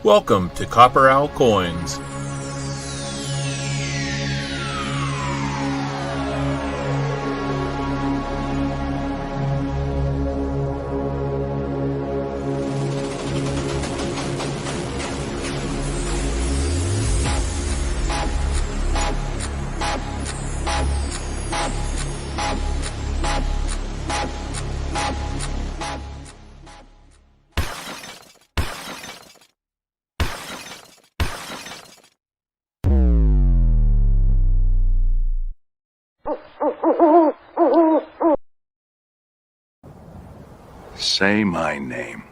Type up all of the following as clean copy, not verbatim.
Welcome to CopperOwlCoins. Say my name.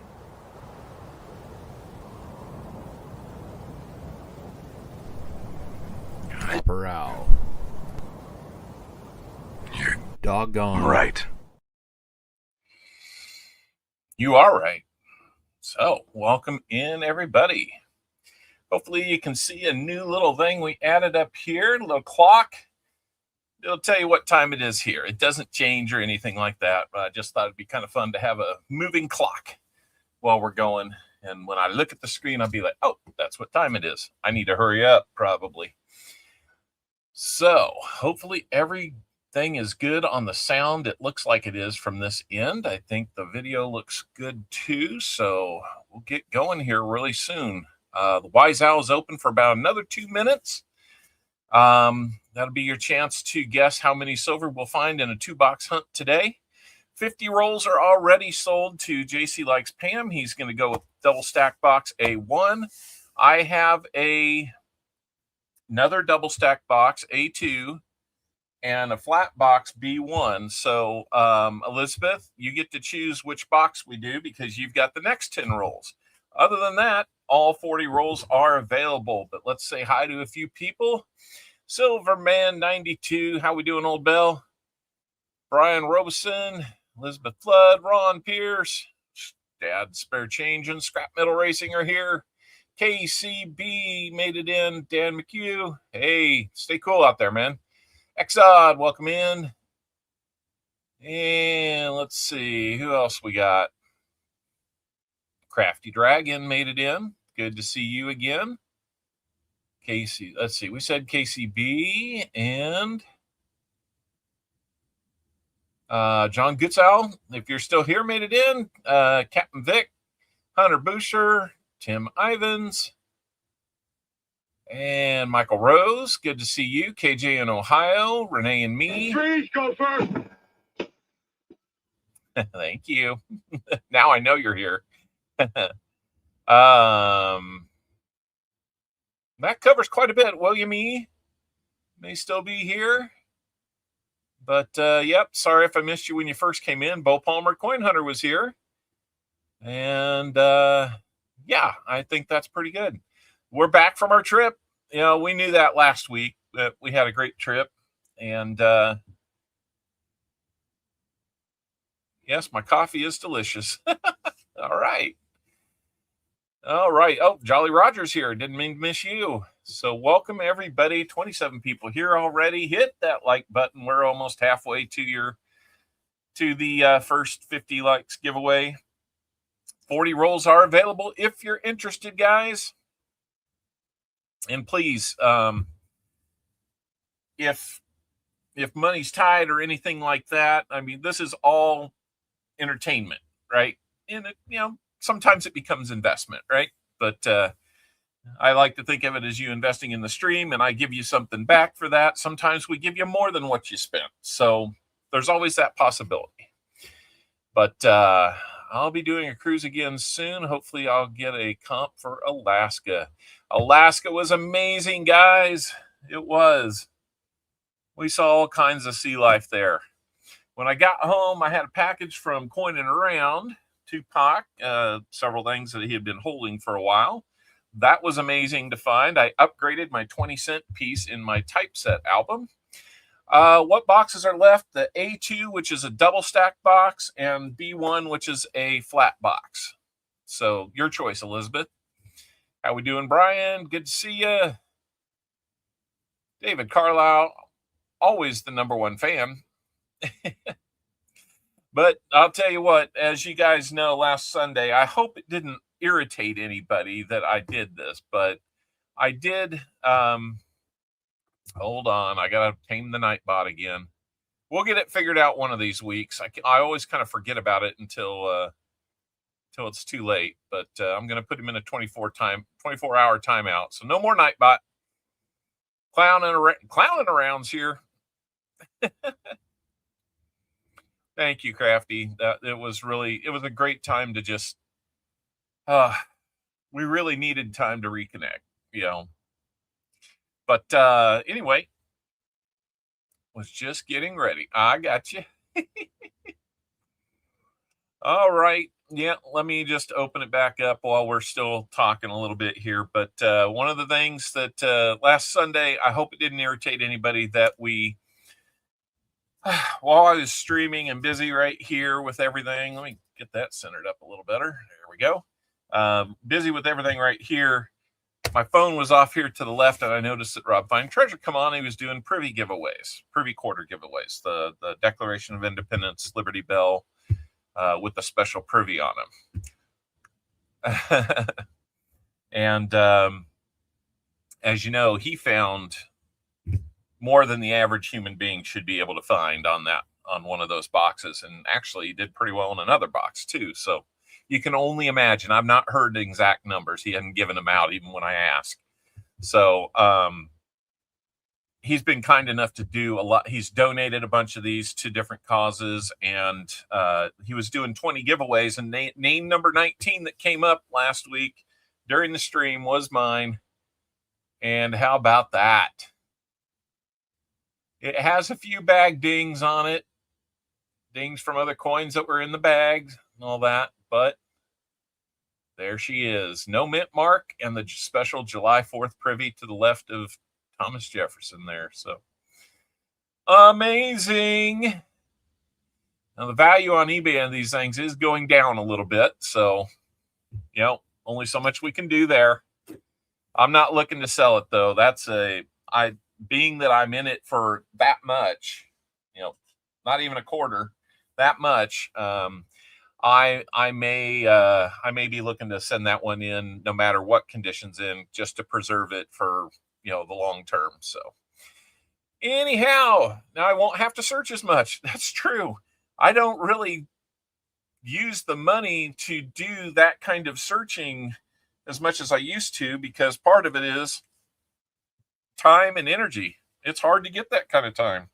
CopperOwl. You're Doggone right. You are right. So, welcome in, everybody. Hopefully you can see a new little thing we added up here, a little clock. It'll tell you what time it is here. It doesn't change or anything like that, but I just thought it'd be kind of fun to have a moving clock while we're going. And when I look at the screen, I'll be like, oh, that's what time it is. I need to hurry up, probably. So, hopefully everything is good on the sound. It looks like it is from this end. I think the video looks good too. So, we'll get going here really soon. The Wise Owl is open for about another 2 minutes. That'll be your chance to guess how many silver we'll find in a 2-box hunt today. 50 rolls are already sold to JC Likes Pam. He's going to go with double stack box A1. I have another double stack box A2 and a flat box B1. So, Elizabeth, you get to choose which box we do because you've got the next 10 rolls. Other than that, all 40 rolls are available. But let's say hi to a few people. Silverman 92, how we doing, old Bell? Brian Robeson, Elizabeth Flood, Ron Pierce, Dad Spare Change and Scrap Metal Racing are here. KCB made it in. Dan McHugh, hey, stay cool out there, man. Exod, welcome in. And let's see, who else we got? Crafty Dragon made it in. Good to see you again. Casey, let's see, we said KCB and John Goodsell, if you're still here, made it in. Captain Vic, Hunter Boucher, Tim Ivans, and Michael Rose. Good to see you. KJ in Ohio, Renee and me. Freeze, go first. Thank you. Now I know you're here. That covers quite a bit. William E. may still be here. But, yep, sorry if I missed you when you first came in. Bo Palmer, Coin Hunter was here. And, yeah, I think that's pretty good. We're back from our trip. You know, we knew that last week, that we had a great trip. And, yes, my coffee is delicious. All right. All right. Oh, Jolly Roger's here. Didn't mean to miss you. So welcome, everybody. 27 people here already. Hit that like button. We're almost halfway to the first 50 likes giveaway. 40 rolls are available if you're interested, guys. And please, if money's tight or anything like that, I mean, this is all entertainment, right? And it, you know, sometimes it becomes investment, right? But I like to think of it as you investing in the stream, and I give you something back for that. Sometimes we give you more than what you spent. So there's always that possibility. But I'll be doing a cruise again soon. Hopefully I'll get a comp for Alaska. Alaska was amazing, guys. It was. We saw all kinds of sea life there. When I got home, I had a package from Coin Around, Tupac, several things that he had been holding for a while. That was amazing to find. I upgraded my 20-cent piece in my typeset album. What boxes are left? The A2, which is a double stack box, and B1, which is a flat box. So your choice, Elizabeth. How we doing, Brian? Good to see you. David Carlisle, always the #1 fan. But I'll tell you what, as you guys know, last Sunday, I hope it didn't irritate anybody that I did this, but I did. Hold on, I gotta tame the Nightbot again. We'll get it figured out one of these weeks. I always kind of forget about it until it's too late. But I'm gonna put him in a 24-hour timeout. So no more Nightbot clowning around here. Thank you, Crafty. It was a great time to just, we really needed time to reconnect, you know. But anyway, Was just getting ready. I got you. All right. Yeah, let me just open it back up while we're still talking a little bit here. But one of the things that last Sunday, I hope it didn't irritate anybody that we, while I was streaming and busy right here with everything, let me get that centered up a little better. There we go. Busy with everything right here. My phone was off here to the left, and I noticed that Rob Find Treasure come on. He was doing privy giveaways, privy quarter giveaways, the Declaration of Independence, Liberty Bell, with a special privy on them. And as you know, he found more than the average human being should be able to find on one of those boxes, and actually he did pretty well in another box too. So you can only imagine. I've not heard the exact numbers. He hadn't given them out even when I asked. So he's been kind enough to do a lot. He's donated a bunch of these to different causes, and he was doing 20 giveaways, and name number 19 that came up last week during the stream was mine. And how about that? It has a few bag dings on it, dings from other coins that were in the bags and all that, but there she is. No mint mark and the special July 4th privy to the left of Thomas Jefferson there. So amazing. Now the value on eBay of these things is going down a little bit. So, only so much we can do there. I'm not looking to sell it though. Being that I'm in it for that much, not even a quarter, that much, I may be looking to send that one in no matter what conditions in, just to preserve it for the long term. So anyhow, now I won't have to search as much. That's true. I don't really use the money to do that kind of searching as much as I used to, because part of it is time and energy. It's hard to get that kind of time.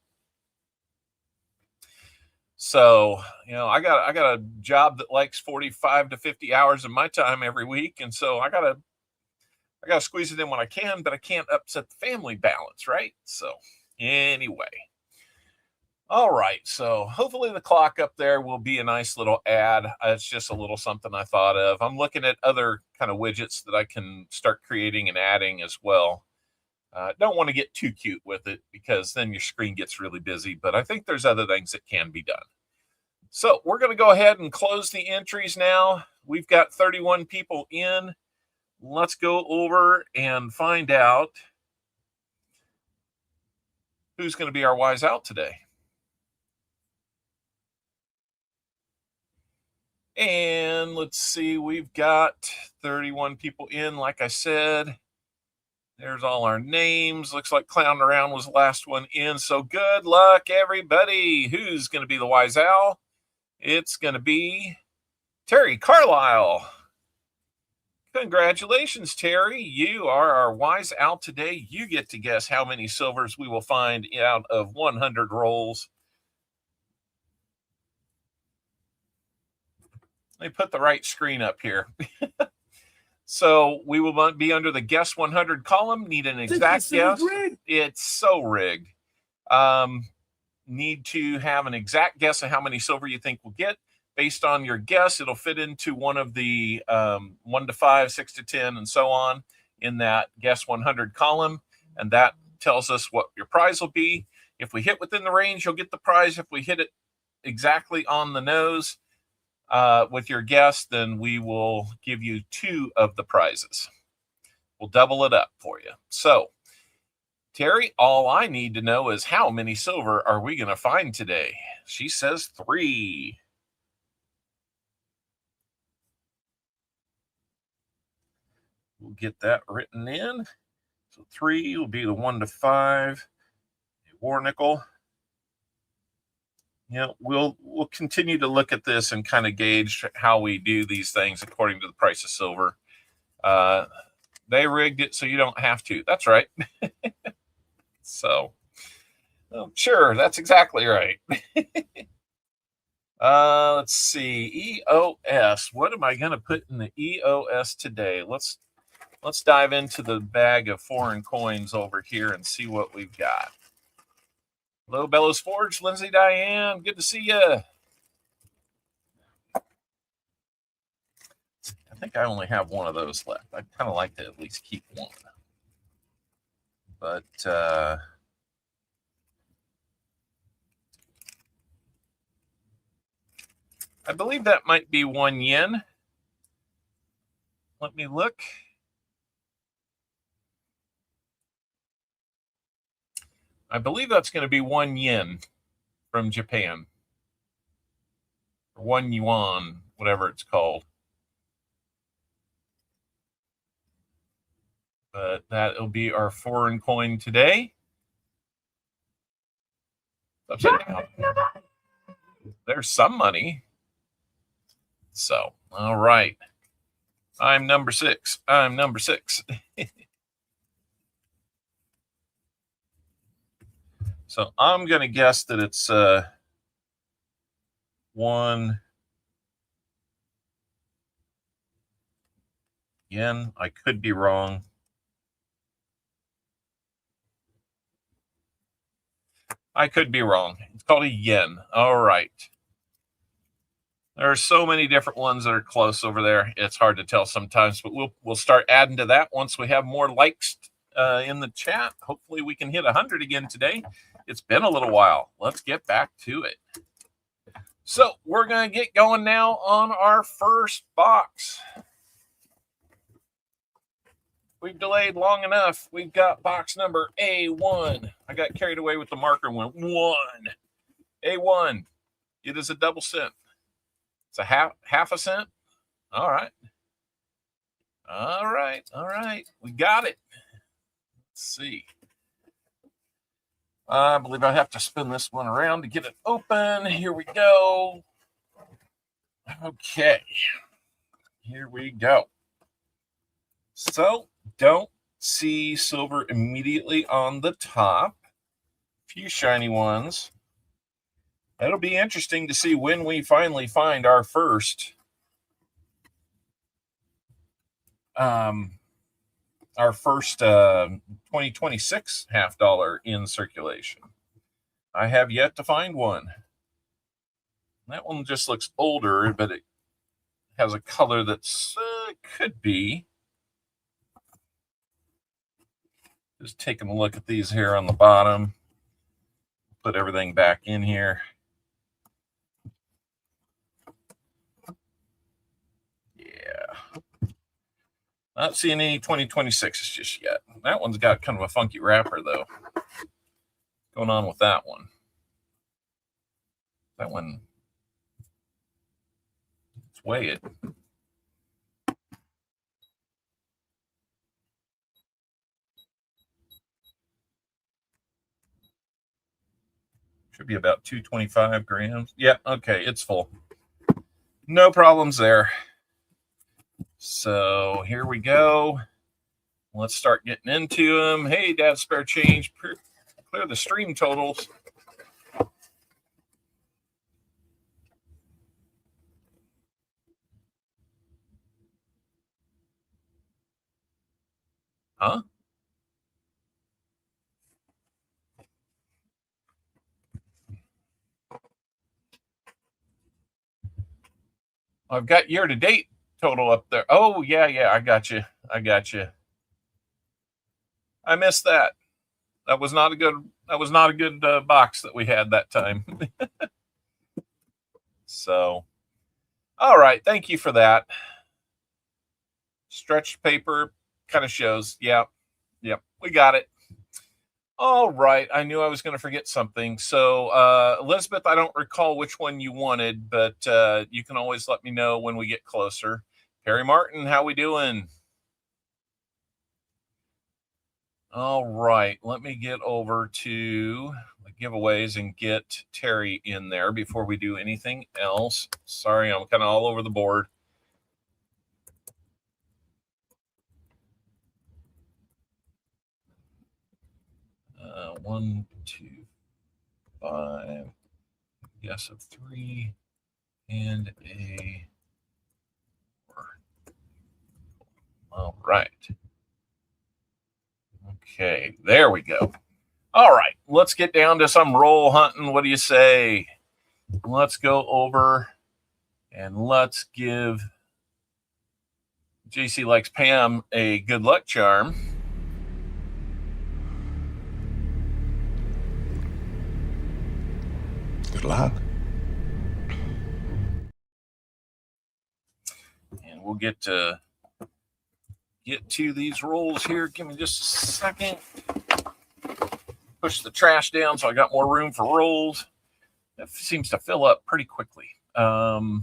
So, I got a job that likes 45 to 50 hours of my time every week. And so I got to squeeze it in when I can, but I can't upset the family balance, right? So anyway. All right. So hopefully the clock up there will be a nice little ad. It's just a little something I thought of. I'm looking at other kind of widgets that I can start creating and adding as well. Don't want to get too cute with it, because then your screen gets really busy, but I think there's other things that can be done. So we're going to go ahead and close the entries now. We've got 31 people in. Let's go over and find out who's going to be our wise out today. And let's see, we've got 31 people in, like I said. There's all our names. Looks like Clown Around was the last one in. So good luck, everybody. Who's going to be the wise owl? It's going to be Terry Carlisle. Congratulations, Terry. You are our wise owl today. You get to guess how many silvers we will find out of 100 rolls. Let me put the right screen up here. So we will be under the guess 100 column. Need an exact guess. It's so rigged. Need to have an exact guess of how many silver you think we'll get. Based on your guess, it'll fit into one of the 1 to 5, 6 to 10, and so on in that guess 100 column. And that tells us what your prize will be. If we hit within the range, you'll get the prize. If we hit it exactly on the nose with your guess, then we will give you 2 of the prizes. We'll double it up for you. So, Terry, all I need to know is how many silver are we going to find today? She says 3. We'll get that written in. So 3 will be the 1 to 5. A war nickel. We'll continue to look at this and kind of gauge how we do these things according to the price of silver. They rigged it so you don't have to. That's right. So, sure, that's exactly right. Let's see. EOS. What am I going to put in the EOS today? Let's dive into the bag of foreign coins over here and see what we've got. Hello, Bellows Forge, Lindsay, Diane. Good to see you. I think I only have one of those left. I'd kind of like to at least keep one. But I believe that might be 1 yen. Let me look. I believe that's going to be 1 yen from Japan. Or 1 yuan, whatever it's called. But that'll be our foreign coin today. Upside down. There's some money. So, all right. I'm number 6. I'm number 6. So I'm going to guess that it's 1 yen. I could be wrong. I could be wrong. It's called a yen. All right. There are so many different ones that are close over there. It's hard to tell sometimes, but we'll start adding to that once we have more likes in the chat. Hopefully we can hit 100 again today. It's been a little while. Let's get back to it. So we're going to get going now on our first box. We've delayed long enough. We've got box number A1. I got carried away with the marker and went 1. A1. It is a double cent. It's a half a cent. All right. All right. All right. We got it. Let's see. I believe I have to spin this one around to get it open. Here we go. Okay. Here we go. So, don't see silver immediately on the top. A few shiny ones. It'll be interesting to see when we finally find our first 2026 $half in circulation. I have yet to find one. That one just looks older, but it has a color that's could be. Just taking a look at these here on the bottom. Put everything back in here. Not seeing any 2026s just yet. That one's got kind of a funky wrapper, though. Going on with that one. That one, let's weigh it. Should be about 225 grams. Yeah, okay, it's full. No problems there. So here we go. Let's start getting into them. Hey, Dad, spare change. Clear the stream totals. Huh? I've got year-to-date total up there. Oh, yeah, I got you. I missed that. That was not a good box that we had that time. So, all right, thank you for that. Stretched paper kind of shows. Yep, we got it. All right, I knew I was going to forget something. So, Elizabeth, I don't recall which one you wanted, but you can always let me know when we get closer. Perry Martin, how we doing? All right, let me get over to the giveaways and get Terry in there before we do anything else. Sorry, I'm kind of all over the board. One, 2, 5, yes of 3, and a 4. All right. Okay, there we go. All right, let's get down to some roll hunting. What do you say? Let's go over and let's give JC Likes Pam a good luck charm. Good luck. And we'll get to these rolls here. Give me just a second. Push the trash down so I got more room for rolls. That seems to fill up pretty quickly. If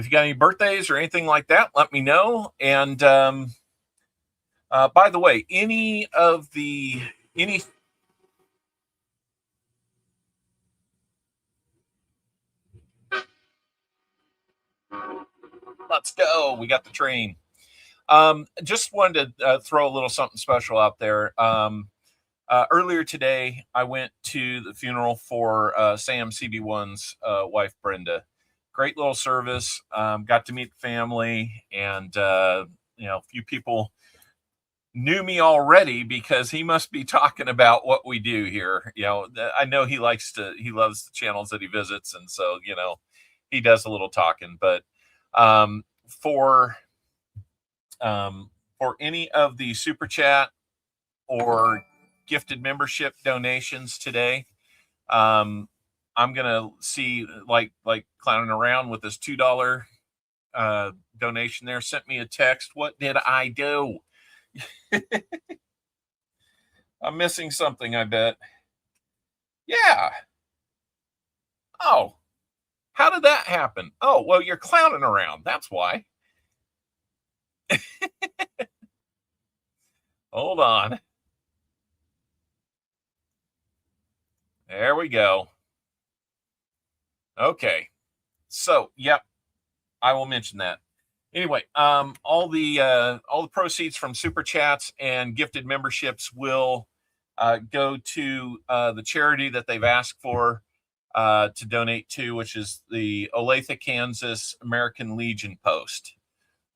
you got any birthdays or anything like that, let me know. And by the way, let's go. We got the train. Just wanted to throw a little something special out there. Earlier today, I went to the funeral for Sam CB1's wife, Brenda. Great little service. Got to meet the family, and a few people knew me already because he must be talking about what we do here. I know he loves the channels that he visits, and so he does a little talking. But for any of the super chat or gifted membership donations today, I'm gonna see like clowning around with this $2 donation there. Sent me a text. What did I do? I'm missing something, I bet. Yeah. Oh, how did that happen? Oh, well, you're clowning around. That's why. Hold on. There we go. Okay. So, yep, I will mention that. Anyway, all the proceeds from super chats and gifted memberships will go to the charity that they've asked for to donate to, which is the Olathe, Kansas American Legion Post.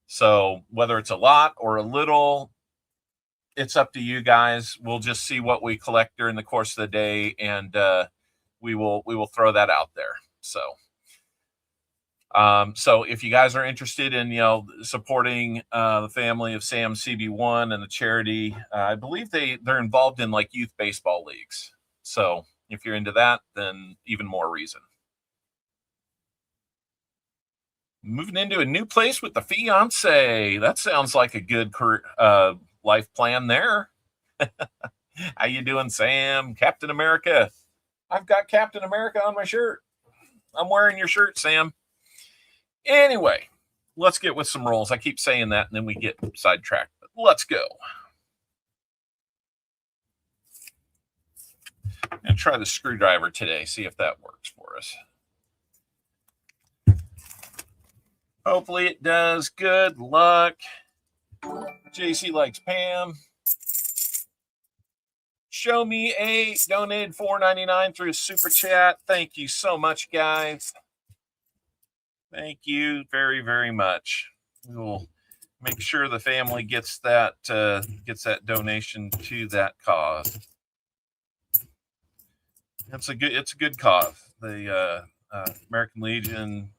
So whether it's a lot or a little, it's up to you guys. We'll just see what we collect during the course of the day, and we will throw that out there. So if you guys are interested in supporting the family of Sam CB1 and the charity, I believe they're involved in like youth baseball leagues. So if you're into that, then even more reason. Moving into a new place with the fiance. That sounds like a good life plan there. How you doing, Sam? Captain America. I've got Captain America on my shirt. I'm wearing your shirt, Sam. Anyway, let's get with some rolls. I keep saying that, and then we get sidetracked. But let's go. And try the screwdriver today. See if that works for us. Hopefully it does. Good luck. JC Likes Pam. Show Me 8 donated $4.99 through super chat. Thank you so much, guys. Thank you very, very much. We will make sure the family gets that donation to that cause. It's a good cause. The American Legion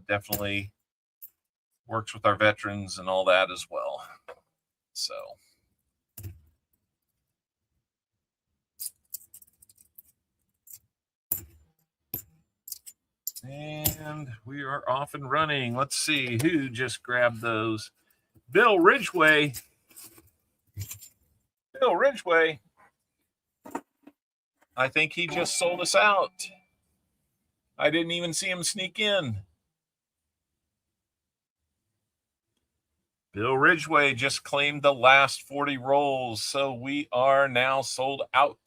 definitely works with our veterans and all that as well. So. And we are off and running. Let's see who just grabbed those. Bill Ridgway. Bill Ridgway. I think he just sold us out. I didn't even see him sneak in. Bill Ridgway just claimed the last 40 rolls, so we are now sold out.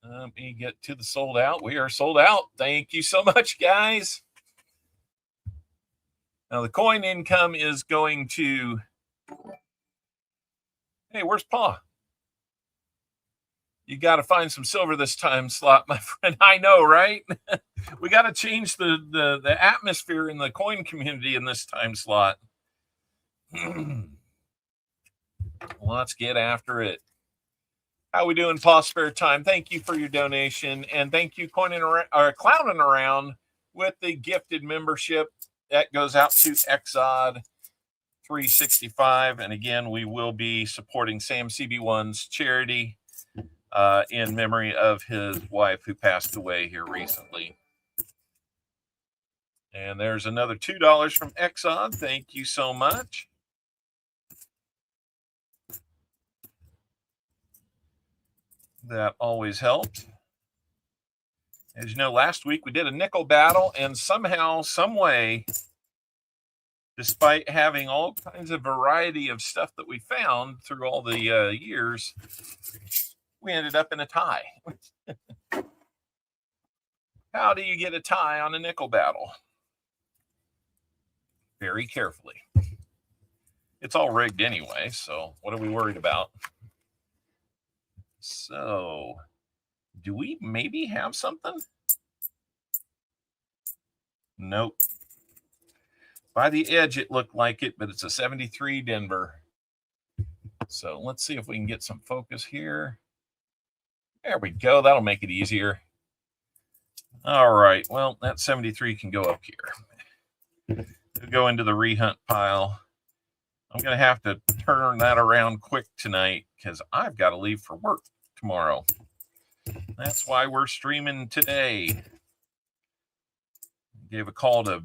Let me get to the sold out. We are sold out. Thank you so much, guys. Now, the coin income is going to... Hey, where's Pa? You got to find some silver this time slot, my friend. I know, right? We got to change the atmosphere in the coin community in this time slot. Let's get after it. How we doing, Paul Spare Time? Thank you for your donation, and thank you clowning around with the gifted membership that goes out to Exod 365. And again, we will be supporting Sam CB1's charity in memory of his wife who passed away here recently. And there's another $2 from Exod. Thank you so much. That always helps. As you know, last week we did a nickel battle, and somehow, some way, despite having all kinds of variety of stuff that we found through all the years, we ended up in a tie. How do you get a tie on a nickel battle? Very carefully. It's all rigged anyway, so what are we worried about? So, do we maybe have something? Nope. By the edge, it looked like it, but it's a 73 Denver. So let's see if we can get some focus here. There we go. That'll make it easier. All right. Well, that 73 can go up here. We'll go into the rehunt pile. I'm going to have to turn that around quick tonight because I've got to leave for work tomorrow. That's why we're streaming today. Gave a call to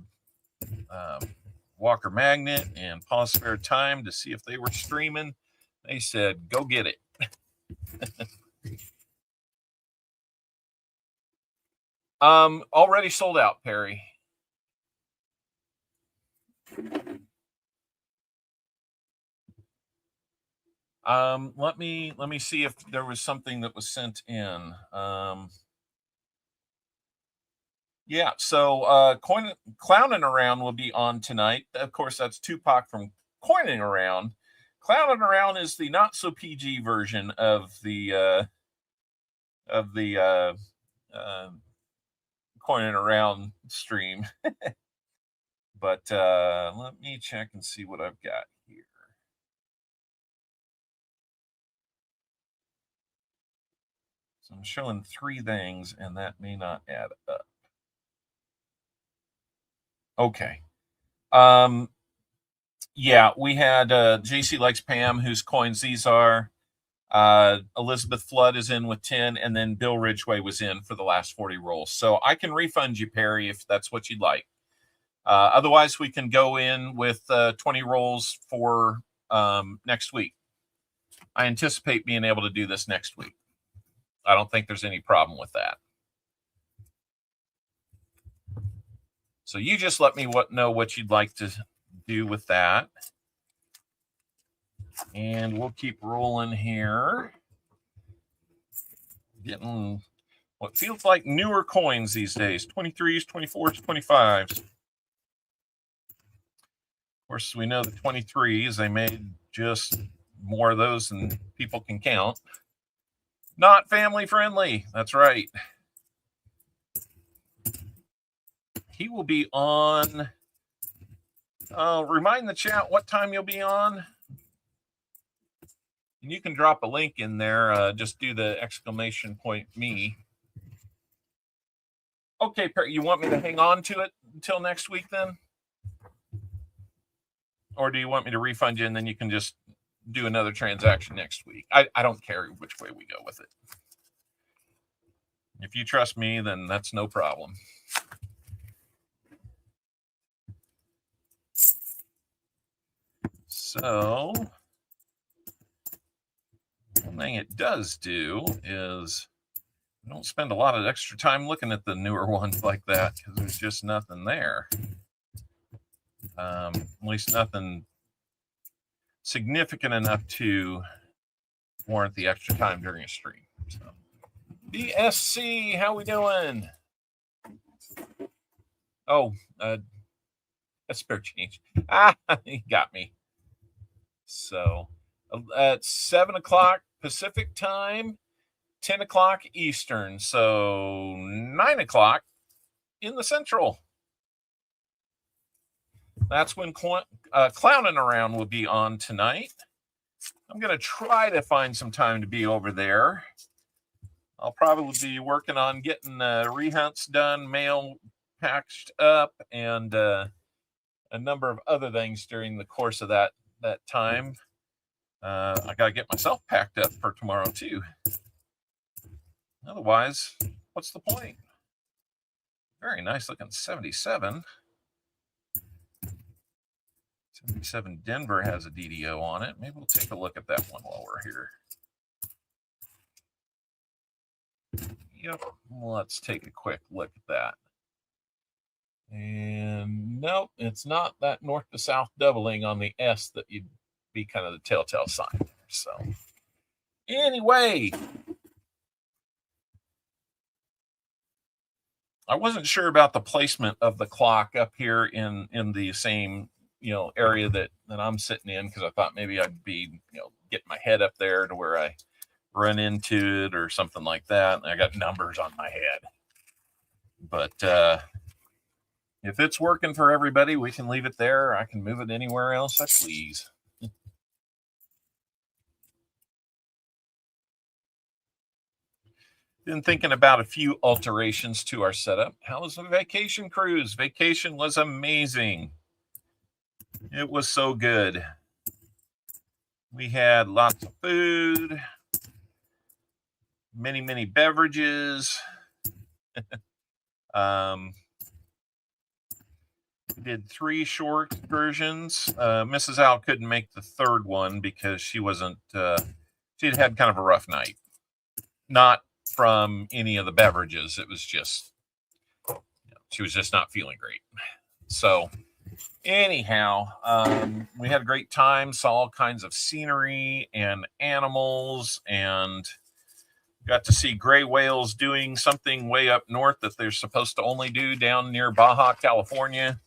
Walker Magnet and Paul Spare Time to see if they were streaming. They said, go get it. Already sold out, Perry. Let me see if there was something that was sent in. Yeah, so Clowning Around will be on tonight. Of course, that's Tupac from Coining Around. Clowning Around is the not so PG version of the Coining Around stream. But let me check and see what I've got here. So I'm showing 3 things, and that may not add up. Okay. Yeah, we had JC Likes Pam, whose coins these are. Elizabeth Flood is in with 10, and then Bill Ridgway was in for the last 40 rolls. So I can refund you, Perry, if that's what you'd like. Otherwise, we can go in with 20 rolls for next week. I anticipate being able to do this next week. I don't think there's any problem with that. So you just let me know what you'd like to do with that. And we'll keep rolling here. Getting what feels like newer coins these days. 23s, 24s, 25s. Of course, we know the 23s, they made just more of those than people can count. Not family friendly. That's right. He will be on. Remind the chat what time you'll be on. And you can drop a link in there. Just do the exclamation point me. Okay, Perry, you want me to hang on to it until next week then? Or do you want me to refund you and then you can just do another transaction next week? I don't care which way we go with it. If you trust me, then that's no problem. So, one thing it does do is I don't spend a lot of extra time looking at the newer ones like that because there's just nothing there. At least nothing significant enough to warrant the extra time during a stream. So, BSC, how we doing? Oh, that's spare change. He got me. So, at 7 o'clock Pacific time, 10 o'clock Eastern. So, 9 o'clock in the Central. That's when Clowning Around will be on tonight. I'm going to try to find some time to be over there. I'll probably be working on getting rehunts done, mail packaged up, and a number of other things during the course of that time. I got to get myself packed up for tomorrow too. Otherwise, what's the point? Very nice looking 77. 77 Denver has a DDO on it. Maybe we'll take a look at that one while we're here. Yep, let's take a quick look at that. And nope, it's not that north to south doubling on the S that you'd be kind of the telltale sign. So anyway, I wasn't sure about the placement of the clock up here in the same area that I'm sitting in, because I thought maybe I'd be getting my head up there to where I run into it or something like that. And I got numbers on my head. But if it's working for everybody, we can leave it there. I can move it anywhere else I please. Been thinking about a few alterations to our setup. How was the vacation cruise? Vacation was amazing. It was so good. We had lots of food, many beverages. We did 3 short excursions. Mrs. Al couldn't make the third one because she wasn't. She'd had kind of a rough night. Not from any of the beverages. It was just she was just not feeling great. So anyhow, we had a great time. Saw all kinds of scenery and animals, and got to see gray whales doing something way up north that they're supposed to only do down near Baja, California.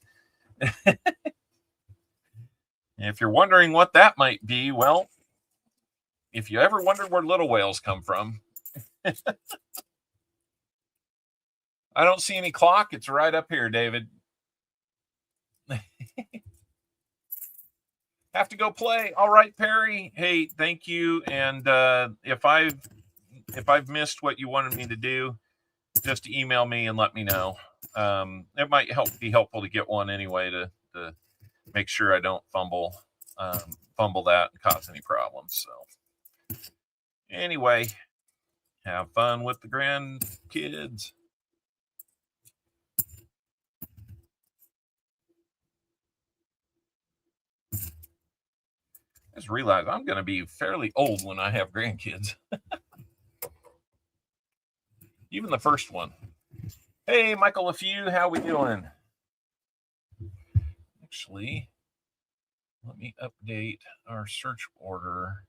If you're wondering what that might be, well, if you ever wondered where little whales come from, I don't see any clock. It's right up here, David. Have to go play. All right, Perry. Hey, thank you. And if I've missed what you wanted me to do, just email me and let me know. It might be helpful to get one anyway to make sure I don't fumble that and cause any problems. So anyway, have fun with the grandkids. I just realized I'm going to be fairly old when I have grandkids. Even the first one. Hey, Michael LaFew, how we doing? Actually, let me update our search order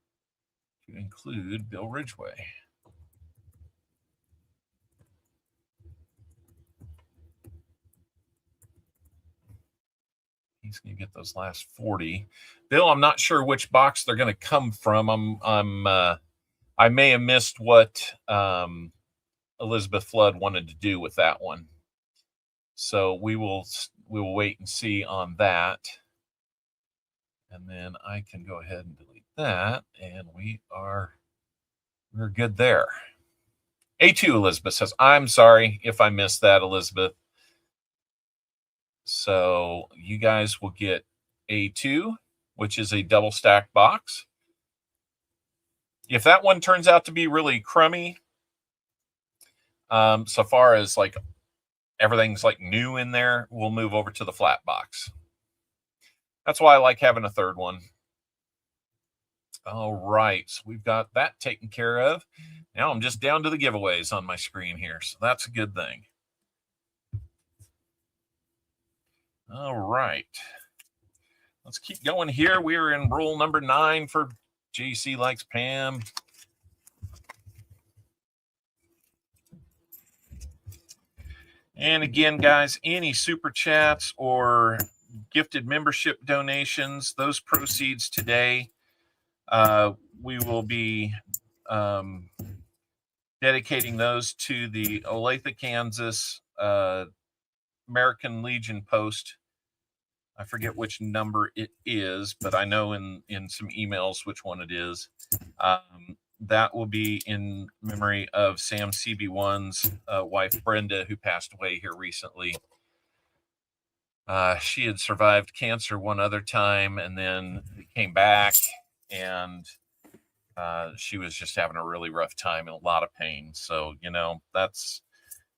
to include Bill Ridgway. He's going to get those last 40. Bill, I'm not sure which box they're going to come from. I may have missed what Elizabeth Flood wanted to do with that one. So we will wait and see on that. And then I can go ahead and delete that, and we're good there. A2 Elizabeth says, I'm sorry if I missed that, Elizabeth. So you guys will get A2, which is a double stack box. If that one turns out to be really crummy, so far as like everything's like new in there, we'll move over to the flat box. That's why I like having a third one. All right, so we've got that taken care of. Now I'm just down to the giveaways on my screen here, so that's a good thing. All right, let's keep going here. We are in roll number 9 for JC Likes Pam. And again, guys, any super chats or gifted membership donations, those proceeds today, we will be dedicating those to the Olathe, Kansas American Legion post I forget which number it is, but I know in some emails which one it is. That will be in memory of Sam CB1's wife, Brenda, who passed away here recently. She had survived cancer one other time and then came back, and she was just having a really rough time and a lot of pain. So, that's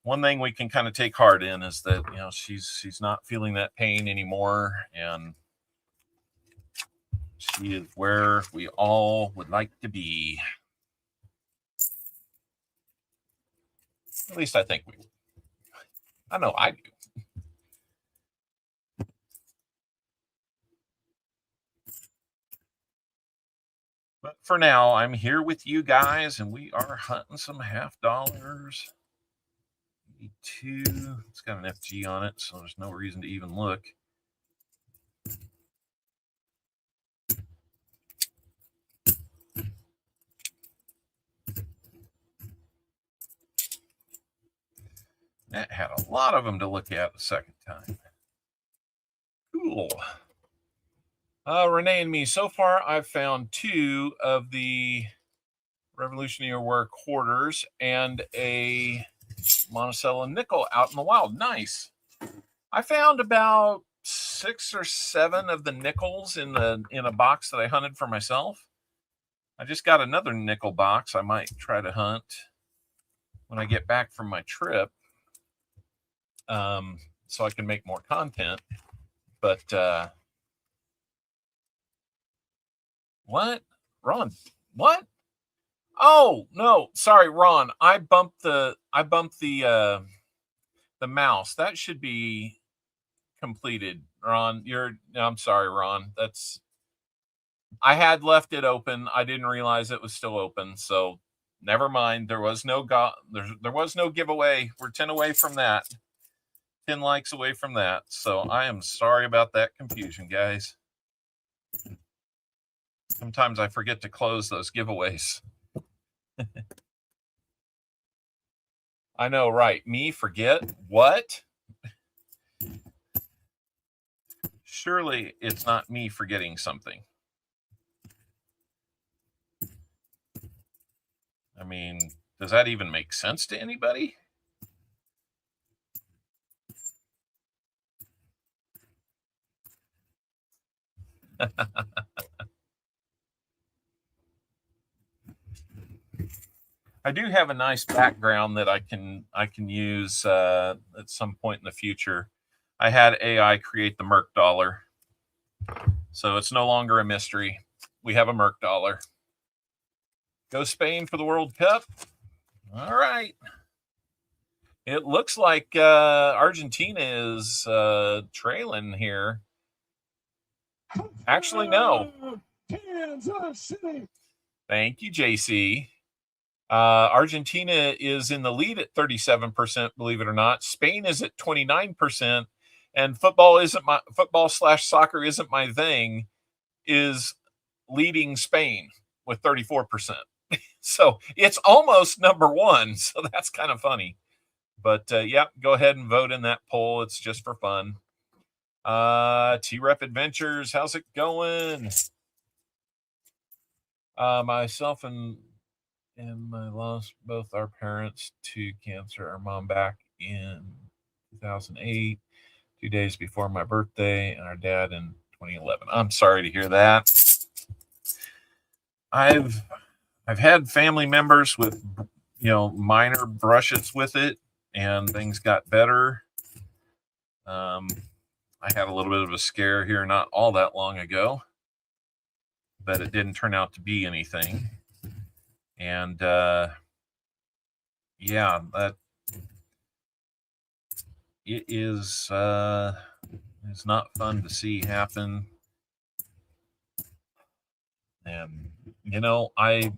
one thing we can kind of take heart in, is that, she's not feeling that pain anymore, and she is where we all would like to be. At least I think we would. I know I do. But for now, I'm here with you guys, and we are hunting some $half. 2. It's got an FG on it, so there's no reason to even look. That had a lot of them to look at the second time. Cool. Renee and me, so far I've found 2 of the Revolutionary War quarters and a Monticello nickel out in the wild. Nice. I found about 6 or 7 of the nickels in a box that I hunted for myself. I just got another nickel box I might try to hunt when I get back from my trip, so I can make more content. But what? Ron, what? Oh, no, sorry, Ron. I bumped the mouse. That should be completed, Ron. I'm sorry, Ron. I had left it open. I didn't realize it was still open, so never mind. There was no there was no giveaway. We're 10 away from that. 10 likes away from that. So I am sorry about that confusion, guys. Sometimes I forget to close those giveaways. I know, right? Me forget what? Surely it's not me forgetting something. I mean, does that even make sense to anybody? I do have a nice background that I can use at some point in the future. I had AI create the Merc dollar, so it's no longer a mystery. We have a Merc dollar. Go Spain for the World Cup. All right. It looks like Argentina is trailing here. Actually, no. Kansas City. Thank you, JC. Argentina is in the lead at 37%, believe it or not. Spain is at 29%, and football/soccer isn't my thing, is leading Spain with 34%. So it's almost number 1. So that's kind of funny. But yeah, go ahead and vote in that poll. It's just for fun. T-Rep Adventures, how's it going? Myself and I lost both our parents to cancer. Our mom back in 2008, 2 days before my birthday, and our dad in 2011. I'm sorry to hear that. I've had family members with minor brushes with it, and things got better. I had a little bit of a scare here not all that long ago, but it didn't turn out to be anything. And yeah, that it is it's not fun to see happen. And I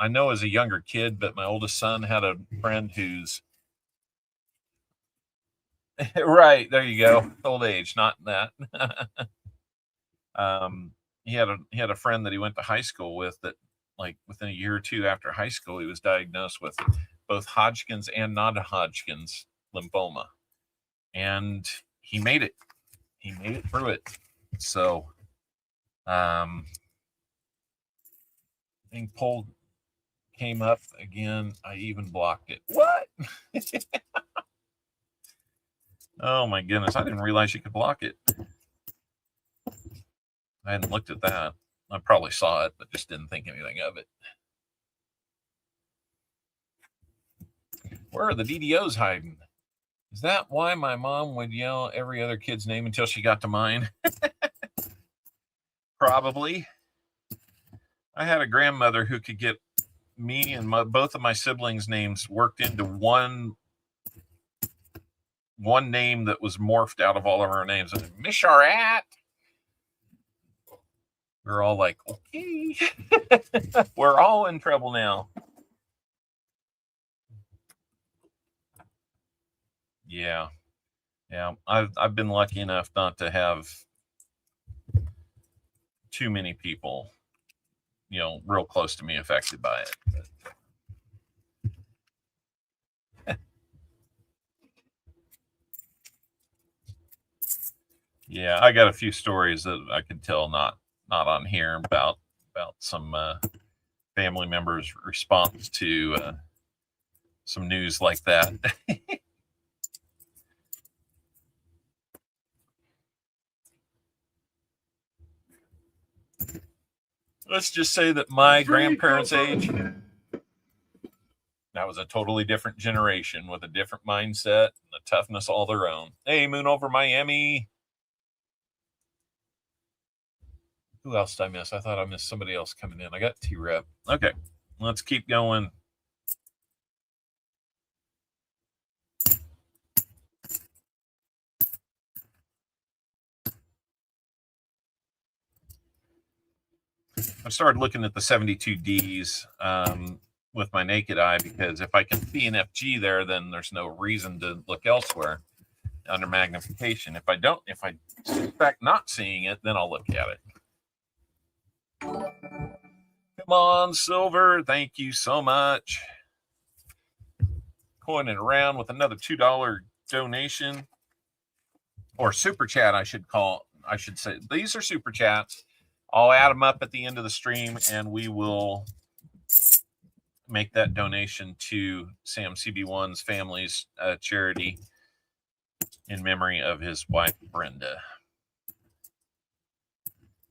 know as a younger kid, but my oldest son had a friend who's right, there you go, old age, not that. He had a friend that he went to high school with that, like, within a year or 2 after high school, he was diagnosed with both Hodgkin's and non-Hodgkin's lymphoma, and he made it. He made it through it. So, thing pulled came up again. I even blocked it. What? Oh my goodness! I didn't realize you could block it. I hadn't looked at that. I probably saw it, but just didn't think anything of it. Where are the DDOs hiding? Is that why my mom would yell every other kid's name until she got to mine? Probably. I had a grandmother who could get me and both of my siblings' names worked into one name that was morphed out of all of our names. Misharat. We're all like, okay. We're all in trouble now. Yeah. I've been lucky enough not to have too many people, real close to me affected by it. Yeah, I got a few stories that I could tell not on here about some family members' response to some news like that. Let's just say that my grandparents' age, that was a totally different generation with a different mindset and a toughness all their own. Hey, Moon over Miami. Who else did I miss? I thought I missed somebody else coming in. I got T-Rep. Okay, let's keep going. I started looking at the 72Ds with my naked eye, because if I can see an FG there, then there's no reason to look elsewhere under magnification. If I suspect not seeing it, then I'll look at it. Come on, Silver. Thank you so much. Coining around with another $2 donation, or super chat, I should say. These are super chats. I'll add them up at the end of the stream, and we will make that donation to Sam CB1's family's charity in memory of his wife, Brenda.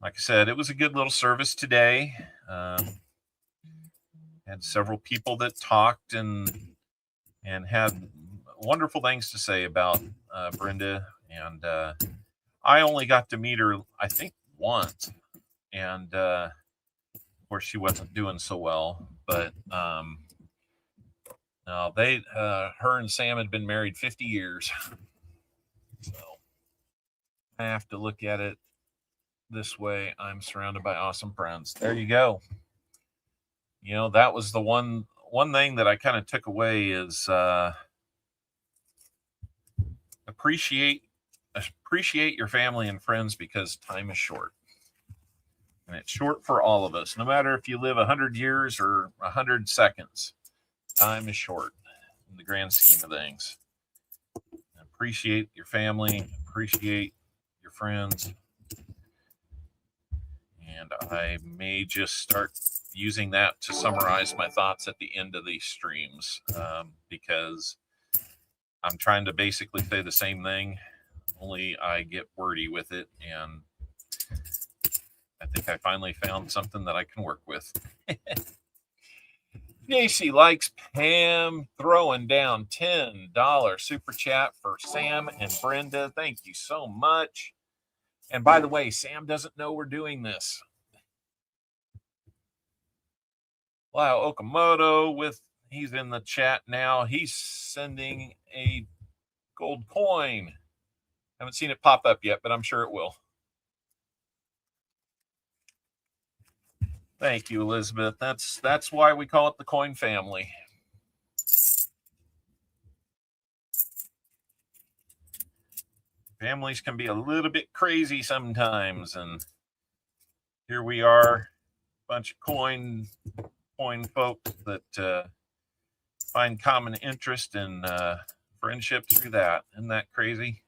Like I said, it was a good little service today. Had several people that talked and had wonderful things to say about Brenda. And I only got to meet her, I think, once. And of course, she wasn't doing so well. But no, her and Sam had been married 50 years. So I have to look at it this way. I'm surrounded by awesome friends. There you go. That was the one thing that I kind of took away is appreciate your family and friends, because time is short. And it's short for all of us. No matter if you live 100 years or 100 seconds, time is short in the grand scheme of things. Appreciate your family, appreciate your friends. And I may just start using that to summarize my thoughts at the end of these streams, because I'm trying to basically say the same thing, only I get wordy with it. And I think I finally found something that I can work with. JC likes Pam throwing down $10 super chat for Sam and Brenda. Thank you so much. And by the way, Sam doesn't know we're doing this. Wow, Okamoto he's in the chat now. He's sending a gold coin. Haven't seen it pop up yet, but I'm sure it will. Thank you, Elizabeth. That's why we call it the coin family. Families can be a little bit crazy sometimes, and here we are, a bunch of coin folks that find common interest and friendship through that. Isn't that crazy?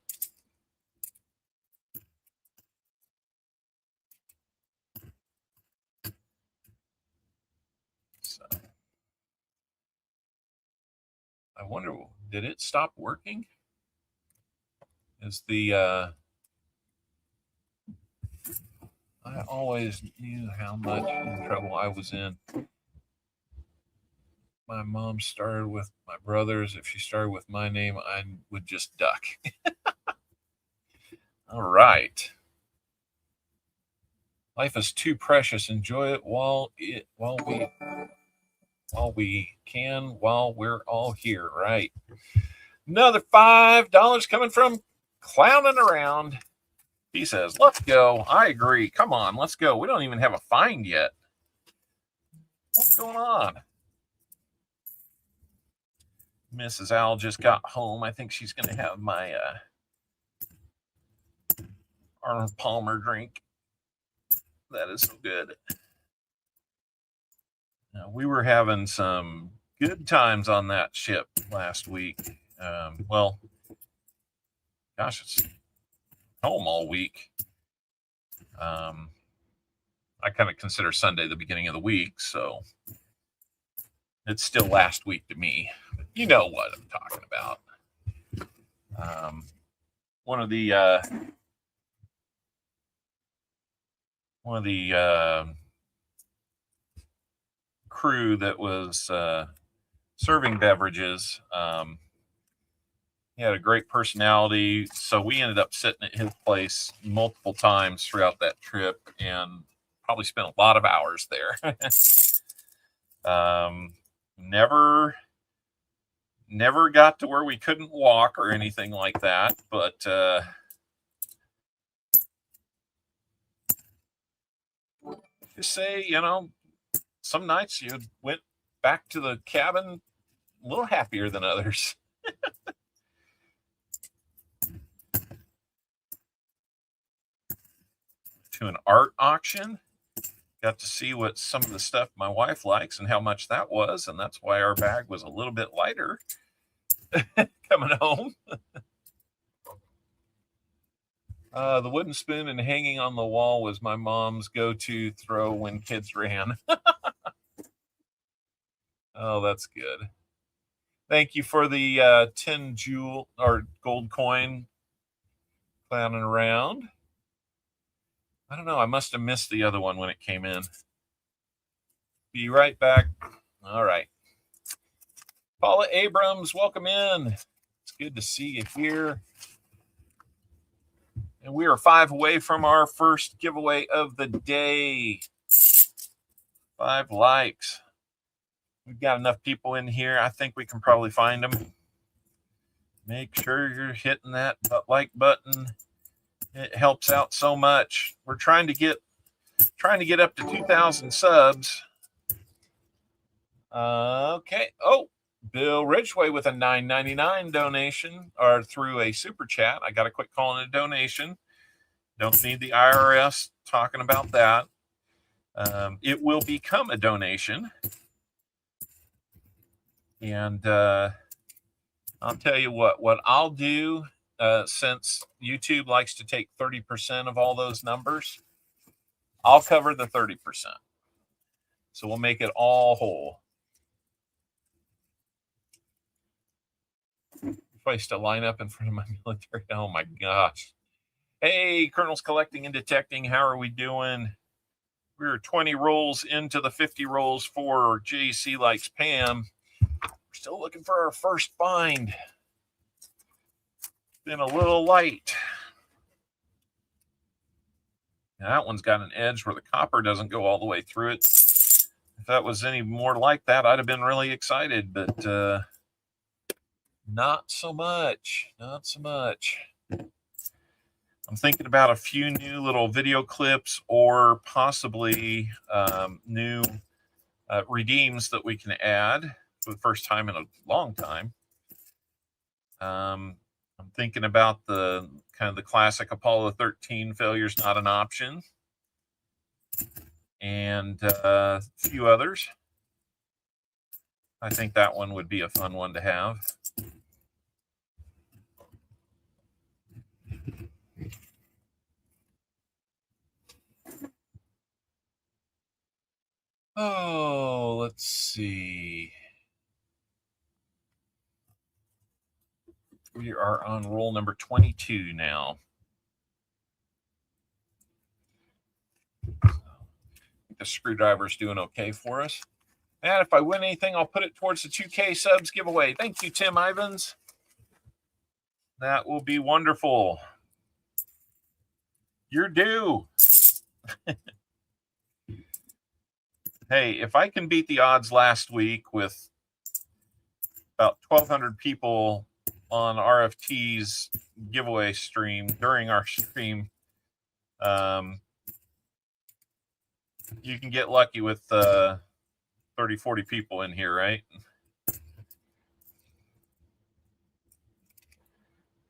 wonder, did it stop working? Is the I always knew how much trouble I was in. My mom started with my brothers. If she started with my name, I would just duck. All right. Life is too precious. Enjoy it while we can, while we're all here, right? Another $5 coming from Clowning Around. He says, let's go. I agree. Come on, let's go. We don't even have a find yet. What's going on? Mrs. Owl just got home. I think she's going to have my Arnold Palmer drink. That is so good. Now, we were having some good times on that ship last week. Well, gosh, it's home all week. I kind of consider Sunday the beginning of the week, so it's still last week to me. But you know what I'm talking about. One of the crew that was serving beverages, he had a great personality, so we ended up sitting at his place multiple times throughout that trip and probably spent a lot of hours there. Never got to where we couldn't walk or anything like that, but just say, some nights you went back to the cabin a little happier than others. To an art auction, got to see what some of the stuff my wife likes and how much that was, and that's why our bag was a little bit lighter coming home. The wooden spoon and hanging on the wall was my mom's go-to throw when kids ran. Oh, that's good. Thank you for the 10 jewel or gold coin. Clowning Around. I don't know. I must have missed the other one when it came in. Be right back. All right. Paula Abrams, welcome in. It's good to see you here. And we are 5 away from our first giveaway of the day. 5 likes. We've got enough people in here. I think we can probably find them. Make sure you're hitting that like button. It helps out so much. We're trying to get up to 2,000 subs. Okay. Oh, Bill Ridgway with a $9.99 donation or through a super chat. I got to quit calling it a donation. Don't need the IRS talking about that. It will become a donation. And I'll tell you what I'll do, since YouTube likes to take 30% of all those numbers, I'll cover the 30%. So we'll make it all whole. Place to line up in front of my military. Oh my gosh. Hey, Colonels Collecting and Detecting. How are we doing? We're 20 rolls into the 50 rolls for JC Likes Pam. We're still looking for our first find. Been a little light. Now, that one's got an edge where the copper doesn't go all the way through it. If that was any more like that, I'd have been really excited, but not so much. Not so much. I'm thinking about a few new little video clips or possibly new redeems that we can add for the first time in a long time. I'm thinking about the kind of the classic Apollo 13 failure's not an option, and a few others. I think that one would be a fun one to have. Oh, let's see. are on roll number 22 now. The screwdriver's doing okay for us. And if I win anything, I'll put it towards the 2K subs giveaway. Thank you, Tim Ivans. That will be wonderful. You're due. Hey, if I can beat the odds last week with about 1,200 people on RFT's giveaway stream during our stream, you can get lucky with 30, 40 people in here, right?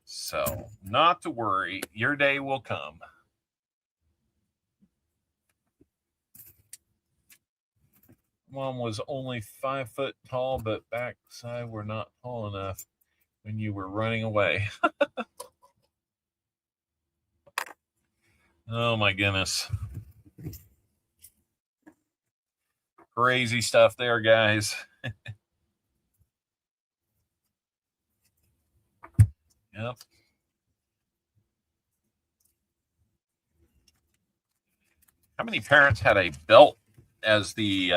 So, not to worry, your day will come. Mom was only 5 foot tall, but backside were not tall enough when you were running away. Oh my goodness. Crazy stuff there, guys. Yep. How many parents had a belt as the,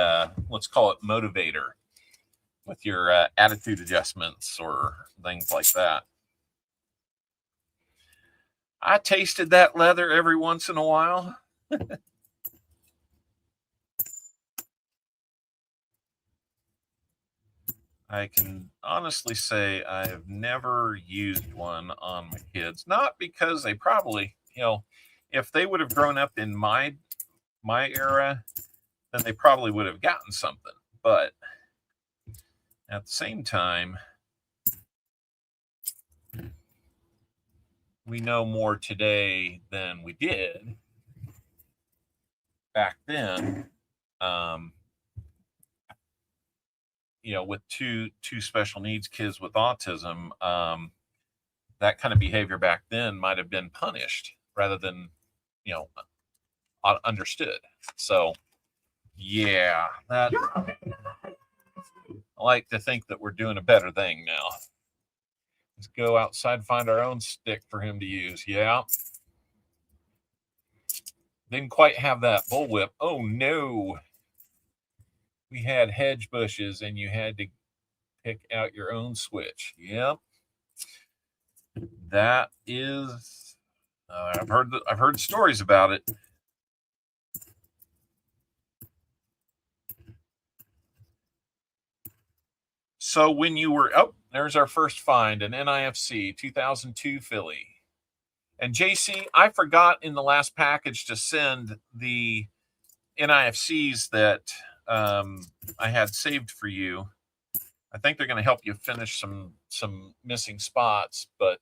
let's call it motivator with your attitude adjustments or things like that? I tasted that leather every once in a while. I can honestly say I have never used one on my kids, not because they probably, if they would have grown up in my era, then they probably would have gotten something. But at the same time, we know more today than we did back then. With two special needs kids with autism, that kind of behavior back then might have been punished rather than, understood. So, yeah, that I like to think that we're doing a better thing now. Let's go outside, find our own stick for him to use. Yeah. Didn't quite have that bullwhip. Oh, no. We had hedge bushes, and you had to pick out your own switch. Yep. That is, I've heard stories about it. So when you were, there's our first find, an NIFC 2002 Philly. And JC, I forgot in the last package to send the NIFCs that I had saved for you. I think they're going to help you finish some missing spots, but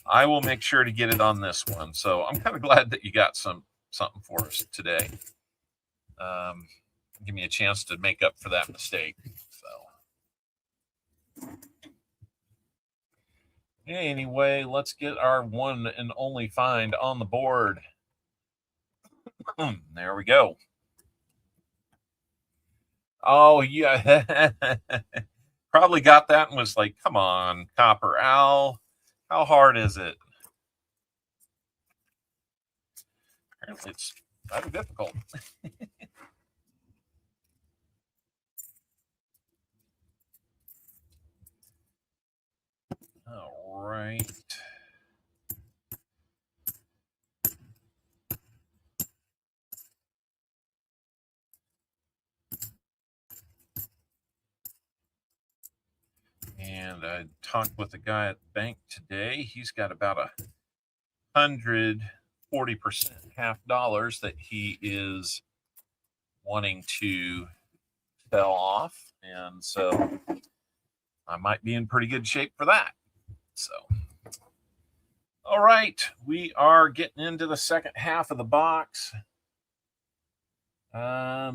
I will make sure to get it on this one. So I'm kind of glad that you got something for us today. Give me a chance to make up for that mistake. So anyway, let's get our one and only find on the board. There we go. Oh, yeah. Probably got that and was like, come on, Copper Owl. How hard is it? Apparently it's rather difficult. All right. And I talked with a guy at the bank today. He's got about 140% half dollars that he is wanting to sell off. And so I might be in pretty good shape for that. So, all right, we are getting into the second half of the box.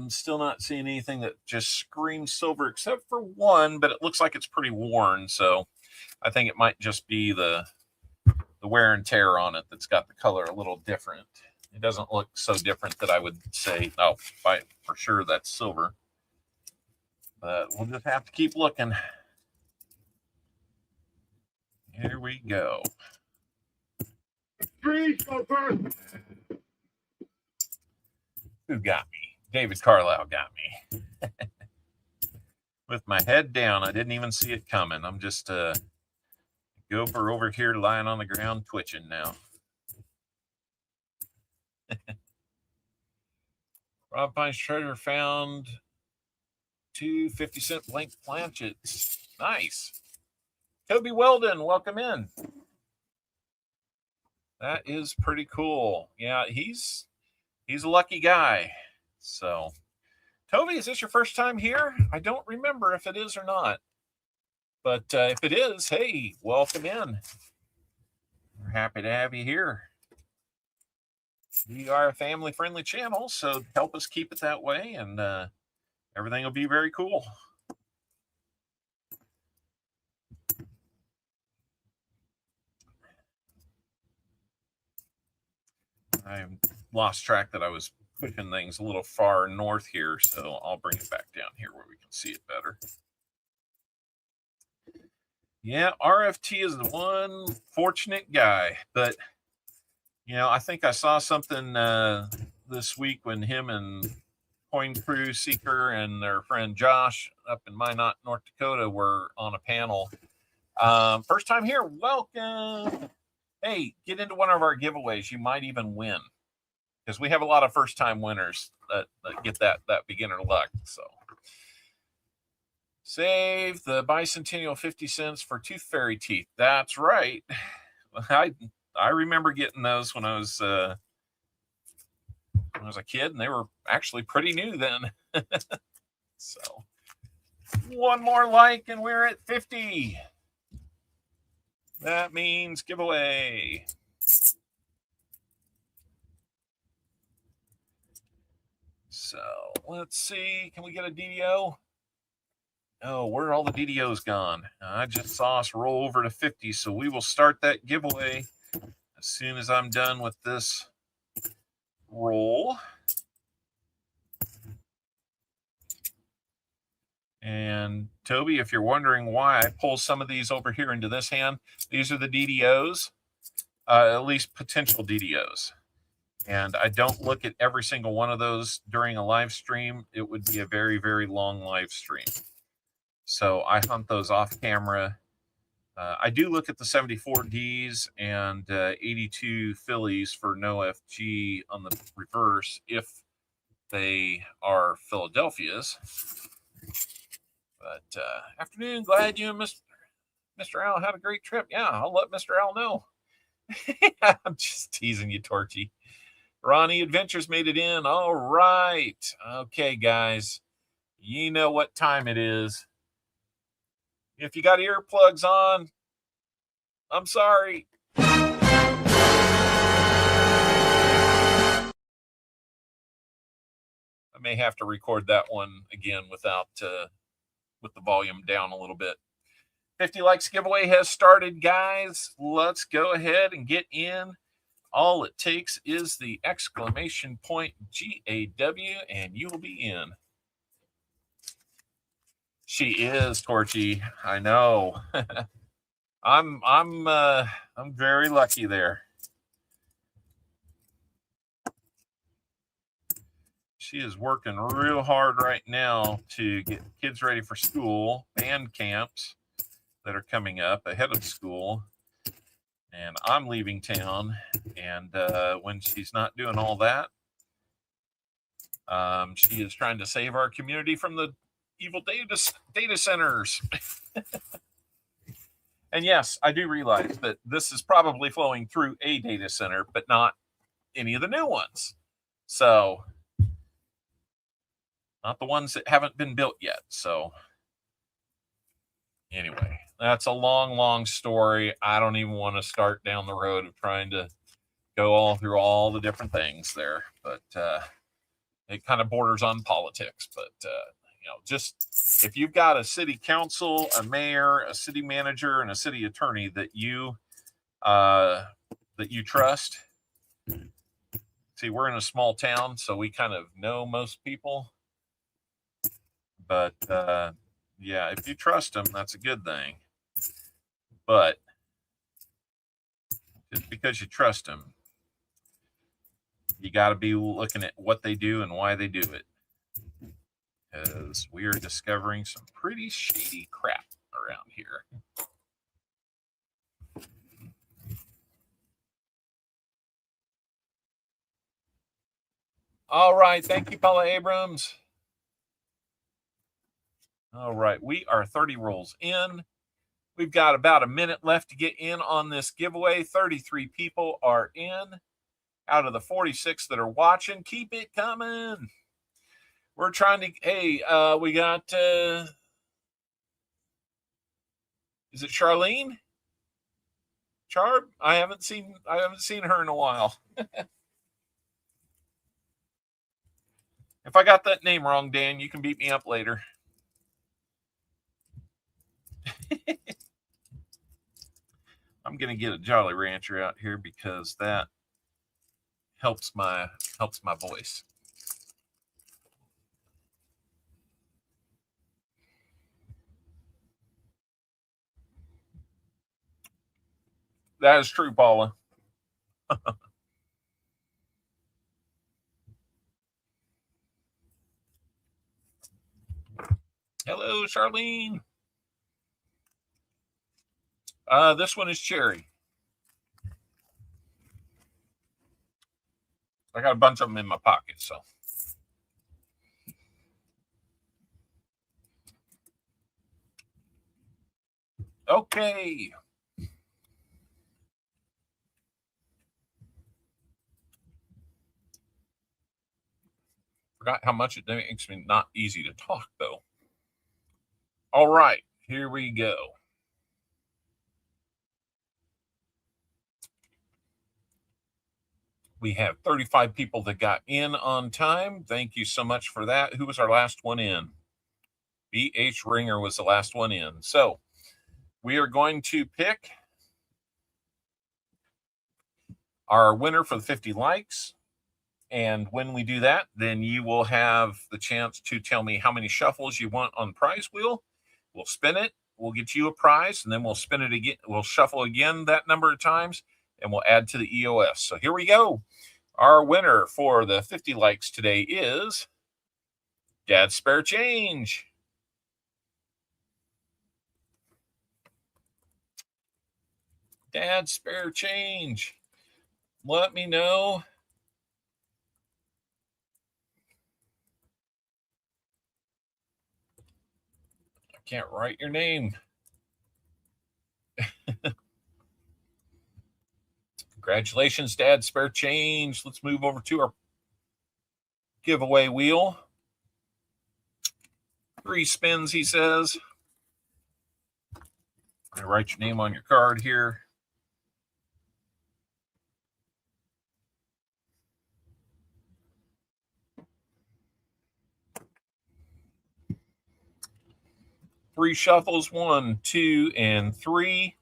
Still not seeing anything that just screams silver except for one, but it looks like it's pretty worn. So I think it might just be the wear and tear on it that's got the color a little different. It doesn't look so different that I would say, oh, for sure that's silver. But we'll just have to keep looking. Here we go. Freeze, Copper! Who got me? David Carlisle got me. With my head down, I didn't even see it coming. I'm just gopher over here lying on the ground twitching now. Rob Pine's treasure found 2 50-cent blank planchets. Nice. Toby Weldon, welcome in. That is pretty cool. Yeah, he's a lucky guy. So, Toby, is this your first time here? I don't remember if it is or not. But if it is, hey, welcome in. We're happy to have you here. We are a family-friendly channel, so help us keep it that way, and everything will be very cool. I lost track that I was pushing things a little far north here, so I'll bring it back down here where we can see it better. Yeah, RFT is the one fortunate guy, but you know, I think I saw something this week when him and Coin Crew Seeker and their friend Josh up in Minot, North Dakota were on a panel. First time here, welcome. Hey, get into one of our giveaways. You might even win, because we have a lot of first-time winners that get that beginner luck. So save the bicentennial 50 cents for tooth fairy teeth. That's right. I remember getting those when I was a kid, and they were actually pretty new then. So one more like, and we're at 50. That means giveaway. So let's see. Can we get a DDO? Oh, where are all the DDOs gone? I just saw us roll over to 50, so we will start that giveaway as soon as I'm done with this roll. And Toby, if you're wondering why I pull some of these over here into this hand, these are the DDOs, at least potential DDOs. And I don't look at every single one of those during a live stream. It would be a very, very long live stream. So I hunt those off camera. I do look at the 74 Ds and 82 Phillies for no FG on the reverse if they are Philadelphia's. But afternoon, glad you and Mr. Owl had a great trip. Yeah, I'll let Mr. Owl know. I'm just teasing you, Torchy. Ronnie Adventures made it in. All right. Okay, guys. You know what time it is. If you got earplugs on, I'm sorry. I may have to record that one again without with the volume down a little bit. 50 likes giveaway has started, guys. Let's go ahead and get in. All it takes is the exclamation point GAW, and you will be in. She is, Torchy. I know. I'm very lucky there. She is working real hard right now to get kids ready for school, band camps that are coming up ahead of school. And I'm leaving town. And when she's not doing all that, she is trying to save our community from the evil data centers. And yes, I do realize that this is probably flowing through a data center, but not any of the new ones. So, not the ones that haven't been built yet. So, anyway, that's a long, long story. I don't even want to start down the road of trying to go all through all the different things there. But it kind of borders on politics. But, you know, just if you've got a city council, a mayor, a city manager, and a city attorney that you trust. See, we're in a small town, so we kind of know most people. But yeah, if you trust them, that's a good thing. But because you trust them. You got to be looking at what they do and why they do it. Because we are discovering some pretty shady crap around here. All right. Thank you, Paula Abrams. All right. We are 30 rolls in. We've got about a minute left to get in on this giveaway. 33 people are in out of the 46 that are watching. Keep it coming. We're trying to, hey, we got, is it Charlene? Charb? I haven't seen her in a while. If I got that name wrong, Dan, you can beat me up later. I'm going to get a Jolly Rancher out here because that helps my voice. That is true, Paula. Hello, Charlene. This one is cherry. I got a bunch of them in my pocket, so. Okay. Forgot how much it makes me not easy to talk, though. All right, here we go. We have 35 people that got in on time. Thank you so much for that. Who was our last one in? B.H. Ringer was the last one in. So we are going to pick our winner for the 50 likes. And when we do that, then you will have the chance to tell me how many shuffles you want on the prize wheel. We'll spin it. We'll get you a prize, and then we'll spin it again. We'll shuffle again that number of times, and we'll add to the EOS. So here we go. Our winner for the 50 likes today is Dad's Spare Change. Dad's Spare Change. Let me know. I can't write your name. Congratulations, Dad. Spare Change. Let's move over to our giveaway wheel. 3 spins, he says. I'm going to write your name on your card here. Three shuffles, 1, 2, and 3.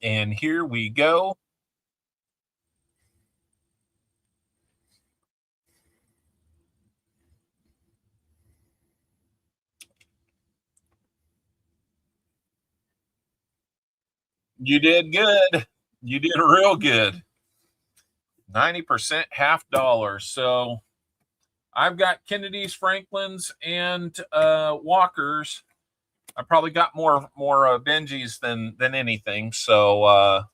And here we go. You did good. You did real good. 90% $50. So I've got Kennedy's, Franklin's, and Walker's. I probably got more Benjis than anything. So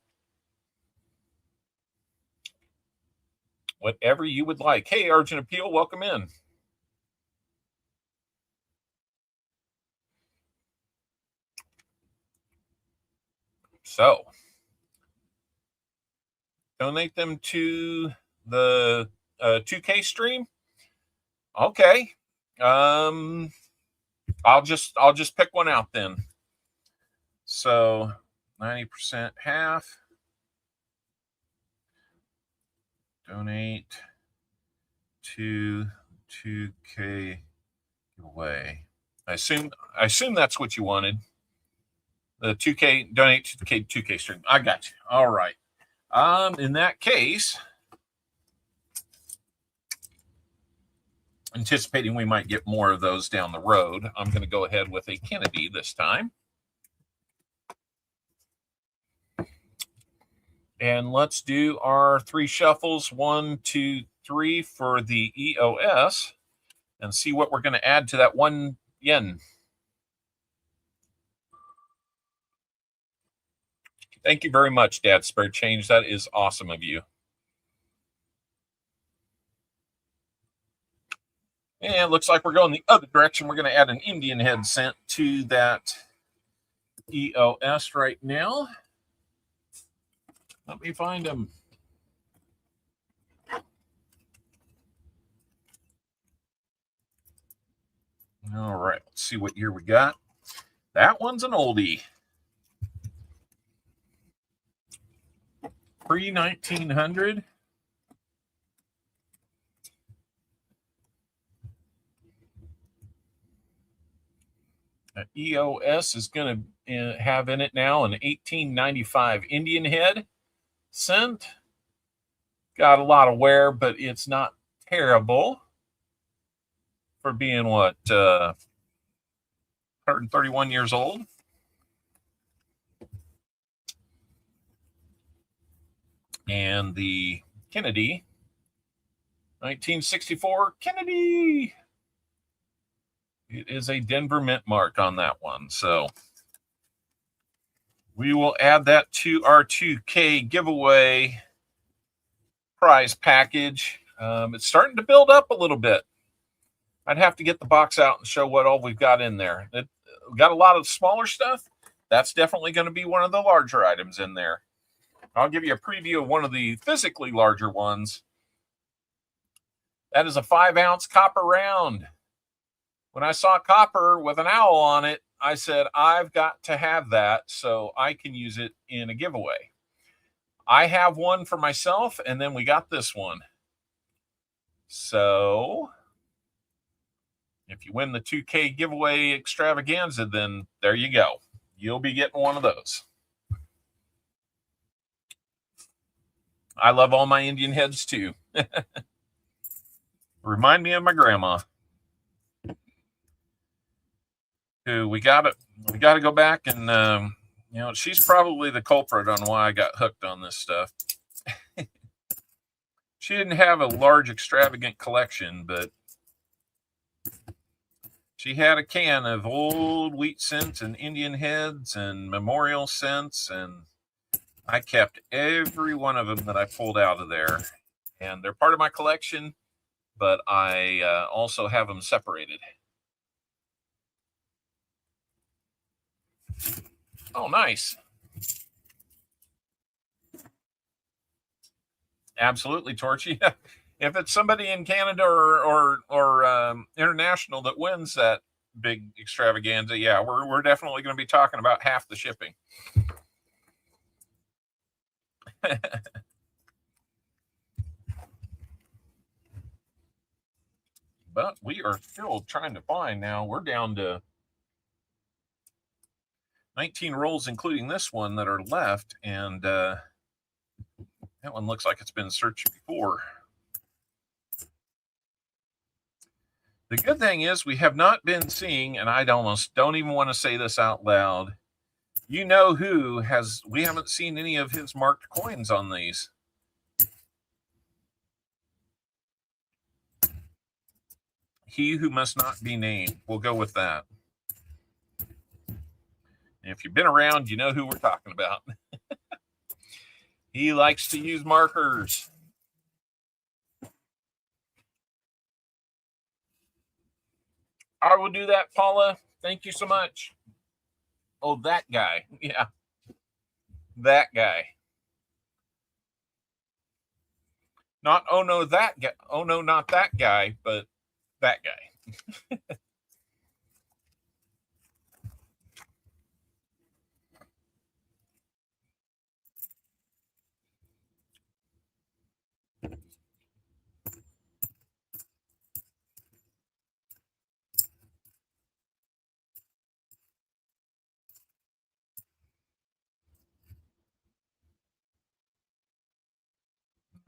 whatever you would like. Hey, Argent Appeal, welcome in. So donate them to the 2K stream. Okay. I'll just pick one out then. So 90% half. Donate to 2K giveaway. I assume that's what you wanted. The 2K, donate to 2K stream. I got you. All right. In that case, anticipating we might get more of those down the road, I'm going to go ahead with a Kennedy this time. And let's do our 3 shuffles, 1, 2, 3 for the EOS, and see what we're going to add to that 1 yen. Thank you very much, Dad Spare Change. That is awesome of you. And it looks like we're going the other direction. We're going to add an Indian head cent to that EOS right now. Let me find them. All right, let's see what year we got. That one's an oldie. Pre-1900. EOS is going to have in it now an 1895 Indian head cent. Got a lot of wear, but it's not terrible for being, what, 131 years old. And the Kennedy, 1964 Kennedy. It is a Denver Mint mark on that one. So we will add that to our 2K giveaway prize package. It's starting to build up a little bit. I'd have to get the box out and show what all we've got in there. We've got a lot of smaller stuff. That's definitely going to be one of the larger items in there. I'll give you a preview of one of the physically larger ones. That is a 5-ounce copper round. When I saw copper with an owl on it, I said, I've got to have that so I can use it in a giveaway. I have one for myself, and then we got this one. So if you win the 2K giveaway extravaganza, then there you go. You'll be getting one of those. I love all my Indian heads too. Remind me of my grandma. Who we got to go back and she's probably the culprit on why I got hooked on this stuff. She didn't have a large extravagant collection, but she had a can of old wheat cents and Indian heads and memorial cents, and I kept every one of them that I pulled out of there. And they're part of my collection, but I also have them separated. Oh, nice. Absolutely, Torchy. If it's somebody in Canada or international that wins that big extravaganza, yeah, we're definitely going to be talking about half the shipping. But we are still trying to find now. We're down to 19 rolls, including this one, that are left. And that one looks like it's been searched before. The good thing is we have not been seeing, and I almost don't even want to say this out loud, we haven't seen any of his marked coins on these. He who must not be named. We'll go with that. And if you've been around, you know who we're talking about. He likes to use markers. I will do that, Paula. Thank you so much. Oh, that guy. Yeah. That guy. Not, oh no, that guy. Oh no, not that guy, but that guy.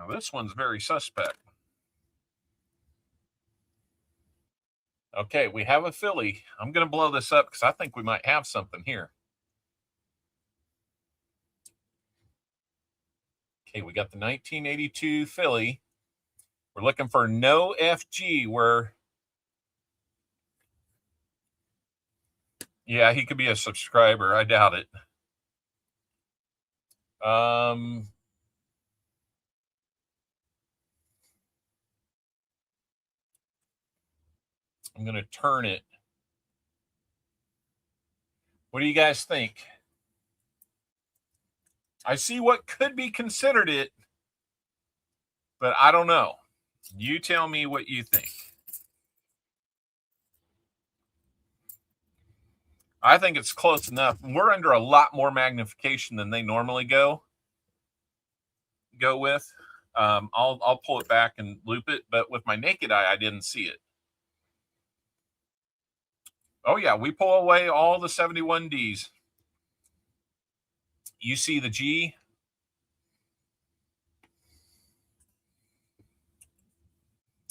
Now this one's very suspect. Okay, we have a Philly. I'm going to blow this up because I think we might have something here. Okay, we got the 1982 Philly. We're looking for no FG where, yeah, he could be a subscriber. I doubt it. I'm going to turn it. What do you guys think? I see what could be considered it, but I don't know. You tell me what you think. I think it's close enough. We're under a lot more magnification than they normally go with. I'll pull it back and loop it, but with my naked eye, I didn't see it. Oh yeah, we pull away all the 71Ds. You see the G.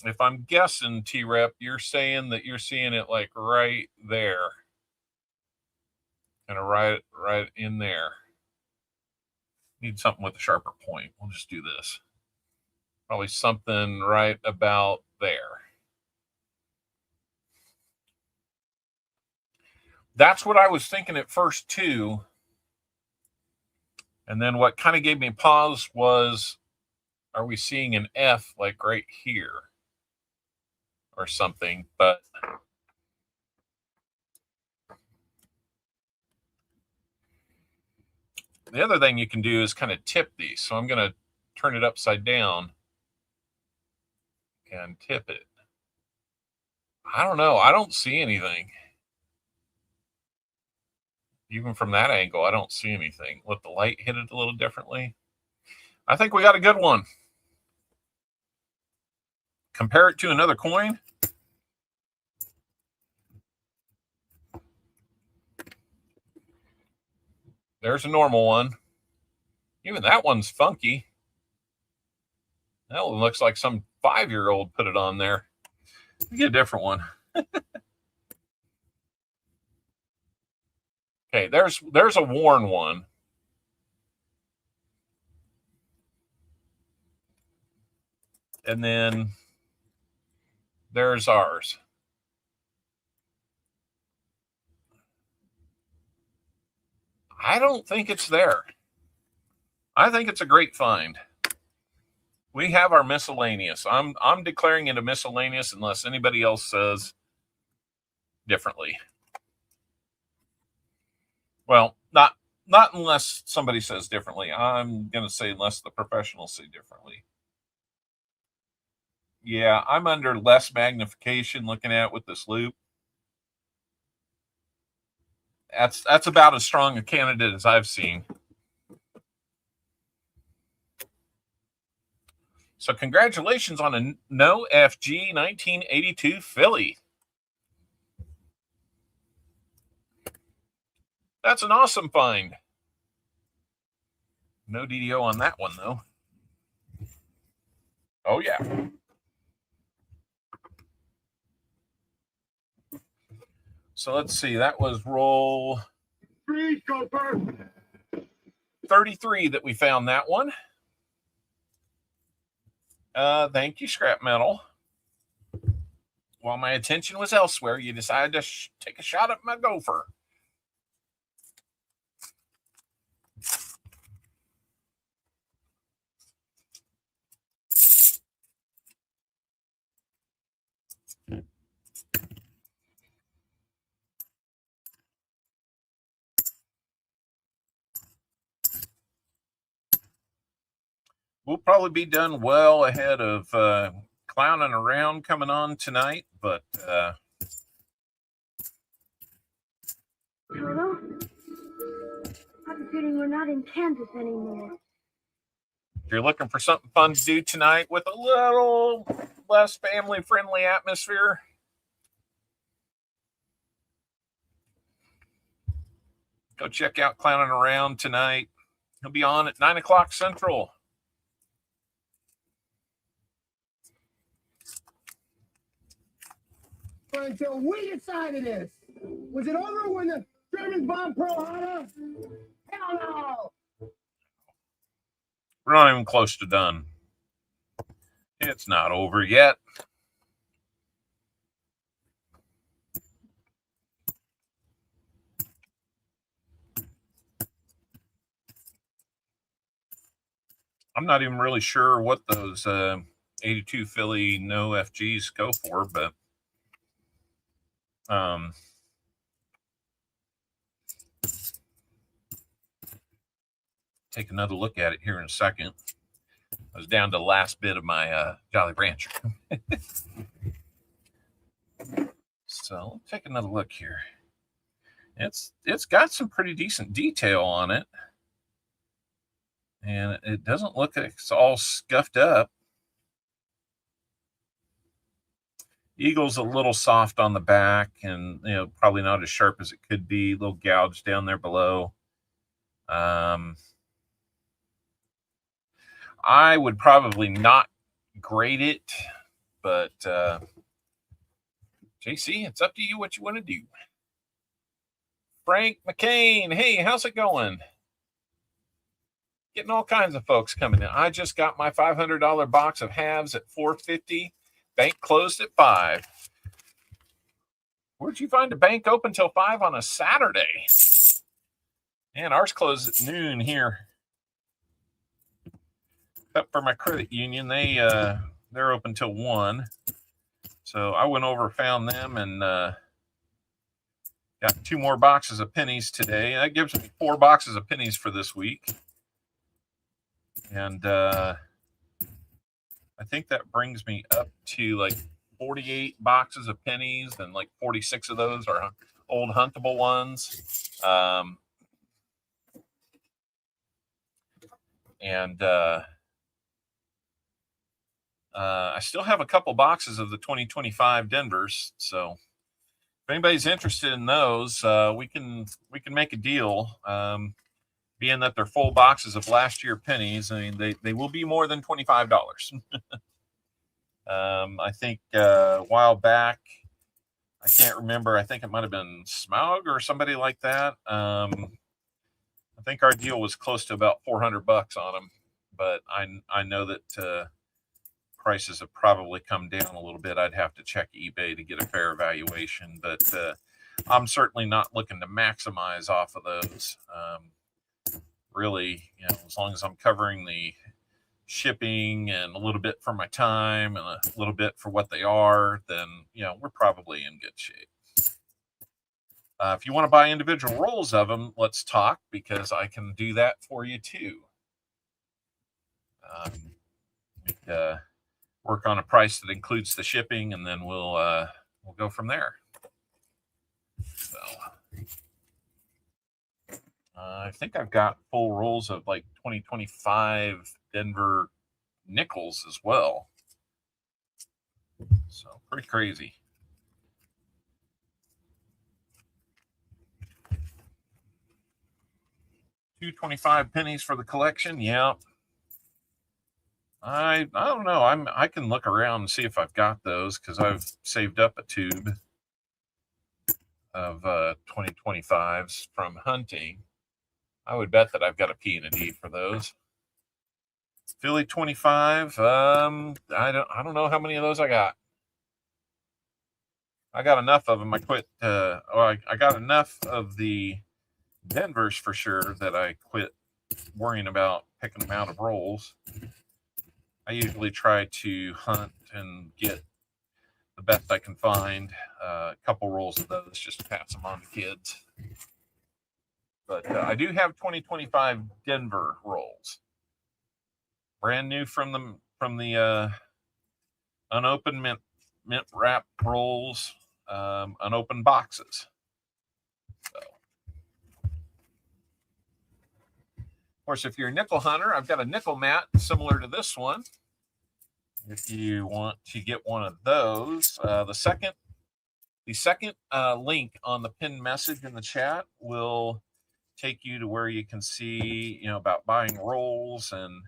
If I'm guessing, T-Rep, you're saying that you're seeing it like right there. Kind of right in there. Need something with a sharper point. We'll just do this. Probably something right about there. That's what I was thinking at first too. And then what kind of gave me pause was, are we seeing an F like right here or something? But the other thing you can do is kind of tip these. So I'm going to turn it upside down and tip it. I don't know. I don't see anything. Even from that angle, I don't see anything. Let the light hit it a little differently. I think we got a good one. Compare it to another coin. There's a normal one. Even that one's funky. That one looks like some 5-year-old put it on there. Let me get a different one. Okay, there's a worn one. And then there's ours. I don't think it's there. I think it's a great find. We have our miscellaneous. I'm declaring it a miscellaneous unless anybody else says differently. Well, not unless somebody says differently. I'm going to say unless the professionals say differently. Yeah, I'm under less magnification looking at it with this loop. That's about as strong a candidate as I've seen. So congratulations on a no FG 1982 Philly. That's an awesome find. No DDO on that one, though. Oh, yeah. So let's see. That was roll 33 that we found that one. Thank you, Scrap Metal. While my attention was elsewhere, you decided to take a shot at my gopher. We'll probably be done well ahead of clowning around coming on tonight, but Toto, I'm feeling we're not in Kansas anymore. if you're looking for something fun to do tonight with a little less family-friendly atmosphere, go check out Clowning Around tonight. He'll be on at 9 o'clock Central. Until we decided this. Was it over when the Germans bombed Pearl Harbor? Hell no! We're not even close to done. It's not over yet. I'm not even really sure what those 82 Philly no FGs go for, but take another look at it here in a second. I was down to the last bit of my Jolly Rancher. So let's take another look here. It's got some pretty decent detail on it. And it doesn't look like it's all scuffed up. Eagle's a little soft on the back and, you know, probably not as sharp as it could be. A little gouge down there below. I would probably not grade it, but JC, it's up to you what you want to do. Frank McCain, hey, how's it going? Getting all kinds of folks coming in. I just got my $500 box of halves at $4.50. Bank closed at 5. Where'd you find a bank open till 5 on a Saturday? And ours closed at noon here. Except for my credit union, they're open till 1. So I went over, found them, and got 2 more boxes of pennies today. That gives me 4 boxes of pennies for this week. And I think that brings me up to like 48 boxes of pennies, and like 46 of those are old huntable ones. I still have a couple boxes of the 2025 Denvers. So if anybody's interested in those, we can make a deal. Being that they're full boxes of last year pennies, I mean, they will be more than $25. I think a while back, I can't remember. I think it might have been Smaug or somebody like that. I think our deal was close to about $400 on them, but I know that prices have probably come down a little bit. I'd have to check eBay to get a fair evaluation, but I'm certainly not looking to maximize off of those. Really, you know, as long as I'm covering the shipping and a little bit for my time and a little bit for what they are, then, you know, we're probably in good shape. If you want to buy individual rolls of them, let's talk, because I can do that for you too. Work on a price that includes the shipping, and then we'll go from there. So I think I've got full rolls of like 2025 Denver nickels as well. So pretty crazy. $2.25 pennies for the collection. Yeah. I don't know. I can look around and see if I've got those, because I've saved up a tube of 2025s from hunting. I would bet that I've got a P and a D for those. Philly 25. I don't know how many of those I got. I got enough of them. I quit. I got enough of the Denvers for sure that I quit worrying about picking them out of rolls. I usually try to hunt and get the best I can find. A couple rolls of those just to pass them on to kids. But I do have 2025 Denver rolls, brand new from the unopened mint wrap rolls, unopened boxes. So, of course, if you're a nickel hunter, I've got a nickel mat similar to this one. If you want to get one of those, the second link on the pinned message in the chat will take you to where you can see, you know, about buying rolls, and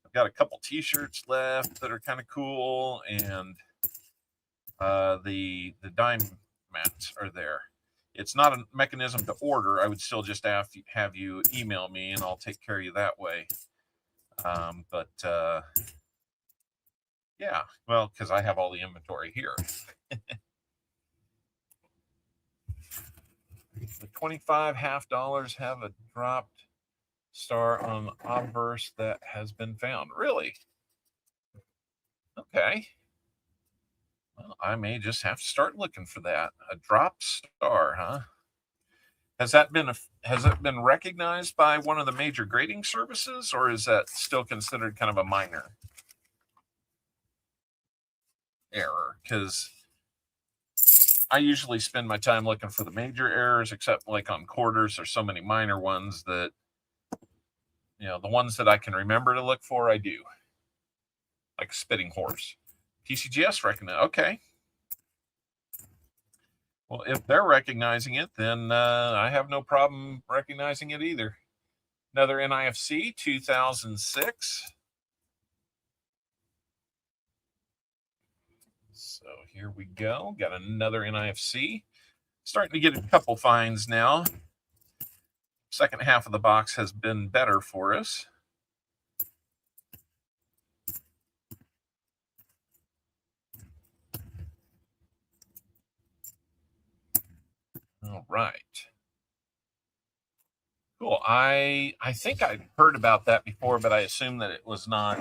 I've got a couple t-shirts left that are kind of cool, and the dime mats are there. It's not a mechanism to order. I would still just have you email me, and I'll take care of you that way. But yeah, well, because I have all the inventory here. The 25 half dollars have a dropped star on obverse that has been found. Really? Okay. Well, I may just have to start looking for that. A dropped star, huh? Has it been recognized by one of the major grading services, or is that still considered kind of a minor error? Because I usually spend my time looking for the major errors, except like on quarters, there's so many minor ones that, the ones that I can remember to look for, I do. Like spitting horse. TCGS recognize. Okay. Well, if they're recognizing it, then I have no problem recognizing it either. Another NIFC, 2006. So here we go. Got another NIFC. Starting to get a couple finds now. Second half of the box has been better for us. All right. Cool. I think I'd heard about that before, but I assumed that it was not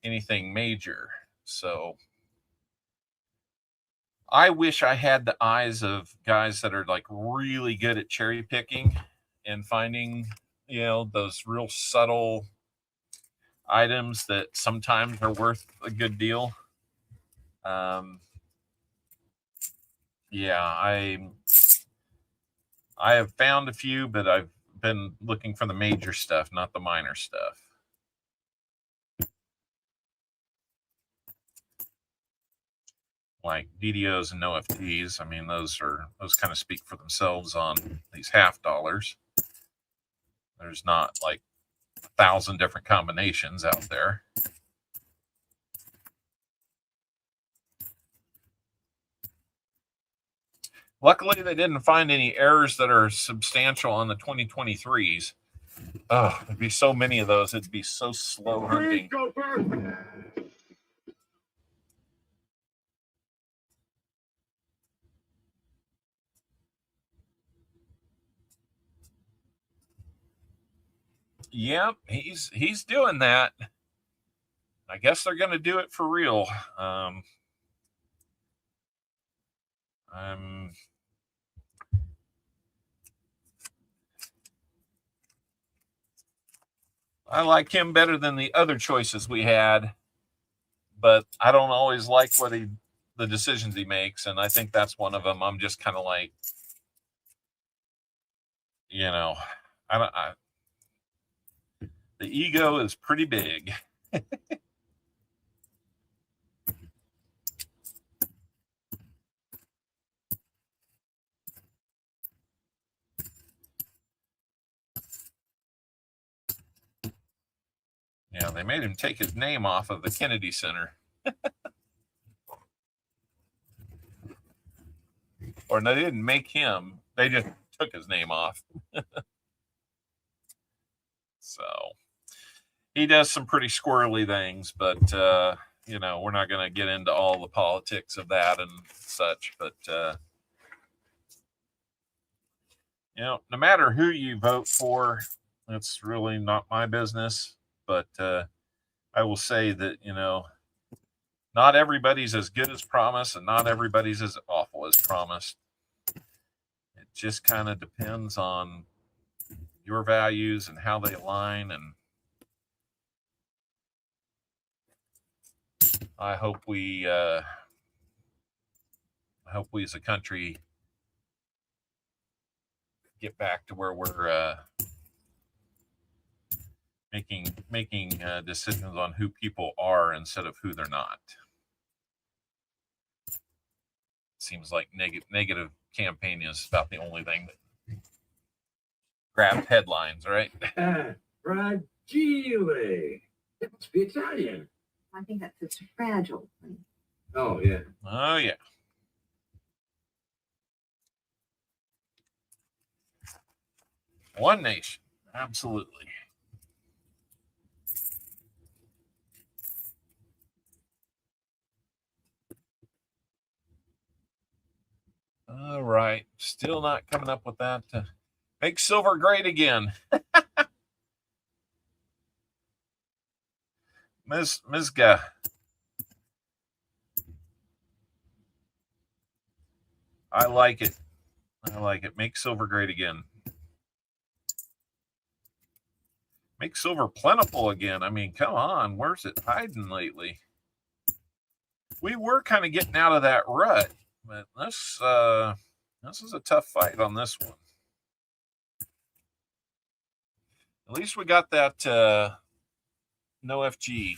anything major. So I wish I had the eyes of guys that are like really good at cherry picking and finding, those real subtle items that sometimes are worth a good deal. Yeah, I have found a few, but I've been looking for the major stuff, not the minor stuff. Like DDOs and OFTs. I mean, those kind of speak for themselves on these half dollars. There's not like 1,000 different combinations out there. Luckily, they didn't find any errors that are substantial on the 2023s. Oh, there'd be so many of those. It'd be so slow hunting. Yep, he's doing that. I guess they're going to do it for real. I like him better than the other choices we had, but I don't always like the decisions he makes, and I think that's one of them. I'm just kind of like, the ego is pretty big. Yeah, they made him take his name off of the Kennedy Center. Or they didn't make him. They just took his name off. So he does some pretty squirrely things, but, we're not going to get into all the politics of that and such. But, no matter who you vote for, it's really not my business. But I will say that, not everybody's as good as promised, and not everybody's as awful as promised. It just kind of depends on your values and how they align. And I hope we as a country get back to where we're making decisions on who people are instead of who they're not. Seems like negative campaign is about the only thing that grabs headlines, right? Fragile. That must be Italian. I think that's just fragile. Oh, yeah. Oh, yeah. One nation. Absolutely. right. Still not coming up with that. Make silver great again. Mizga. I like it. I like it. Make silver great again. Make silver plentiful again. I mean, come on. Where's it hiding lately? We were kind of getting out of that rut, but this is a tough fight on this one. At least we got that no FG.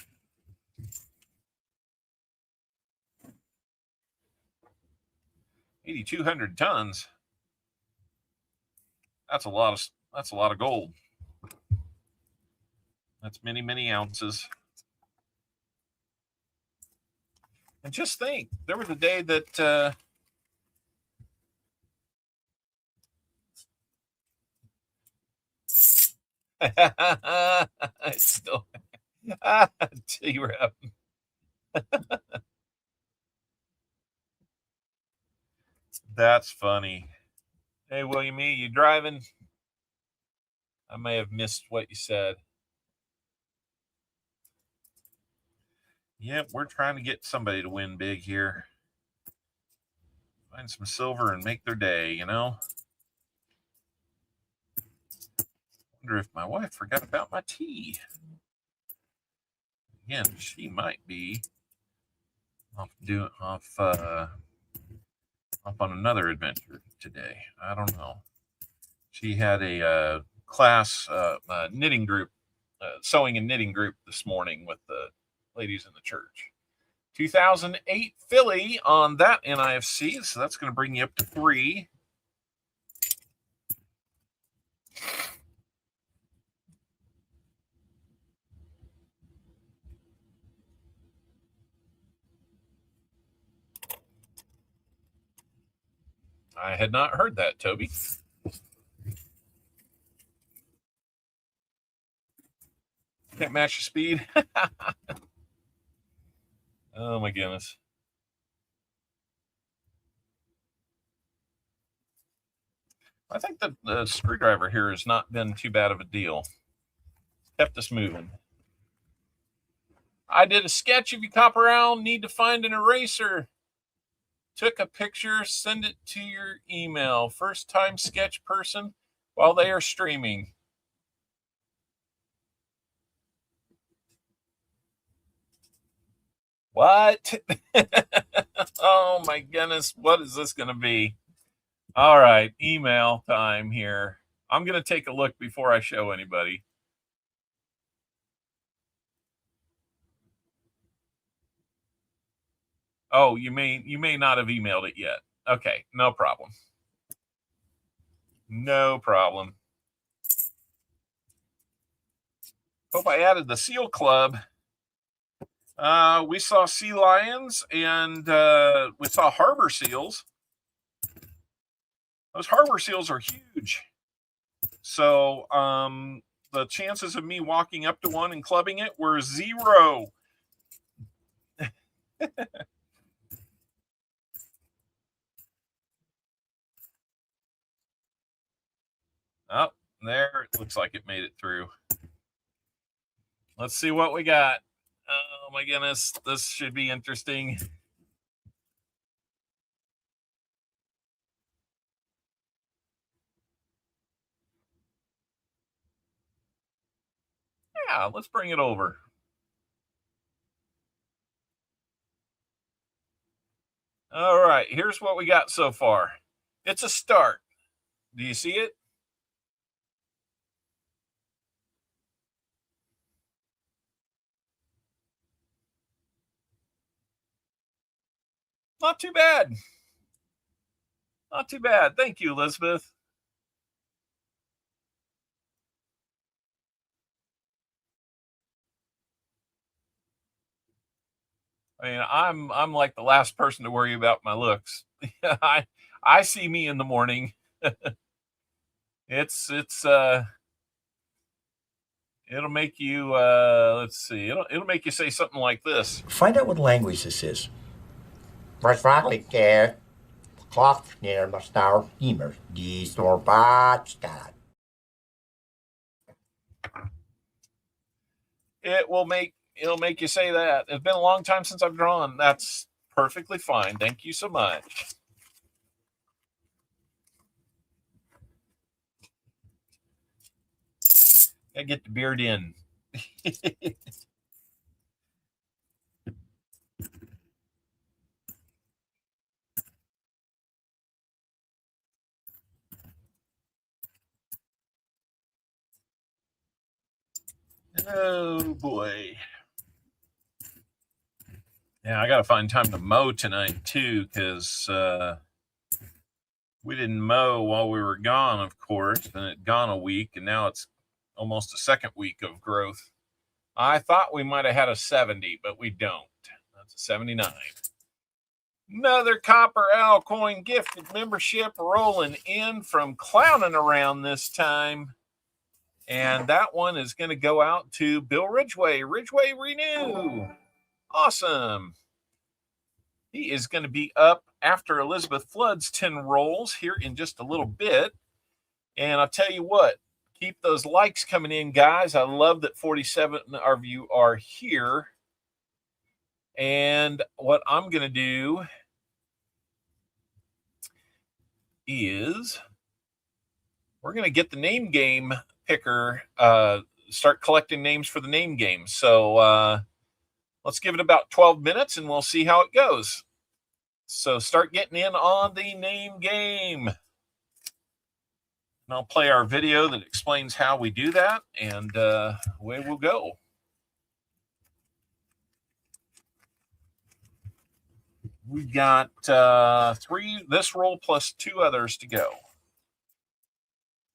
$8,200 tons. That's a lot of gold. That's many, many ounces. And just think, there was a day that it's still T-Rep. That's funny. Hey, William E., you driving? I may have missed what you said. Yep, we're trying to get somebody to win big here. Find some silver and make their day, you know? Wonder if my wife forgot about my tea. Again, she might be off on another adventure today. I don't know. She had a class knitting group, sewing and knitting group this morning with the ladies in the church. 2008 Philly on that NIFC, so that's going to bring you up to 3. I had not heard that, Toby. Can't match the speed. Oh my goodness. I think that the screwdriver here has not been too bad of a deal. Kept us moving. I did a sketch of you, Copper Owl. Need to find an eraser. Took a picture, send it to your email. First time sketch person while they are streaming. What? Oh my goodness. What is this going to be? All right. Email time here. I'm going to take a look before I show anybody. Oh, you may not have emailed it yet. Okay. No problem. No problem. Hope I added the Seal Club. We saw sea lions and we saw harbor seals. Those harbor seals are huge. So the chances of me walking up to one and clubbing it were 0. Oh, there. It looks like it made it through. Let's see what we got. Oh my goodness. This should be interesting. Yeah, let's bring it over. All right, here's what we got so far. It's a start. Do you see it? Not too bad. Not too bad. Thank you, Elizabeth. I mean, I'm like the last person to worry about my looks. I see me in the morning. It's it'll make you let's see. It'll make you say something like this. Find out what language this is. What's wrong with you? Klopt neer maar snel immers die storbaat staat. It'll make you say that. It's been a long time since I've drawn. That's perfectly fine. Thank you so much. Gotta get the beard in. Oh boy. Yeah, I gotta find time to mow tonight too, because we didn't mow while we were gone, of course, and it gone a week, and now it's almost a second week of growth. I thought we might have had a 70, but we don't. That's a 79. Another Copper Owl Coin gifted membership rolling in from Clowning Around this time. And that one is going to go out to Bill Ridgway. Ridgway Renew. Awesome. He is going to be up after Elizabeth Flood's 10 rolls here in just a little bit. And I'll tell you what, keep those likes coming in, guys. I love that 47 of you are here. And what I'm going to do is we're going to get the name game picker, start collecting names for the name game. So let's give it about 12 minutes and we'll see how it goes. So start getting in on the name game. And I'll play our video that explains how we do that, and away we'll go. We got 3 this roll plus 2 others to go.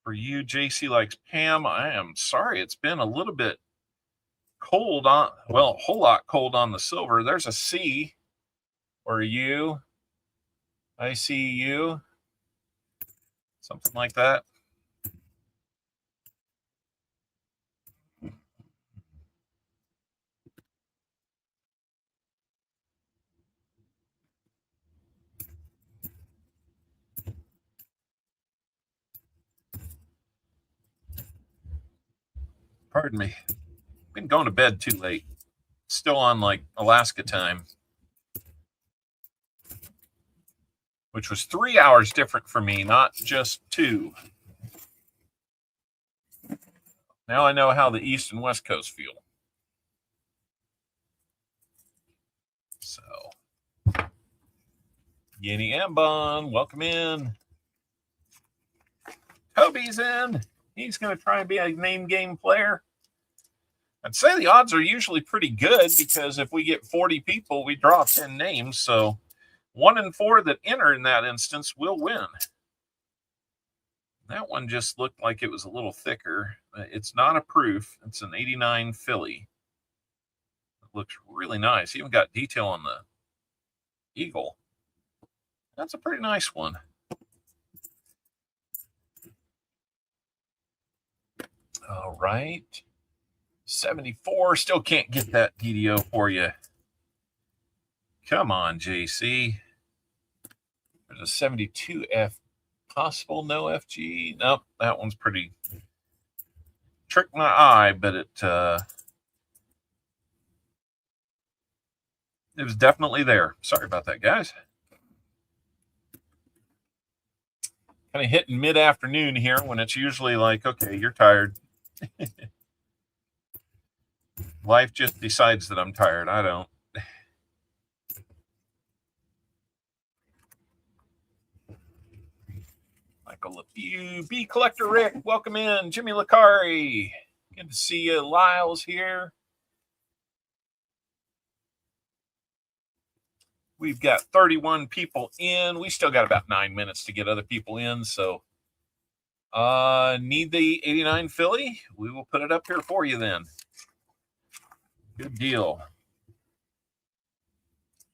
For you, JC likes Pam. I am sorry, it's been a little bit cold on, well, a whole lot cold on the silver. There's a C or a U. I see you. Something like that. Pardon me. Been going to bed too late. Still on like Alaska time, which was 3 hours different for me, not just 2. Now I know how the East and West Coast feel. So, Guinea Ambon, welcome in. Toby's in. He's going to try and be a name game player. I'd say the odds are usually pretty good because if we get 40 people, we draw 10 names. So 1 in 4 that enter in that instance will win. That one just looked like it was a little thicker. It's not a proof. It's an 89 Philly. It looks really nice. Even got detail on the eagle. That's a pretty nice one. All right. 74. Still can't get that DDO for you. Come on, JC. There's a 72F. Possible no FG. Nope, that one's pretty. Tricked my eye, but it was definitely there. Sorry about that, guys. Kind of hitting mid-afternoon here when it's usually like, okay, you're tired. Life just decides that I'm tired. I don't. Michael LeFew, B Collector Rick, welcome in. Jimmy Lacari, good to see you. Lyle's here. We've got 31 people in. We still got about 9 minutes to get other people in. So need the 89 Philly? We will put it up here for you then. Good deal.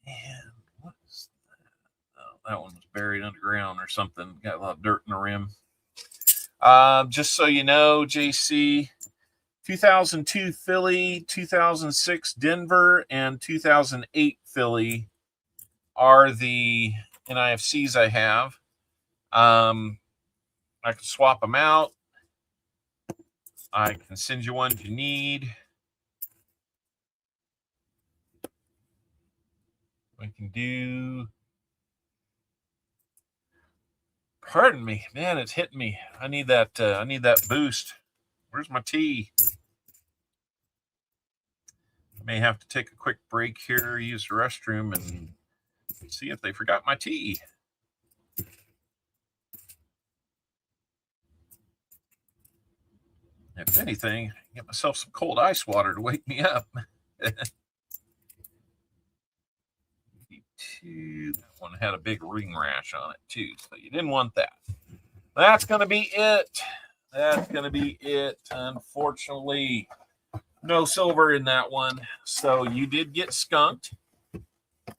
And what is that? Oh, that one was buried underground or something. Got a lot of dirt in the rim. Just so you know, JC, 2002 Philly, 2006 Denver, and 2008 Philly are the NIFCs I have. I can swap them out. I can send you one if you need. We can do. Pardon me, man. It's hitting me. I need that. I need that boost. Where's my tea? I may have to take a quick break here, use the restroom, and see if they forgot my tea. If anything, get myself some cold ice water to wake me up. That one had a big ring rash on it too, so you didn't want that. That's going to be it. That's going to be it. Unfortunately, no silver in that one. So you did get skunked.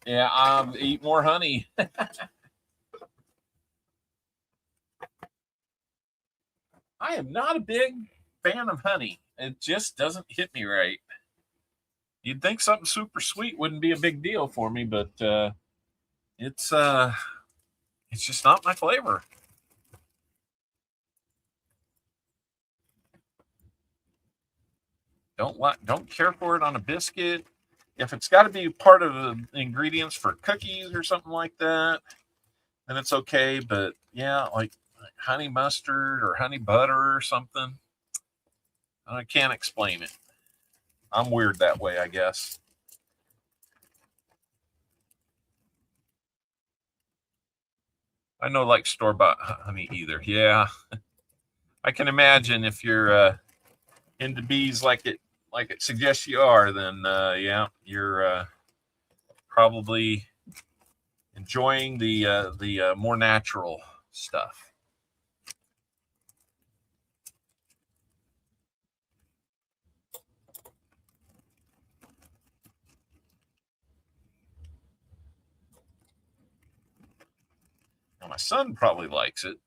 Yeah, eat more honey. I am not a big fan of honey. It just doesn't hit me right. You'd think something super sweet wouldn't be a big deal for me, but it's just not my flavor. Don't care for it on a biscuit. If it's got to be part of the ingredients for cookies or something like that, then it's okay. But yeah, like honey mustard or honey butter or something, I can't explain it. I'm weird that way, I guess. I know like store-bought honey either. Yeah, I can imagine if you're into bees like it suggests you are, then yeah, you're probably enjoying the more natural stuff. Now, my son probably likes it.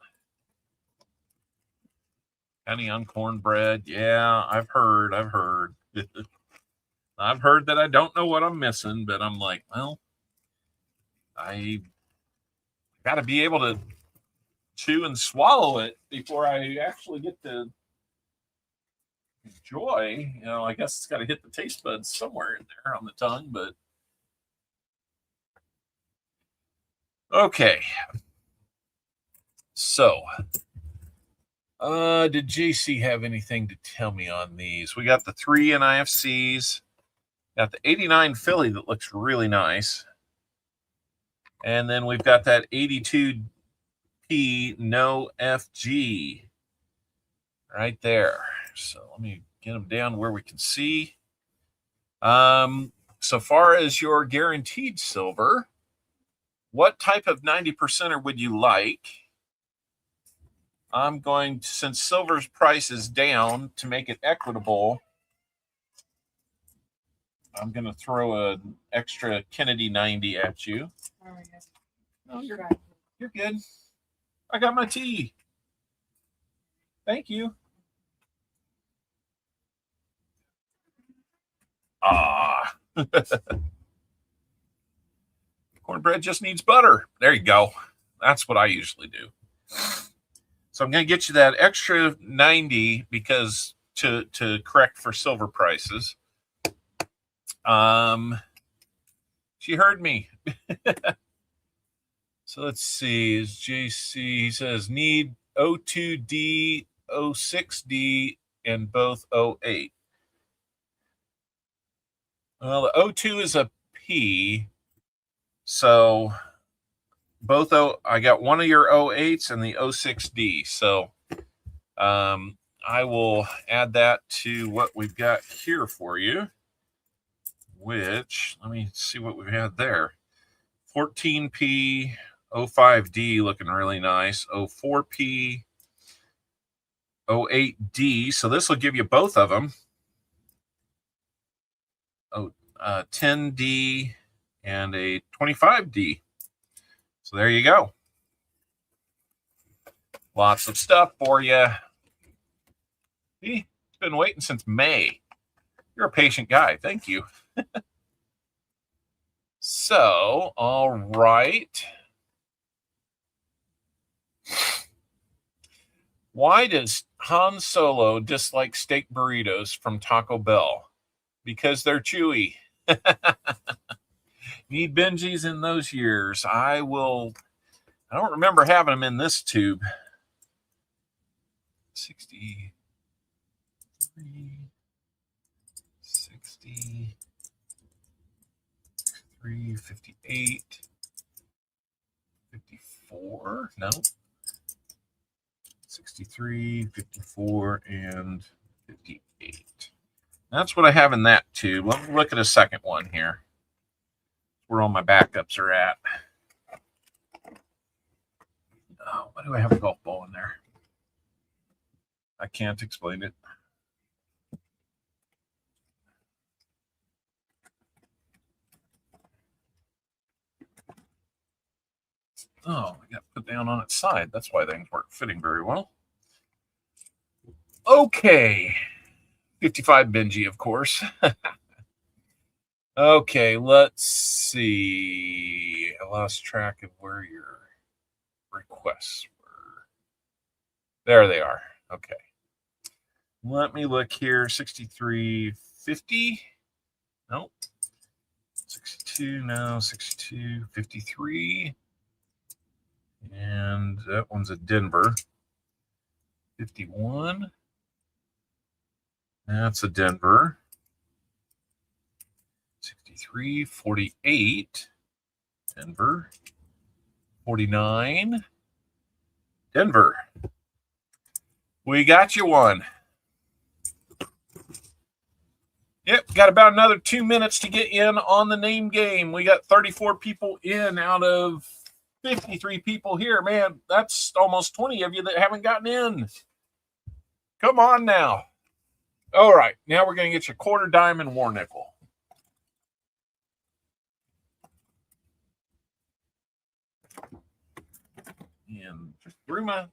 Honey on cornbread. Yeah, I've heard. I've heard that I don't know what I'm missing, but I'm like, well, I got to be able to chew and swallow it before I actually get to enjoy. You know, I guess it's got to hit the taste buds somewhere in there on the tongue, but okay. So, did JC have anything to tell me on these? We got the 3 NIFCs, got the 89 Philly that looks really nice, and then we've got that 82P no FG right there. So let me get them down where we can see. So far as your guaranteed silver, what type of 90%er would you like? I'm going to, since silver's price is down, to make it equitable, I'm going to throw an extra Kennedy 90 at you. Oh, you're good. I got my tea. Thank you. Ah. Cornbread just needs butter. There you go. That's what I usually do. So I'm going to get you that extra 90 because to correct for silver prices. She heard me. So let's see. Is JC, he says need O2D, O6D, and both O8. Well, the O2 is a P. So both I got one of your O8s and the O6D. So I will add that to what we've got here for you, which, let me see what we've had there. 14P, O5D looking really nice. O4P, O8D. So this will give you both of them. 10D and a 25D. So there you go. Lots of stuff for you. See, it's been waiting since May. You're a patient guy. Thank you. So, all right. Why does Han Solo dislike steak burritos from Taco Bell? Because they're chewy. Need Benjis in those years. I don't remember having them in this tube. 63, 60, 58, 54. No. 63, 54, and 58. That's what I have in that tube. Let me look at a second one here. Where all my backups are at. Oh, why do I have a golf ball in there? I can't explain it. Oh, I got put down on its side. That's why things weren't fitting very well. Okay. 55 Benji, of course. Okay, let's see. I lost track of where your requests were. There they are. Okay. Let me look here. 6350. Nope. 62, no. 62, 53. And that one's a Denver. 51. That's a Denver. 63, 48. Denver. 49. Denver. We got you one. Yep, got about another 2 minutes to get in on the name game. We got 34 people in out of 53 people here. Man, that's almost 20 of you that haven't gotten in. Come on now. All right, now we're going to get you quarter dime and war nickel. And just threw my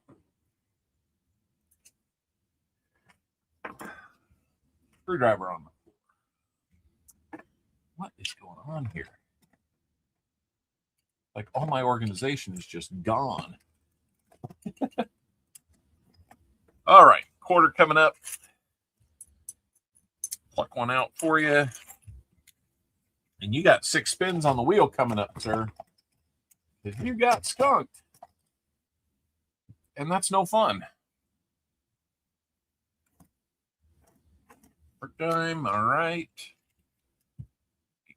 screwdriver on the floor. What is going on here? Like all my organization is just gone. All right, quarter coming up. Pluck one out for you. And you got 6 spins on the wheel coming up, sir. Because you got skunked. And that's no fun. For dime, all right.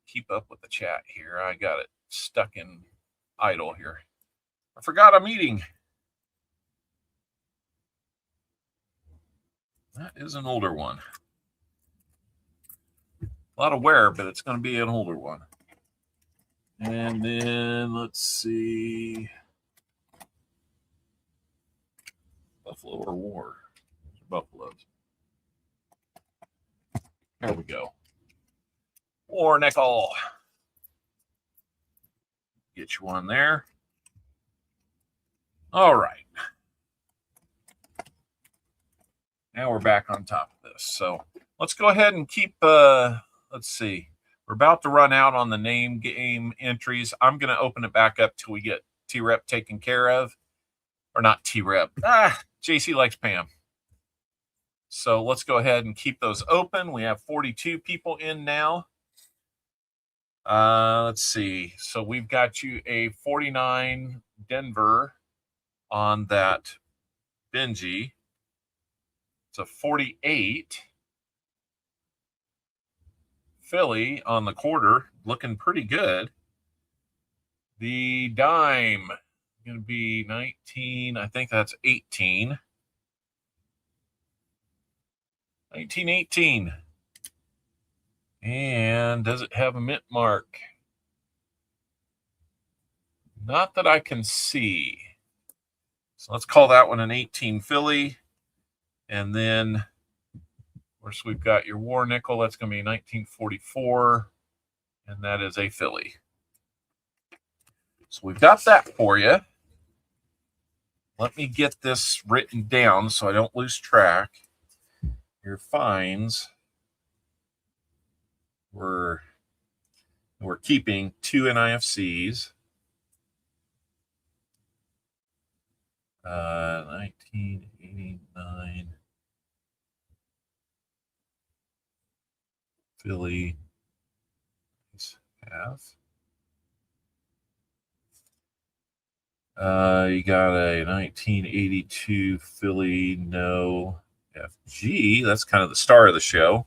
Keep up with the chat here. I got it stuck in idle here. I forgot I'm eating. That is an older one. A lot of wear, but it's going to be an older one. And then let's see. Buffalo or war? Buffaloes. There we go. War nickel. Get you one there. All right. Now we're back on top of this. So let's go ahead and keep, let's see. We're about to run out on the name game entries. I'm going to open it back up till we get T-Rep taken care of. Or not T-Rep. JC likes Pam. So let's go ahead and keep those open. We have 42 people in now. Let's see. So we've got you a 49 Denver on that Benji. It's a 48 Philly on the quarter, looking pretty good. The dime going to be 19. I think that's 18. 1918. And does it have a mint mark? Not that I can see. So let's call that one an 18 Philly. And then, of course, we've got your war nickel. That's going to be 1944. And that is a Philly. So we've got that for you. Let me get this written down so I don't lose track. Your fines we're keeping 2 NIFCs. 1980. 89. Philly. Half. You got a 1982 Philly No FG. That's kind of the star of the show.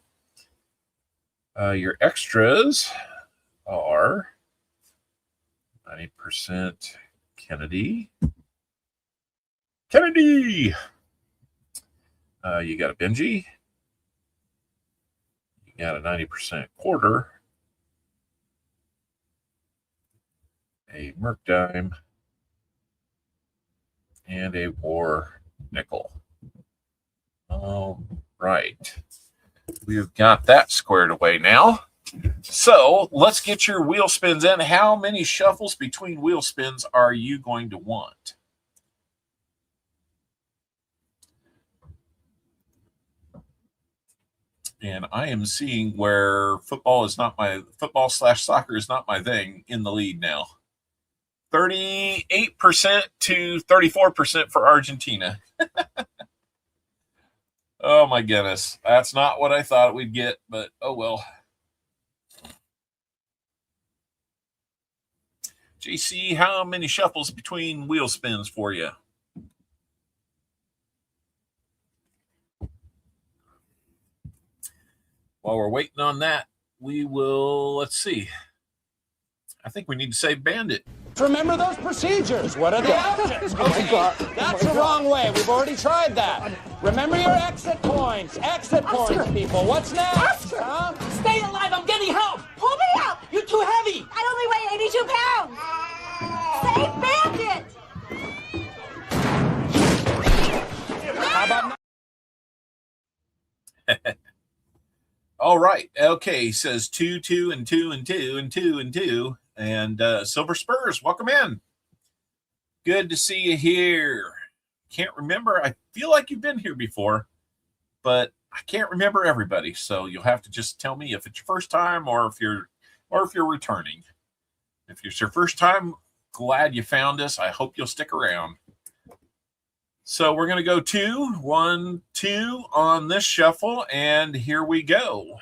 Your extras are 90% Kennedy. You got a Benji. You got a 90% quarter. A Merc dime. And a war nickel. All right. We've got that squared away now. So let's get your wheel spins in. How many shuffles between wheel spins are you going to want? And I am seeing where football / soccer is not my thing in the lead now. 38% to 34% for Argentina. Oh my goodness. That's not what I thought we'd get, but oh well. JC, how many shuffles between wheel spins for you? While we're waiting on that, we will, let's see. I think we need to say bandit. Remember those procedures. What are the options? Okay, that's the wrong way. We've already tried that. Remember your exit points. Exit points, people. What's next? Huh? Stay alive. I'm getting help. Pull me up. You're too heavy. I only weigh 82 pounds. Say bandit. How about All right. Okay. Says 2, 2, and 2, and 2, and 2, and 2. And Silver Spurs, welcome in. Good to see you here. Can't remember. I feel like you've been here before, but I can't remember everybody. So you'll have to just tell me if it's your first time or if you're returning. If it's your first time, glad you found us. I hope you'll stick around. So we're going to go 2, 1, 2 on this shuffle, and here we go.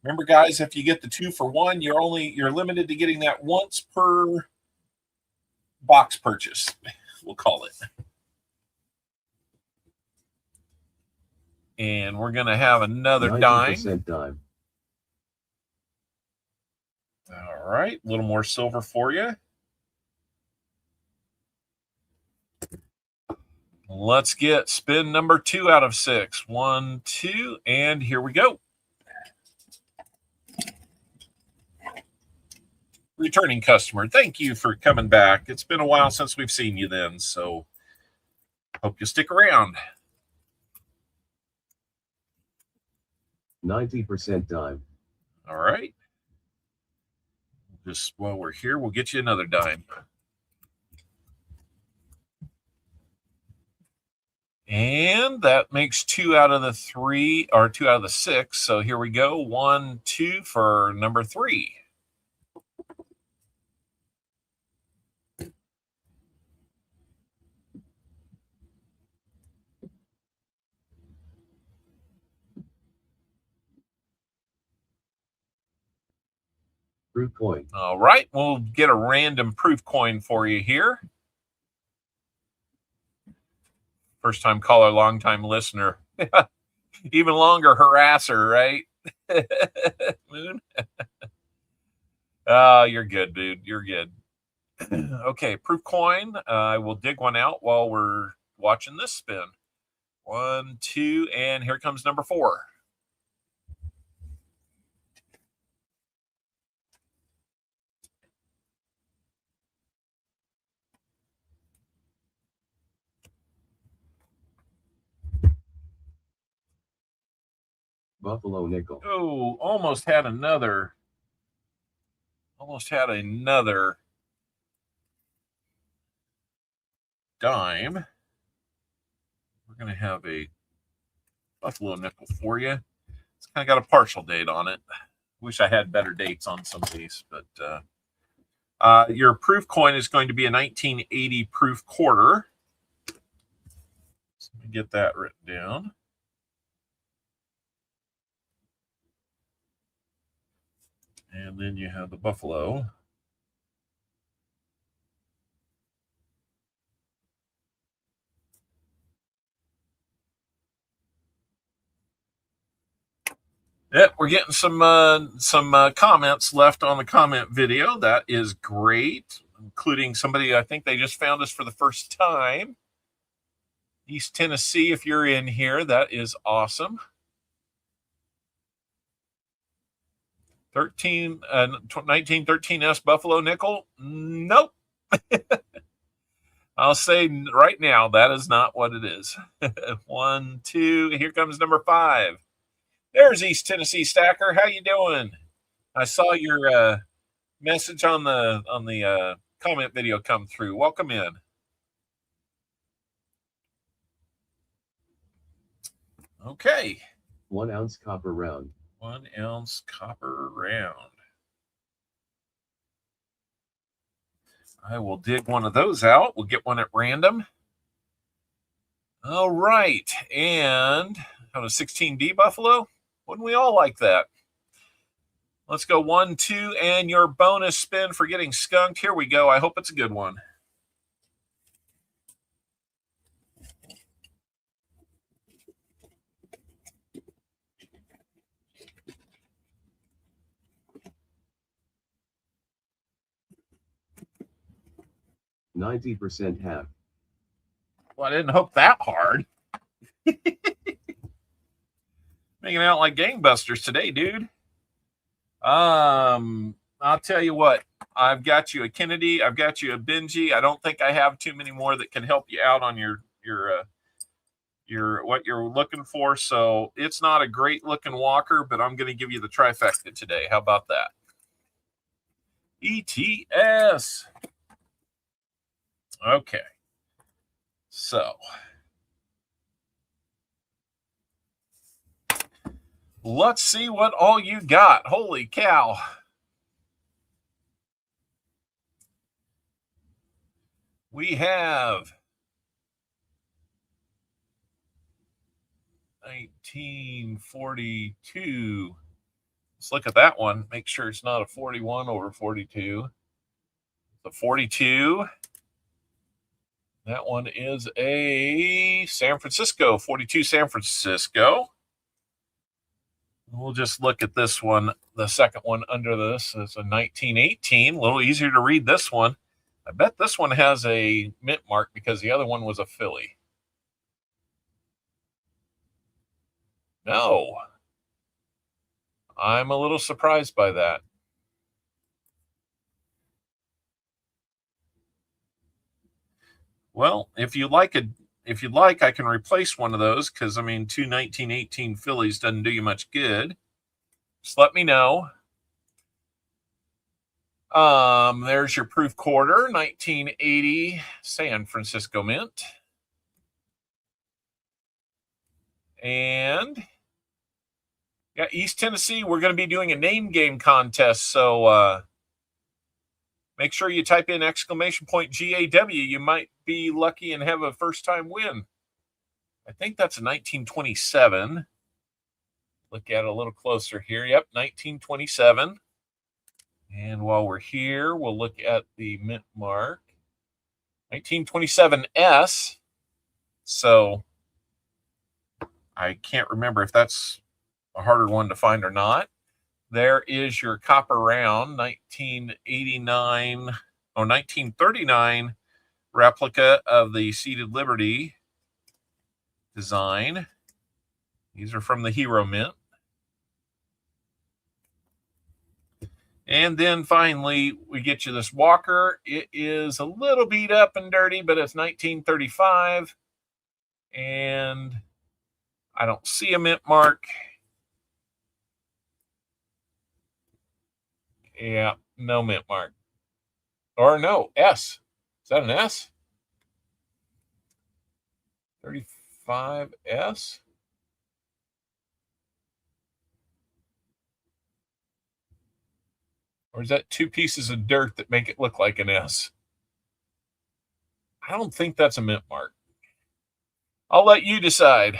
Remember, guys, if you get the 2 for 1, you're limited to getting that once per box purchase, we'll call it. And we're going to have another 90% dime. All right, a little more silver for you. Let's get spin number 2 out of 6. 1, 2, and here we go. Returning customer, thank you for coming back. It's been a while since we've seen you then, so hope you stick around. 90% dime. All right. Just while we're here, we'll get you another dime. And that makes 2 out of the 3, or 2 out of the 6. So here we go. 1, 2 for number 3. Proof coin. All right, we'll get a random proof coin for you here. First time caller, long time listener. Even longer harasser, right? Moon. You're good, dude. You're good. Okay, proof coin. I will dig one out while we're watching this spin. 1, 2, and here comes number 4. Buffalo nickel. Oh, almost had another dime. We're going to have a Buffalo nickel for you. It's kind of got a partial date on it. Wish I had better dates on some of these, but your proof coin is going to be a 1980 proof quarter. get that written down. And then you have the buffalo. Yep, we're getting some comments left on the comment video. That is great, including somebody, I think they just found us for the first time. East Tennessee, if you're in here, that is awesome. 1913S Buffalo nickel? Nope. I'll say right now, that is not what it is. 1, 2, here comes number 5. There's East Tennessee Stacker. How you doing? I saw your message on the comment video come through. Welcome in. Okay. 1 ounce copper round. 1 ounce copper round. I will dig one of those out. We'll get one at random. All right. And on a 16D Buffalo? Wouldn't we all like that? Let's go 1, 2, and your bonus spin for getting skunked. Here we go. I hope it's a good one. %, half. Well, I didn't hope that hard. Making out like gangbusters today, dude. I'll tell you what. I've got you a Kennedy. I've got you a Benji. I don't think I have too many more that can help you out on your what you're looking for. So it's not a great looking walker, but I'm going to give you the trifecta today. How about that? ETS. Okay. So let's see what all you got. Holy cow. We have 1942. Let's look at that one. Make sure it's not a 41 over 42. The 42. That one is a San Francisco, 42 San Francisco. We'll just look at this one, the second one under this. It's a 1918. A little easier to read this one. I bet this one has a mint mark because the other one was a Philly. No. I'm a little surprised by that. Well, if you'd like, I can replace one of those because, I mean, 2 1918 Phillies doesn't do you much good. Just let me know. There's your proof quarter, 1980 San Francisco Mint. And yeah, East Tennessee, we're going to be doing a name game contest. So make sure you type in !GAW. You might be lucky and have a first time win. I think that's a 1927. Look at it a little closer here. Yep, 1927. And while we're here, we'll look at the mint mark. 1927S. So I can't remember if that's a harder one to find or not. There is your copper round, 1939 replica of the Seated Liberty design. These are from the Hero Mint. And then finally, we get you this Walker. It is a little beat up and dirty, but it's 1935. And I don't see a mint mark. Yeah, no mint mark. Or no, S. Is that an S? 35S? Or is that 2 pieces of dirt that make it look like an S? I don't think that's a mint mark. I'll let you decide.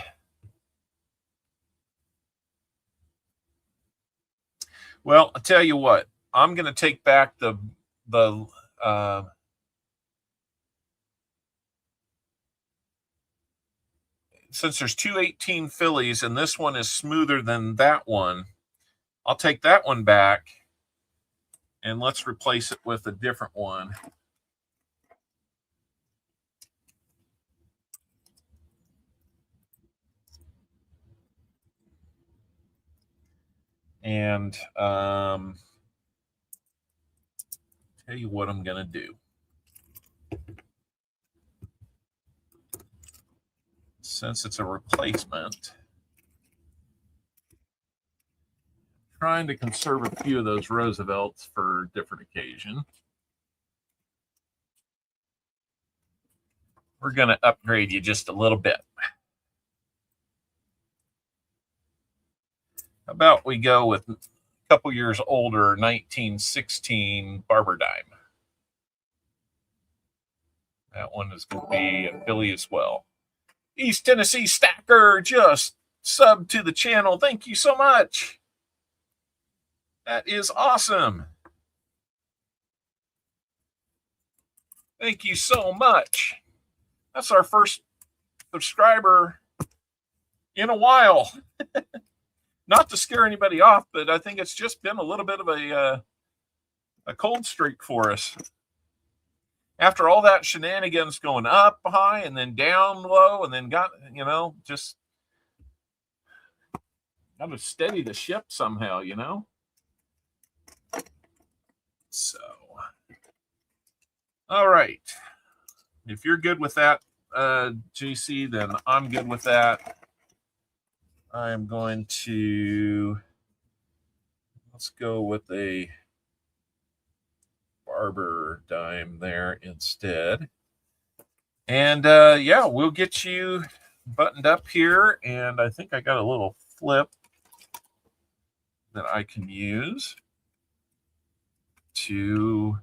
Well, I'll tell you what. I'm going to take back the since there's 218 Phillies and this one is smoother than that one, I'll take that one back and let's replace it with a different one. And tell you what I'm going to do. Since it's a replacement, trying to conserve a few of those Roosevelts for a different occasion. We're going to upgrade you just a little bit. How about we go with a couple years older, 1916 Barber Dime. That one is going to be a Philly as well. East Tennessee Stacker just subbed to the channel. Thank you so much. That is awesome. Thank you so much. That's our first subscriber in a while. Not to scare anybody off, but I think it's just been a little bit of a cold streak for us. After all that shenanigans going up high and then down low and then got, just got to steady the ship somehow, So, all right. If you're good with that, JC, then I'm good with that. I'm going to, let's go with a Barber Dime there instead. And yeah, we'll get you buttoned up here. And I think I got a little flip that I can use to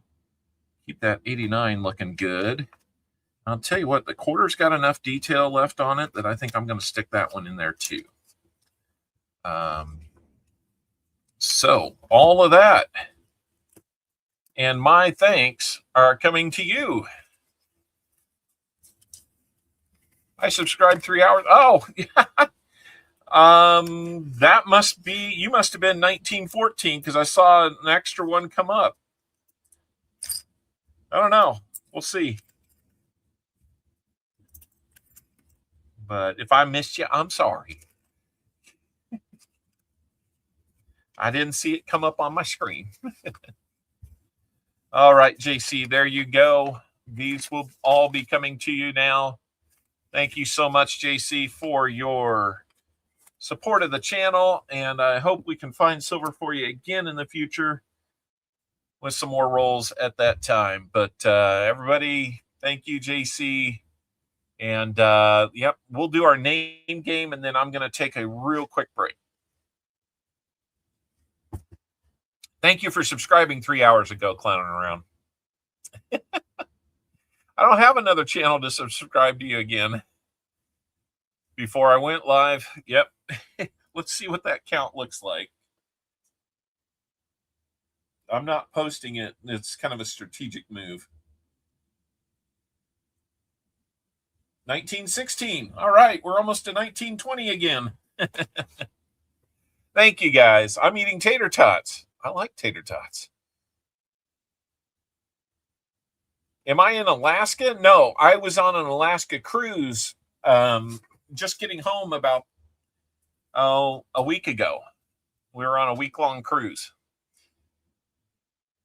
keep that 89 looking good. I'll tell you what, the quarter's got enough detail left on it that I think I'm going to stick that one in there too. So all of that and my thanks are coming to you. I subscribed 3 hours. Oh, yeah. That must be, you must have been 1914 because I saw an extra one come up. I don't know. We'll see. But if I missed you, I'm sorry. I didn't see it come up on my screen. All right, JC, there you go. These will all be coming to you now. Thank you so much, JC, for your support of the channel. And I hope we can find silver for you again in the future with some more rolls at that time. But everybody, thank you, JC. And yep, we'll do our name game, and then I'm going to take a real quick break. Thank you for subscribing 3 hours ago, clowning around. I don't have another channel to subscribe to you again. Before I went live, yep. Let's see what that count looks like. I'm not posting it. It's kind of a strategic move. 1916. All right, we're almost to 1920 again. Thank you, guys. I'm eating tater tots. I like tater tots. Am I in Alaska? No, I was on an Alaska cruise just getting home about a week ago. We were on a week-long cruise.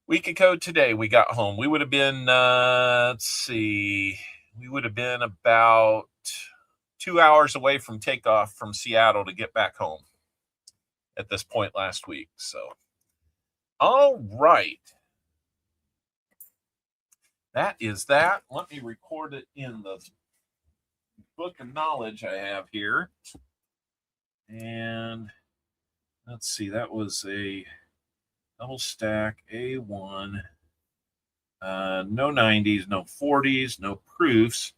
Week ago today, we got home. We would have been, let's see, we would have been about 2 hours away from takeoff from Seattle to get back home at this point last week. So, all right. That is that. Let me record it in the book of knowledge I have here. And let's see, that was a double stack A1. No 90s, no 40s, no proofs.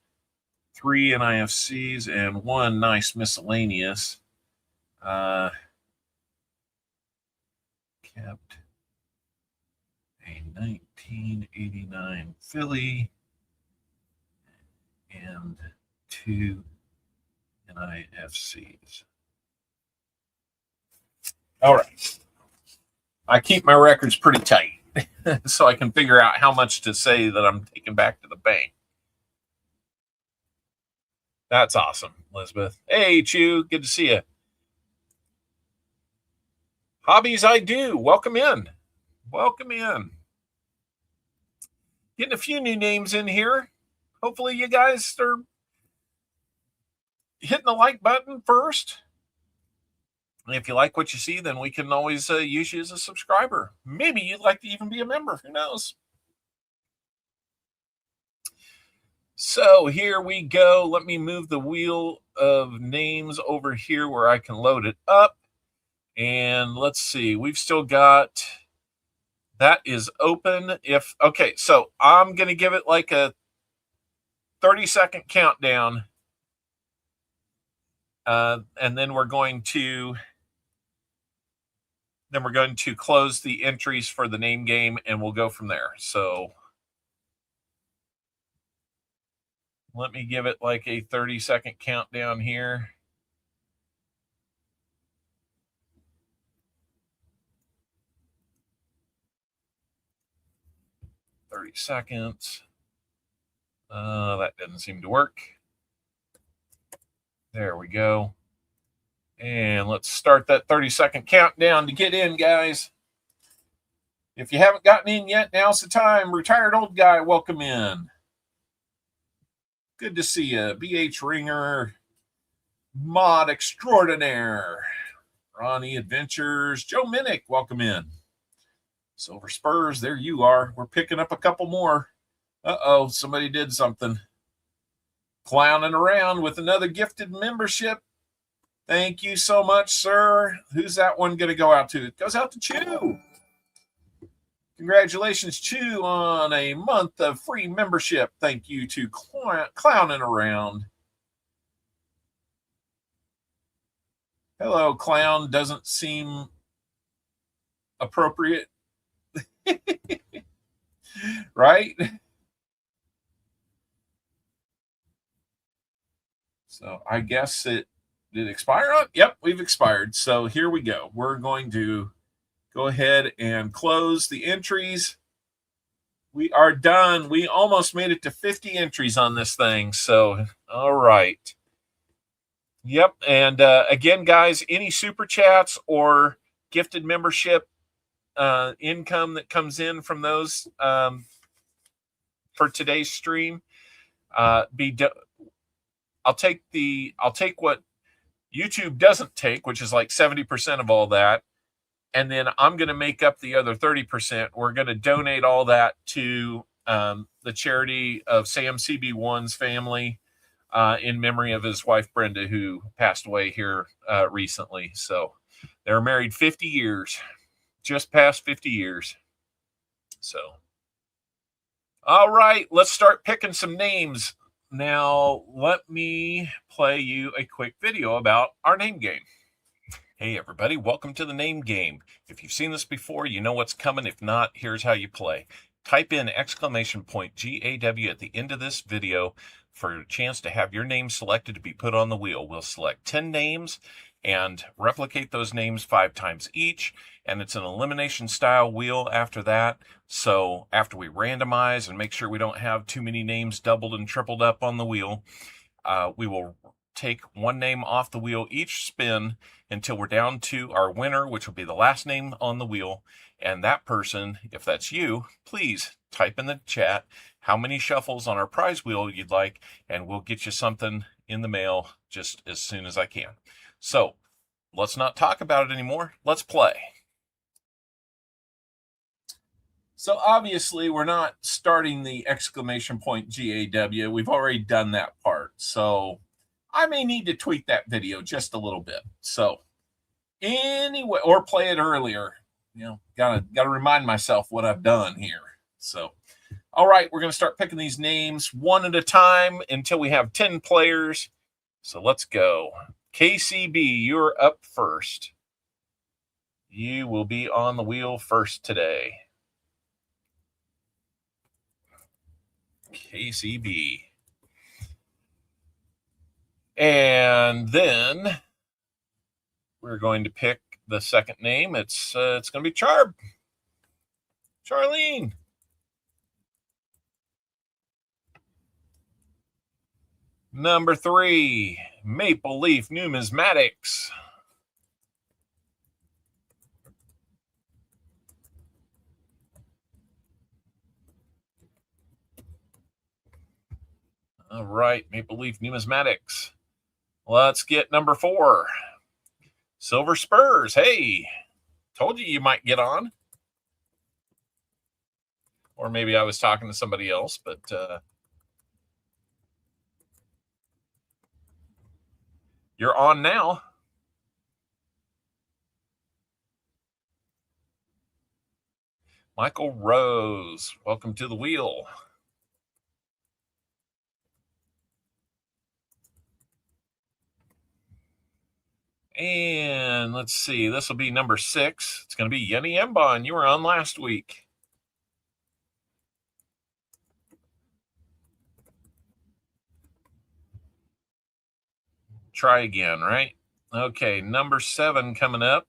3 NIFCs and 1 nice miscellaneous. Kept a 1989 Philly and 2 NIFCs. All right. I keep my records pretty tight so I can figure out how much to say that I'm taking back to the bank. That's awesome, Elizabeth. Hey, Chew, good to see you. Hobbies I do. Welcome in. Welcome in. Getting a few new names in here. Hopefully you guys are hitting the like button first. If you like what you see, then we can always use you as a subscriber. Maybe you'd like to even be a member. Who knows? So here we go. Let me move the wheel of names over here where I can load it up. And let's see. We've still got... That is open. Okay, so I'm going to give it like a 30-second countdown. And then we're going to close the entries for the name game, and we'll go from there. So let me give it like a 30-second countdown here. Seconds. That doesn't seem to work. There we go. And let's start that 30-second countdown to get in, guys. If you haven't gotten in yet, now's the time. Retired old guy, welcome in. Good to see you. BH Ringer, Mod Extraordinaire, Ronnie Adventures, Joe Minnick, welcome in. Silver Spurs, there you are. We're picking up a couple more. Uh-oh, somebody did something. Clowning around with another gifted membership. Thank you so much, sir. Who's that one going to go out to? It goes out to Chew. Congratulations, Chew, on a month of free membership. Thank you to Clowning Around. Hello, clown. Doesn't seem appropriate. Right? So I guess it did expire. Oh, yep, we've expired. So here we go. We're going to go ahead and close the entries. We are done. We almost made it to 50 entries on this thing. So, all right. Yep. And again, guys, any super chats or gifted membership income that comes in from those for today's stream, I'll take what YouTube doesn't take, which is like 70% of all that, and then I'm going to make up the other 30%. We're going to donate all that to the charity of Sam CB1's family in memory of his wife Brenda, who passed away here recently. So they're married 50 years. Just past 50 years. So, all right, let's start picking some names. Now, let me play you a quick video about our name game. Hey, everybody, welcome to the name game. If you've seen this before, you know what's coming. If not, here's how you play. Type in !GAW at the end of this video for a chance to have your name selected to be put on the wheel. We'll select 10 names and replicate those names 5 times each. And it's an elimination style wheel after that. So after we randomize and make sure we don't have too many names doubled and tripled up on the wheel, we will take one name off the wheel each spin until we're down to our winner, which will be the last name on the wheel. And that person, if that's you, please type in the chat how many shuffles on our prize wheel you'd like, and we'll get you something in the mail just as soon as I can. So let's not talk about it anymore. Let's play. So obviously we're not starting the !GAW. We've already done that part. So I may need to tweak that video just a little bit. So anyway, or play it earlier. You know, gotta remind myself what I've done here. So All right, we're going to start picking these names one at a time until we have 10 players. So let's go. KCB, you're up first. You will be on the wheel first today. KCB. And then we're going to pick the second name. It's going to be Charlene. Number 3, Maple Leaf Numismatics. All right, Maple Leaf Numismatics. Let's get number 4, Silver Spurs. Hey, told you might get on. Or maybe I was talking to somebody else, but you're on now. Michael Rose, welcome to the wheel. And let's see, this will be number 6. It's going to be Yenny Mbon. You were on last week. Try again, right? Okay, number 7 coming up.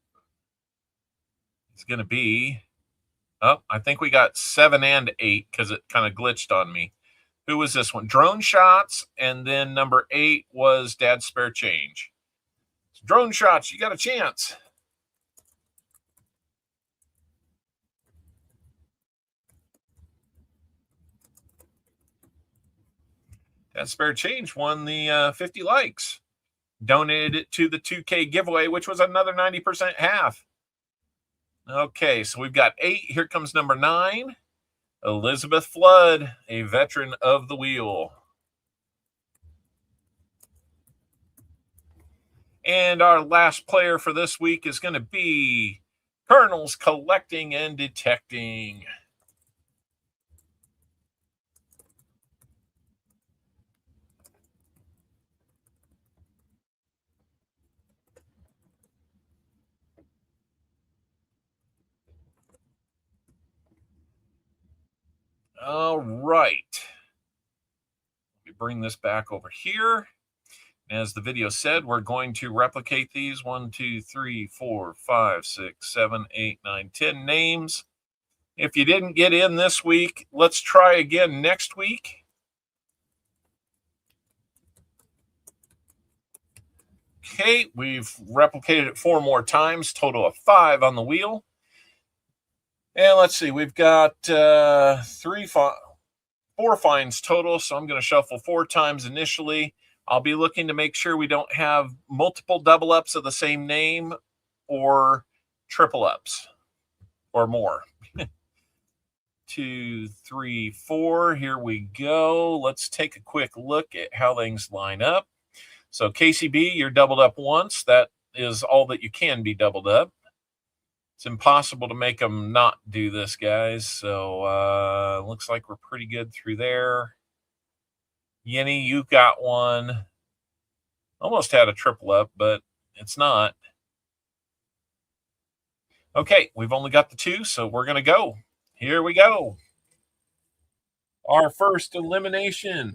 It's going to be, oh, I think we got 7 and 8 because it kind of glitched on me. Who was this one? Drone Shots, and then number 8 was Dad's Spare Change. So Drone Shots, you got a chance. Dad's Spare Change won the 50 likes. Donated it to the 2K giveaway, which was another 90% half. Okay, so we've got 8. Here comes number 9. Elizabeth Flood, a veteran of the wheel. And our last player for this week is going to be Colonels Collecting and Detecting. All right. Let me bring this back over here. As the video said, we're going to replicate these 1, 2, 3, 4, 5, 6, 7, 8, 9, 10 names. If you didn't get in this week, let's try again next week. Okay, we've replicated it 4 more times, total of 5 on the wheel. And let's see, we've got 4 finds total, so I'm going to shuffle 4 times initially. I'll be looking to make sure we don't have multiple double ups of the same name or triple ups or more. 2, 3, 4. Here we go. Let's take a quick look at how things line up. So KCB, you're doubled up once. That is all that you can be doubled up. It's impossible to make them not do this, guys. So looks like we're pretty good through there. Yenny, you got one. Almost had a triple up, but it's not. Okay, we've only got the 2, so we're going to go. Here we go. Our first elimination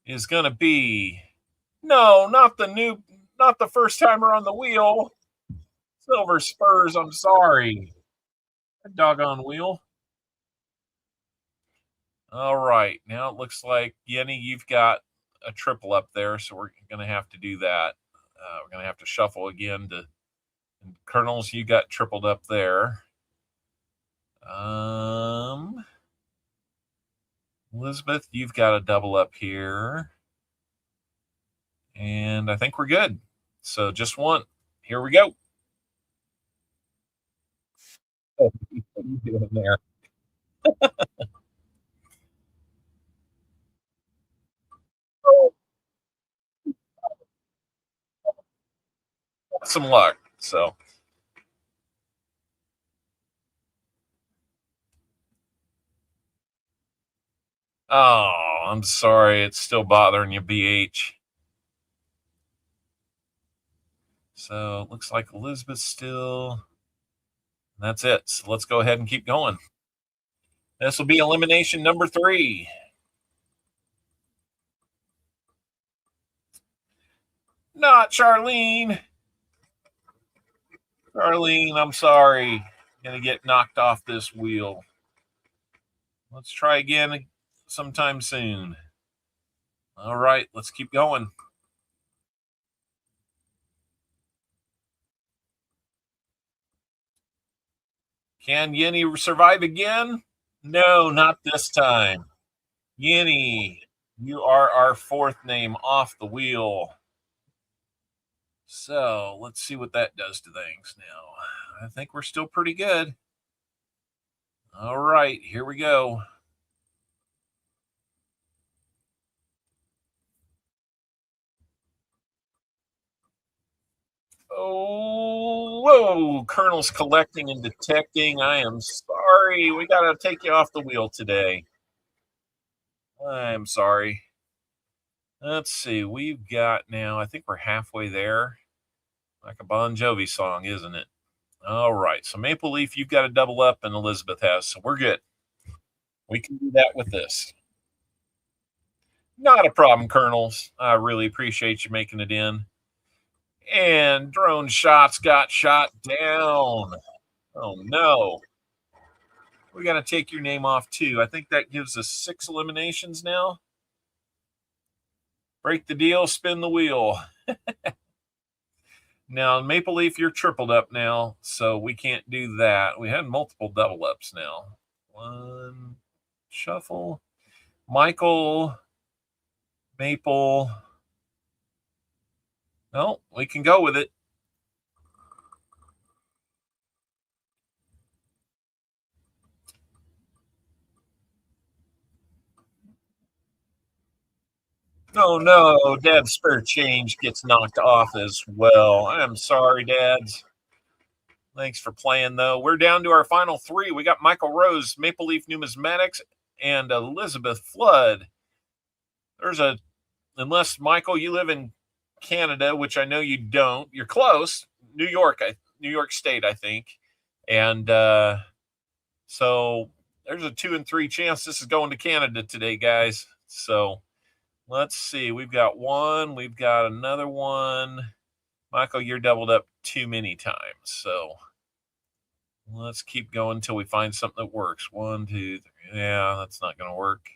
is going to be, no, not the first timer on the wheel. Silver Spurs, I'm sorry. Doggone wheel. All right, now it looks like, Yenny, you've got a triple up there, so we're going to have to do that. We're going to have to shuffle again. And Colonels, you got tripled up there. Elizabeth, you've got a double up here. And I think we're good. So just one. Here we go. Oh, what are you doing there? Some luck. So Oh, I'm sorry. It's still bothering you, BH. So it looks like Elizabeth still. That's it. So let's go ahead and keep going. This will be elimination number 3. Not Charlene. Charlene, I'm sorry. Gonna get knocked off this wheel. Let's try again sometime soon. All right, let's keep going. Can Yenny survive again? No, not this time. Yenny, you are our 4th name off the wheel. So let's see what that does to things now. I think we're still pretty good. All right, here we go. Oh, whoa, Colonel's collecting and detecting. I am sorry. We got to take you off the wheel today. I'm sorry. Let's see. We've got now, I think we're halfway there. Like a Bon Jovi song, isn't it? All right. So Maple Leaf, you've got a double up, and Elizabeth has. So we're good. We can do that with this. Not a problem, Colonels. I really appreciate you making it in. And Drone Shots got shot down. Oh, no. We got to take your name off, too. I think that gives us 6 eliminations now. Break the deal, spin the wheel. Now, Maple Leaf, you're tripled up now, so we can't do that. We had multiple double ups now. 1, shuffle. Michael, Maple. No, we can go with it. Oh, no, Dad's spare change gets knocked off as well. I'm sorry, Dads. Thanks for playing, though. We're down to our final 3. We got Michael Rose, Maple Leaf Numismatics, and Elizabeth Flood. Unless, Michael, you live in Canada, which I know you don't. You're close. New York State, I think. And so there's a 2 and 3 chance this is going to Canada today, guys. So let's see. We've got 1. We've got another 1. Michael, you're doubled up too many times. So let's keep going until we find something that works. 1, 2, 3. Yeah, that's not going to work.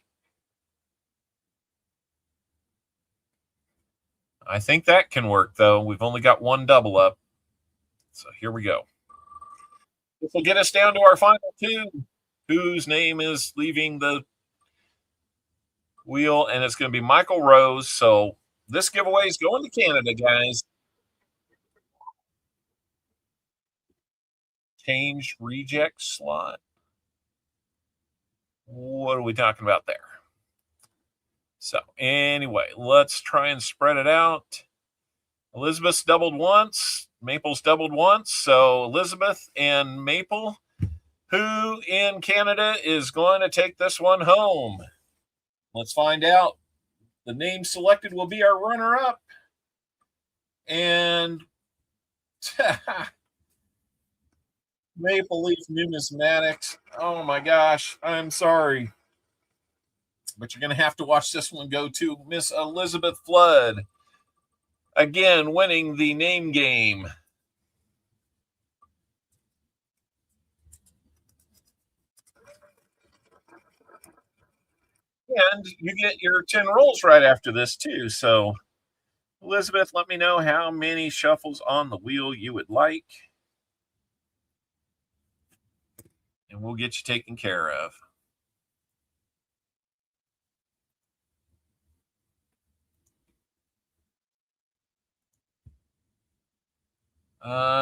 I think that can work, though. We've only got 1 double up. So here we go. This will get us down to our final 2. Whose name is leaving the wheel? And it's going to be Michael Rose. So this giveaway is going to Canada, guys. Change reject slot. What are we talking about there? So anyway, let's try and spread it out. Elizabeth's doubled once. Maple's doubled once. So Elizabeth and Maple, who in Canada is going to take this one home? Let's find out. The name selected will be our runner-up. And Maple Leaf Numismatics. Oh, my gosh. I'm sorry. But you're going to have to watch this one go to Miss Elizabeth Flood. Again, winning the name game. And you get your 10 rolls right after this, too. So, Elizabeth, let me know how many shuffles on the wheel you would like. And we'll get you taken care of.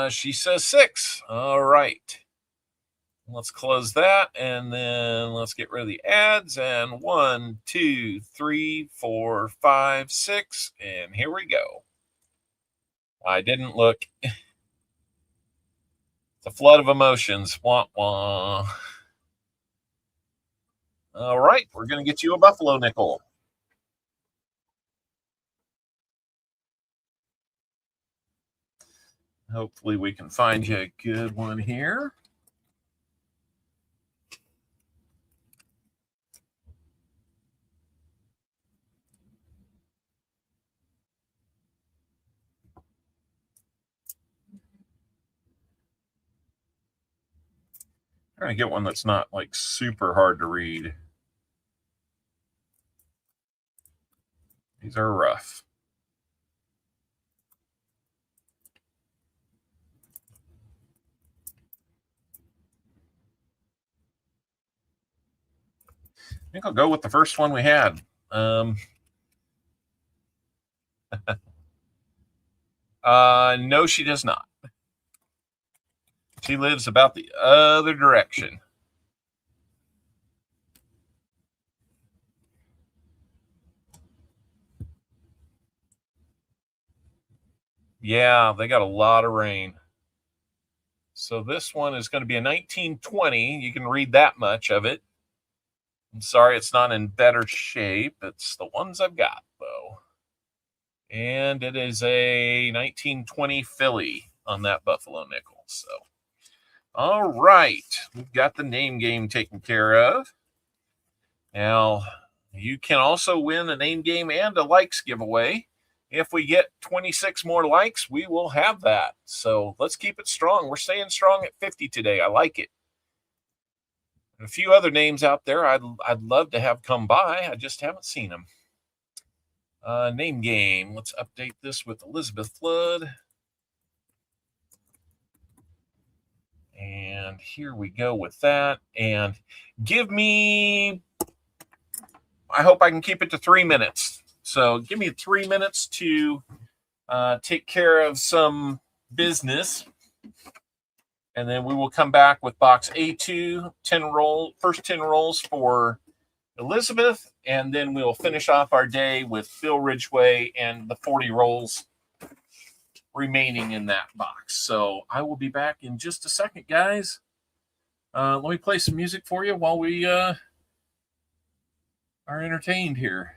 She says 6. All right. Let's close that, and then let's get rid of the ads. And 1, 2, 3, 4, 5, 6, and here we go. I didn't look. It's a flood of emotions. Wah, wah. All right, we're going to get you a buffalo nickel. Hopefully we can find you a good one here. Trying to get one that's not like super hard to read. These are rough. I think I'll go with the first one we had. No, she does not. She lives about the other direction. Yeah, they got a lot of rain. So this one is going to be a 1920. You can read that much of it. I'm sorry it's not in better shape. It's the ones I've got, though. And it is a 1920 Philly on that buffalo nickel. So, all right. We've got the name game taken care of. Now, you can also win a name game and a likes giveaway. If we get 26 more likes, we will have that. So let's keep it strong. We're staying strong at 50 today. I like it. And a few other names out there I'd love to have come by. I just haven't seen them. Name game. Let's update this with Elizabeth Flood. And here we go with that. And give me, I hope I can keep it to 3 minutes. So give me 3 minutes to take care of some business. And then we will come back with box A2, first 10 rolls for Elizabeth. And then we'll finish off our day with Phil Ridgway and the 40 rolls remaining in that box. So I will be back in just a second, guys. Let me play some music for you while we are entertained here.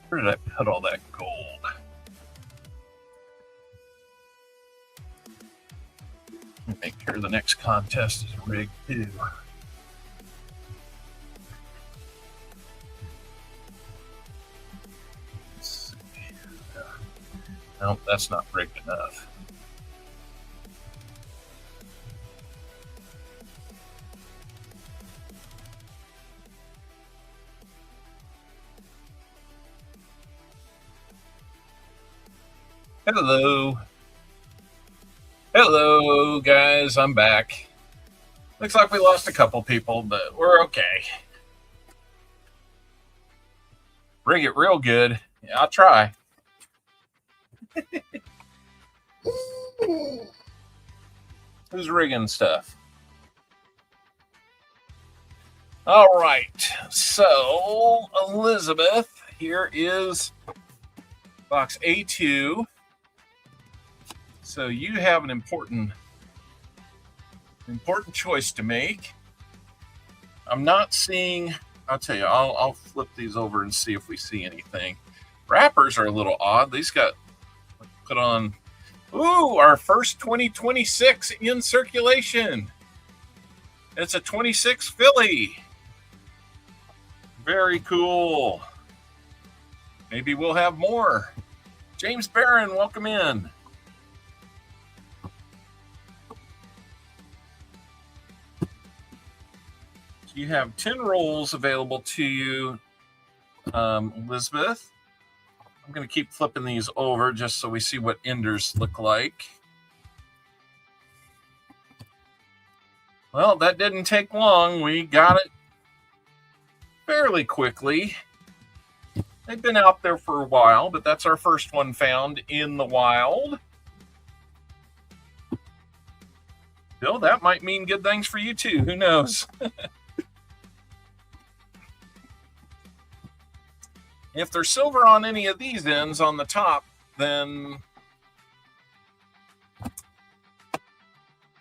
Where did I put all that gold? Make sure the next contest is rigged too. Let's see. Nope, that's not rigged enough. Hello. Hello, guys. I'm back. Looks like we lost a couple people, but we're okay. Rig it real good. Yeah, I'll try. Who's rigging stuff? All right. So, Elizabeth, here is box A2. So you have an important choice to make. I'm not seeing, I'll tell you, I'll flip these over and see if we see anything. Wrappers are a little odd. These got put on, ooh, our first 2026 in circulation. It's a 26 Philly. Very cool. Maybe we'll have more. James Barron, welcome in. You have 10 rolls available to you, Elizabeth. I'm going to keep flipping these over just so we see what enders look like. Well, that didn't take long. We got it fairly quickly. They've been out there for a while, but that's our first one found in the wild. Bill, that might mean good things for you too. Who knows? If there's silver on any of these ends on the top, then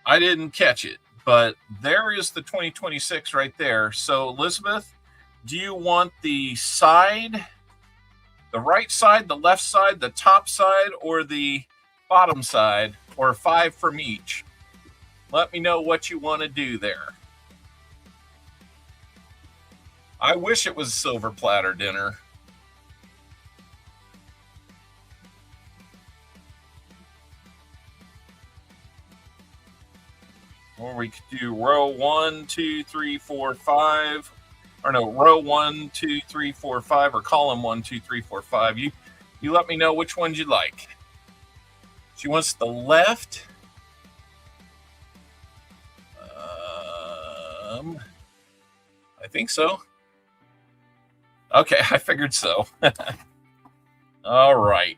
I didn't catch it. But there is the 2026 right there. So, Elizabeth, do you want the side, the right side, the left side, the top side, or the bottom side, or 5 from each? Let me know what you want to do there. I wish it was a silver platter dinner. Or we could do row 1, 2, 3, 4, 5. Or no, row 1, 2, 3, 4, 5, or column 1, 2, 3, 4, 5. You let me know which ones you like. She wants the left. I think so. Okay, I figured so. All right.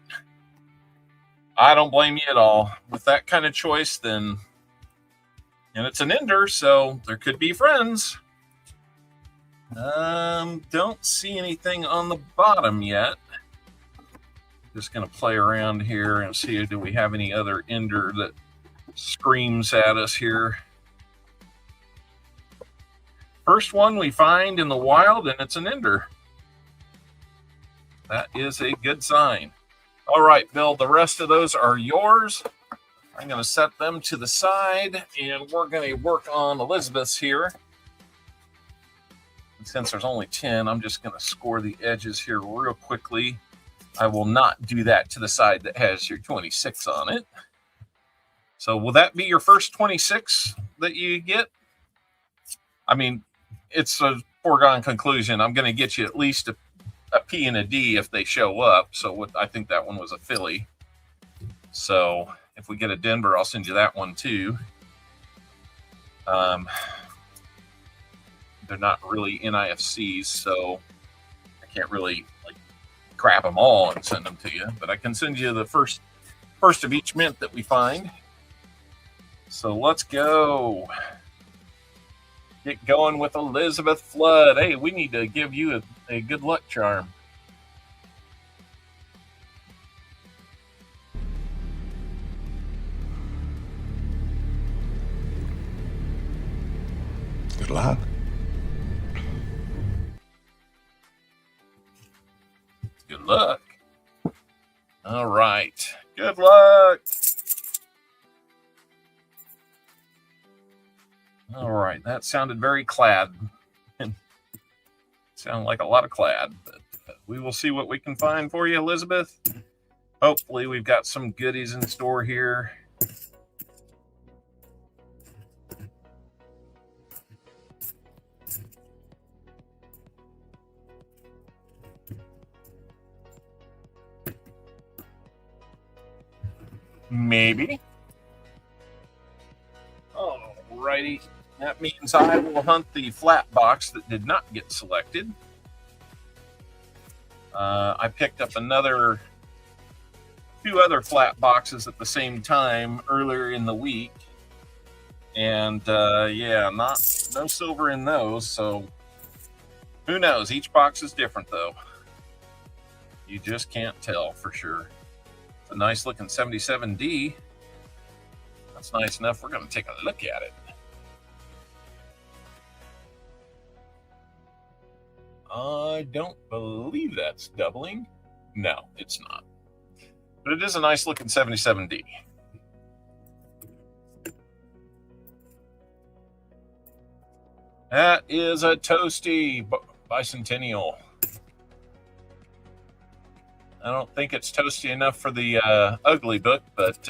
I don't blame you at all. With that kind of choice, then, and it's an ender, so there could be friends. Don't see anything on the bottom yet. Just going to play around here and see, do we have any other ender that screams at us here. First one we find in the wild, and it's an ender. That is a good sign. All right, Bill, the rest of those are yours. I'm going to set them to the side, and we're going to work on Elizabeth's here. And since there's only 10, I'm just going to score the edges here real quickly. I will not do that to the side that has your 26 on it. So will that be your first 26 that you get? I mean, it's a foregone conclusion. I'm going to get you at least a P and a D if they show up. So I think that one was a Philly. So if we get a Denver, I'll send you that one too. They're not really NIFCs, so I can't really grab them all and send them to you. But I can send you the first of each mint that we find. So let's go. Get going with Elizabeth Flood. Hey, we need to give you a good luck charm. Good luck. Good luck. All right. Good luck. All right. That sounded very clad. Sounded like a lot of clad, but we will see what we can find for you, Elizabeth. Hopefully we've got some goodies in store here. Maybe. Alrighty. That means I will hunt the flat box that did not get selected. I picked up two other flat boxes at the same time earlier in the week. And yeah, no silver in those. So who knows? Each box is different though. You just can't tell for sure. It's a nice looking 77D. That's nice enough. We're going to take a look at it. I don't believe that's doubling. No, it's not. But it is a nice looking 77D. That is a toasty bicentennial. I don't think it's toasty enough for the ugly book, but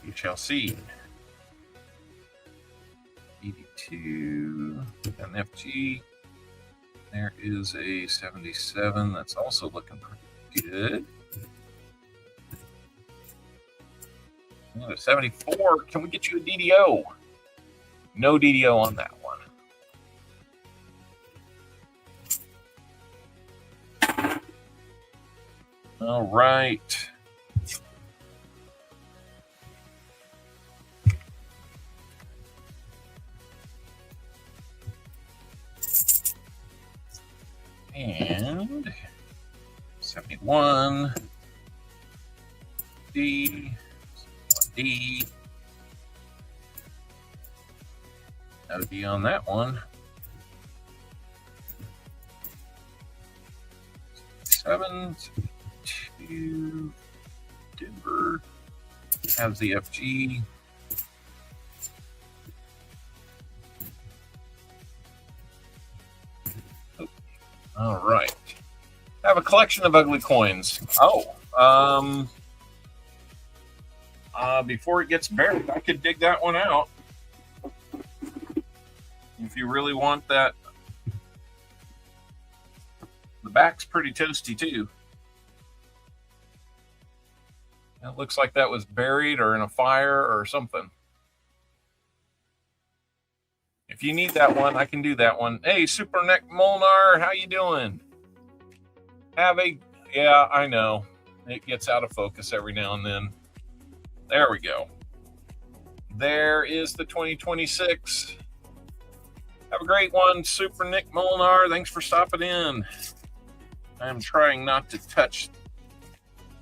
we shall see. 82, an FG. There is a 77 that's also looking pretty good. Another 74. Can we get you a DDO? No DDO on that one. All right. And 71 D, 1D. No D on that one. 7, 2, Denver has the FG. All right. I have a collection of ugly coins. Before it gets buried, I could dig that one out. If you really want that. The back's pretty toasty too. It looks like that was buried or in a fire or something. If you need that one, I can do that one. Hey, Super Neck Molnar, how you doing? Yeah, I know. It gets out of focus every now and then. There we go. There is the 2026. Have a great one, Super Nick Molnar. Thanks for stopping in. I'm trying not to touch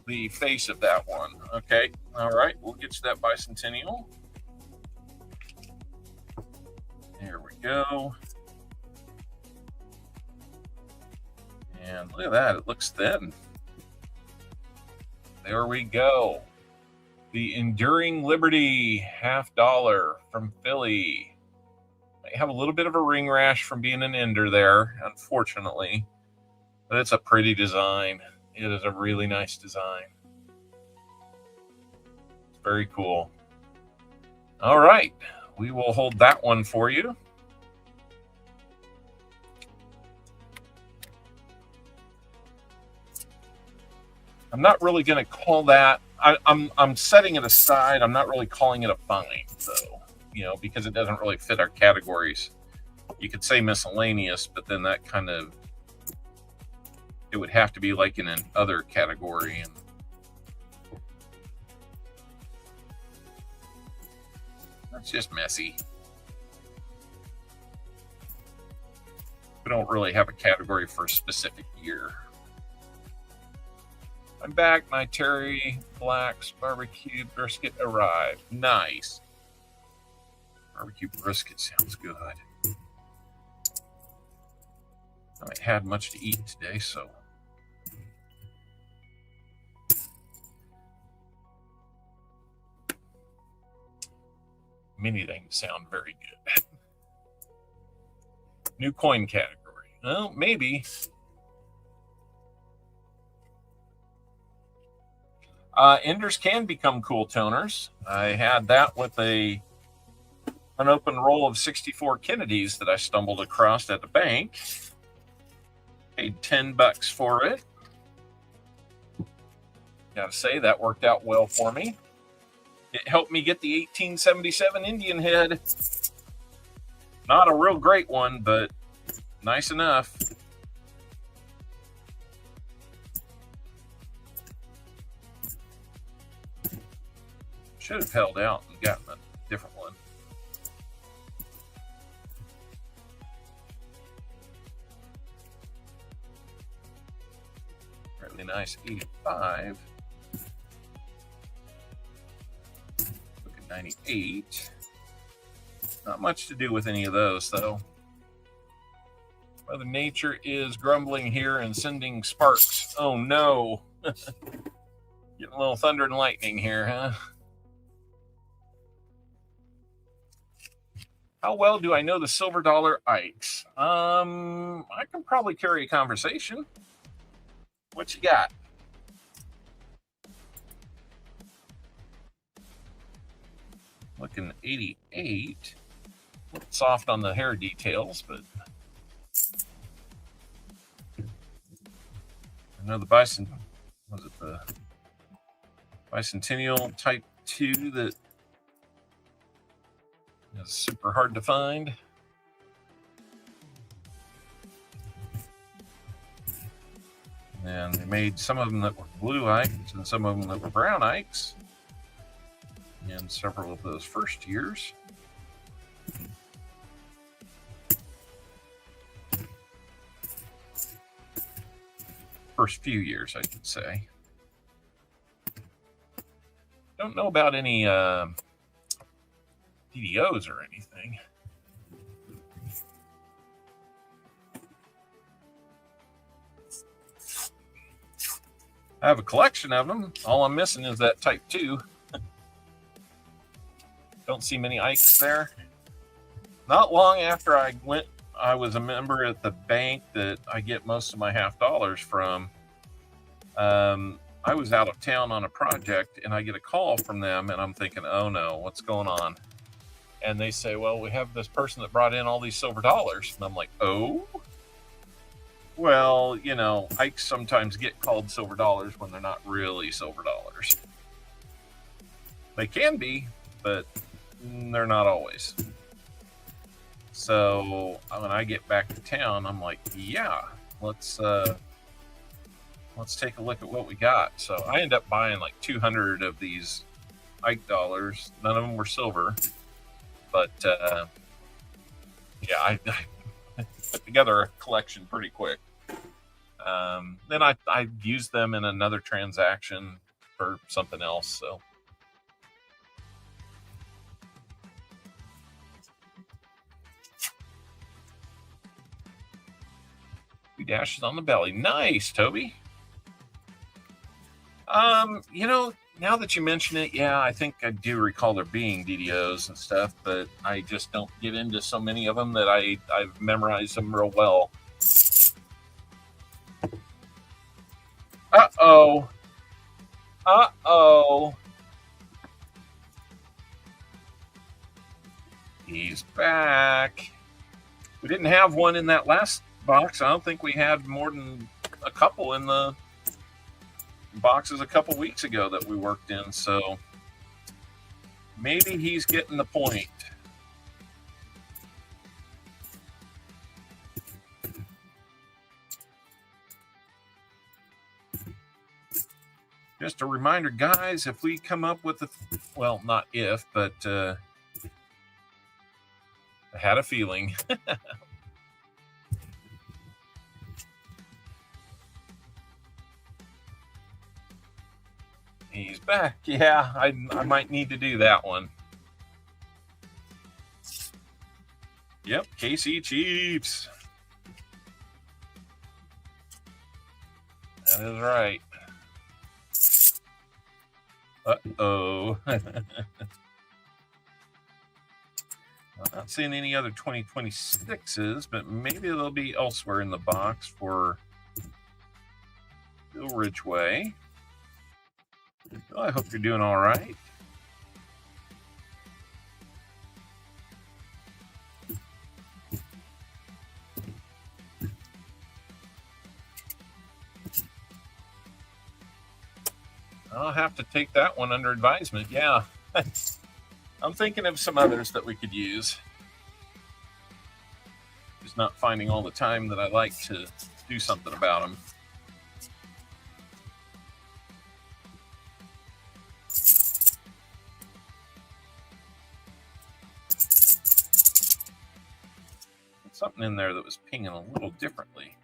the face of that one. Okay, all right. We'll get you that bicentennial. There we go. And look at that. It looks thin. There we go. The Enduring Liberty $50 from Philly. Might have a little bit of a ring rash from being an ender there, unfortunately. But it's a pretty design. It is a really nice design. It's very cool. All right. We will hold that one for you. I'm not really going to call that. I'm setting it aside. I'm not really calling it a find, though, because it doesn't really fit our categories. You could say miscellaneous, but then that kind of, it would have to be like in an other category. And that's just messy. We don't really have a category for a specific year. I'm back. My Terry Black's barbecue brisket arrived. Nice. Barbecue brisket sounds good. I haven't had much to eat today, so. Many things sound very good. New coin category. Well, maybe. Enders can become cool toners. I had that with an open roll of 64 Kennedys that I stumbled across at the bank. Paid $10 for it. Gotta say, that worked out well for me. It helped me get the 1877 Indian head. Not a real great one, but nice enough. Should have held out and gotten a different one. Really nice 85. Look at 98. Not much to do with any of those, though. Mother Nature is grumbling here and sending sparks. Oh, no. Getting a little thunder and lightning here, huh? How well do I know the silver dollar Ikes? I can probably carry a conversation. What you got? Looking 88. A little soft on the hair details, but I know the bison, was it the Bicentennial Type 2 that is super hard to find. And they made some of them that were blue Ikes and some of them that were brown Ikes in several of those first years. First few years, I should say. Don't know about any DDOs or anything. I have a collection of them. All I'm missing is that Type 2. Don't see many Ikes there. Not long after I was a member at the bank that I get most of my half dollars from. I was out of town on a project and I get a call from them and I'm thinking, oh no, what's going on? And they say, well, we have this person that brought in all these silver dollars. And I'm like, oh? Well, you know, Ikes sometimes get called silver dollars when they're not really silver dollars. They can be, but they're not always. So when I get back to town, I'm like, yeah, let's take a look at what we got. So I end up buying like 200 of these Ike dollars. None of them were silver. But, yeah, I put together a collection pretty quick. Then I used them in another transaction for something else. So, two dashes on the belly. Nice, Toby. You know, now that you mention it, yeah, I think I do recall there being DDOs and stuff, but I just don't get into so many of them that I've memorized them real well. Uh-oh. Uh-oh. He's back. We didn't have one in that last box. I don't think we had more than a couple in the boxes a couple weeks ago that we worked in, so maybe he's getting the point. Just a reminder, guys, if we come up with well, not if, but I had a feeling. He's back. Yeah, I might need to do that one. Yep, KC Chiefs. That is right. Uh-oh. I'm not seeing any other 2026s, but maybe they'll be elsewhere in the box for Bill Ridgeway. Well, I hope you're doing all right. I'll have to take that one under advisement. Yeah. I'm thinking of some others that we could use. Just not finding all the time that I like to do something about them. Something in there that was pinging a little differently.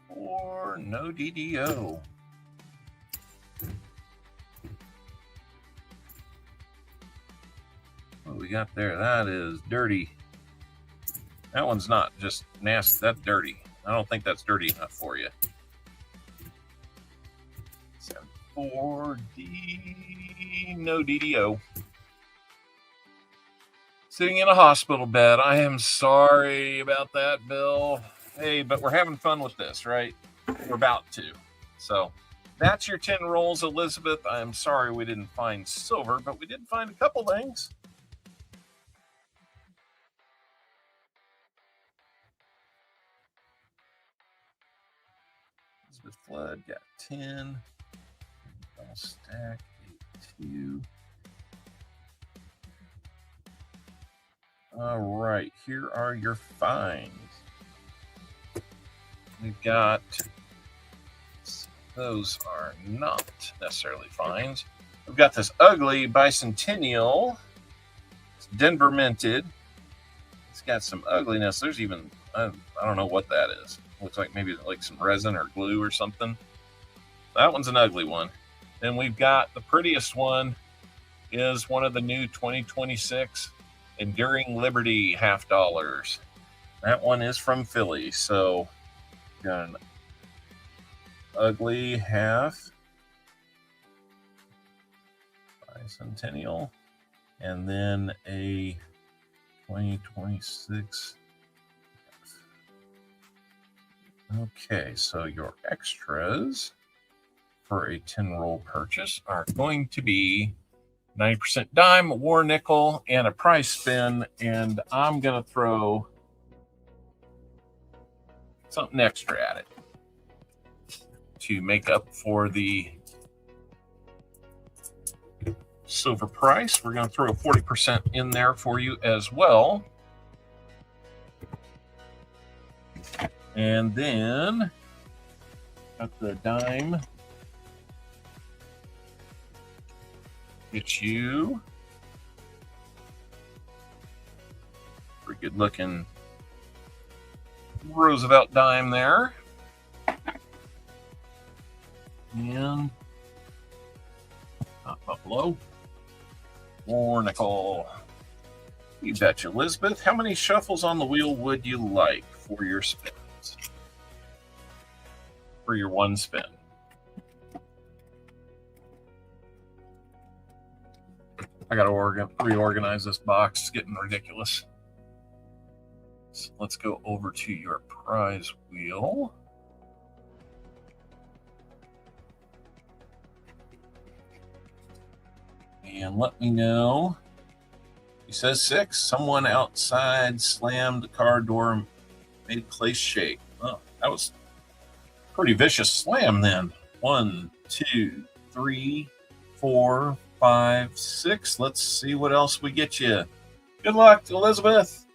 Or no DDO. What we got there? That is dirty. That one's not just nasty. That's dirty. I don't think that's dirty enough for you. 4D, no DDO. Sitting in a hospital bed. I am sorry about that, Bill. Hey, but we're having fun with this, right? We're about to. So that's your 10 rolls, Elizabeth. I am sorry we didn't find silver, but we did find a couple things. Elizabeth Flood got 10. I'll stack 8, 2. All right, here are your finds. We've got, those are not necessarily finds. We've got this ugly bicentennial. It's Denver minted. It's got some ugliness. There's even, I don't know what that is. Looks like maybe like some resin or glue or something. That one's an ugly one. Then we've got the prettiest one is one of the new 2026 Enduring Liberty $50. That one is from Philly. So got an ugly half bicentennial and then a 2026. Okay, so your extras for a 10 roll purchase are going to be 90% dime, war nickel, and a price spin. And I'm going to throw something extra at it to make up for the silver price. We're going to throw a 40% in there for you as well. And then got the dime. Get you pretty good looking Roosevelt dime there. And Buffalo. War nickel. You betcha, Elizabeth. How many shuffles on the wheel would you like for your spins? For your one spin. I got to reorganize this box. It's getting ridiculous. So let's go over to your prize wheel. And let me know. He says 6. Someone outside slammed the car door, made place shake. Oh, that was a pretty vicious slam then. 1, 2, 3, 4, 5, 6. Let's see what else we get you. Good luck, Elizabeth.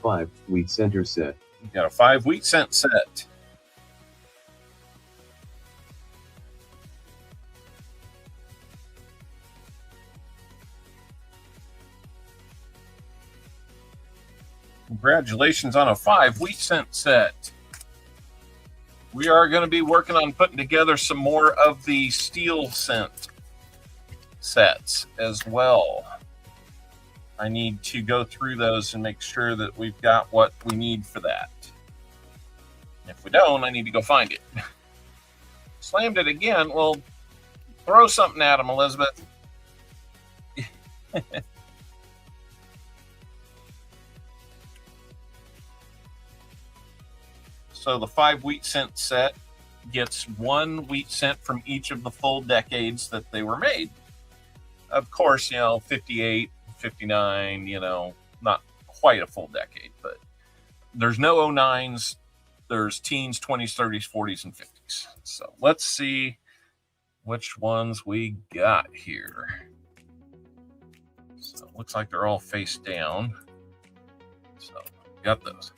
Five wheat center set. You got a 5 wheat cent set. Congratulations on a 5 wheat cent set. We are going to be working on putting together some more of the steel cent sets as well. I need to go through those and make sure that we've got what we need for that. If we don't, I need to go find it. Slammed it again. Well, throw something at him, Elizabeth. So the 5 wheat cent set gets 1 wheat cent from each of the full decades that they were made. Of course, 58, 59, not quite a full decade, but there's no 09s. There's teens, 20s, 30s, 40s, and 50s. So let's see which ones we got here. So it looks like they're all face down. So got those.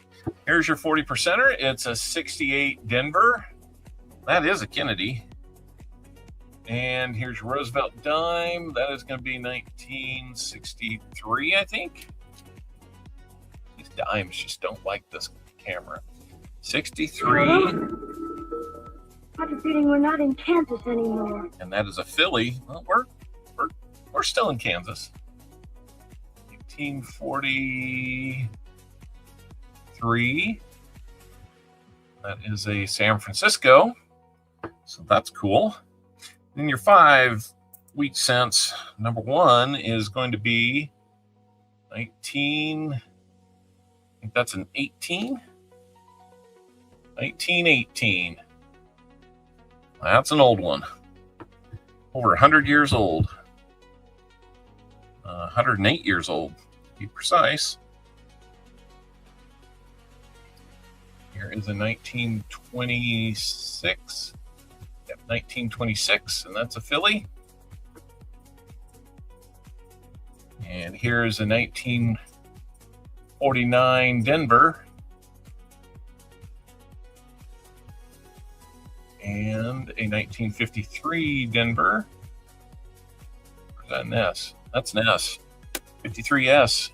Here's your 40%er. It's a 68 Denver. That is a Kennedy. And here's your Roosevelt dime. That is going to be 1963, I think. These dimes just don't like this camera. 63. I have a feeling we're not in Kansas anymore. And that is a Philly. Well, we're still in Kansas. 1943. That is a San Francisco. So that's cool. Then your 5 wheat cents, number 1 is going to be 19. I think that's an 18. 1918. That's an old one. Over 100 years old. 108 years old, to be precise. Here is a 1926. Yep, 1926, and that's a Philly. And here is a 1949 Denver. And a 1953 Denver. Where's that an S? That's an S. 53S.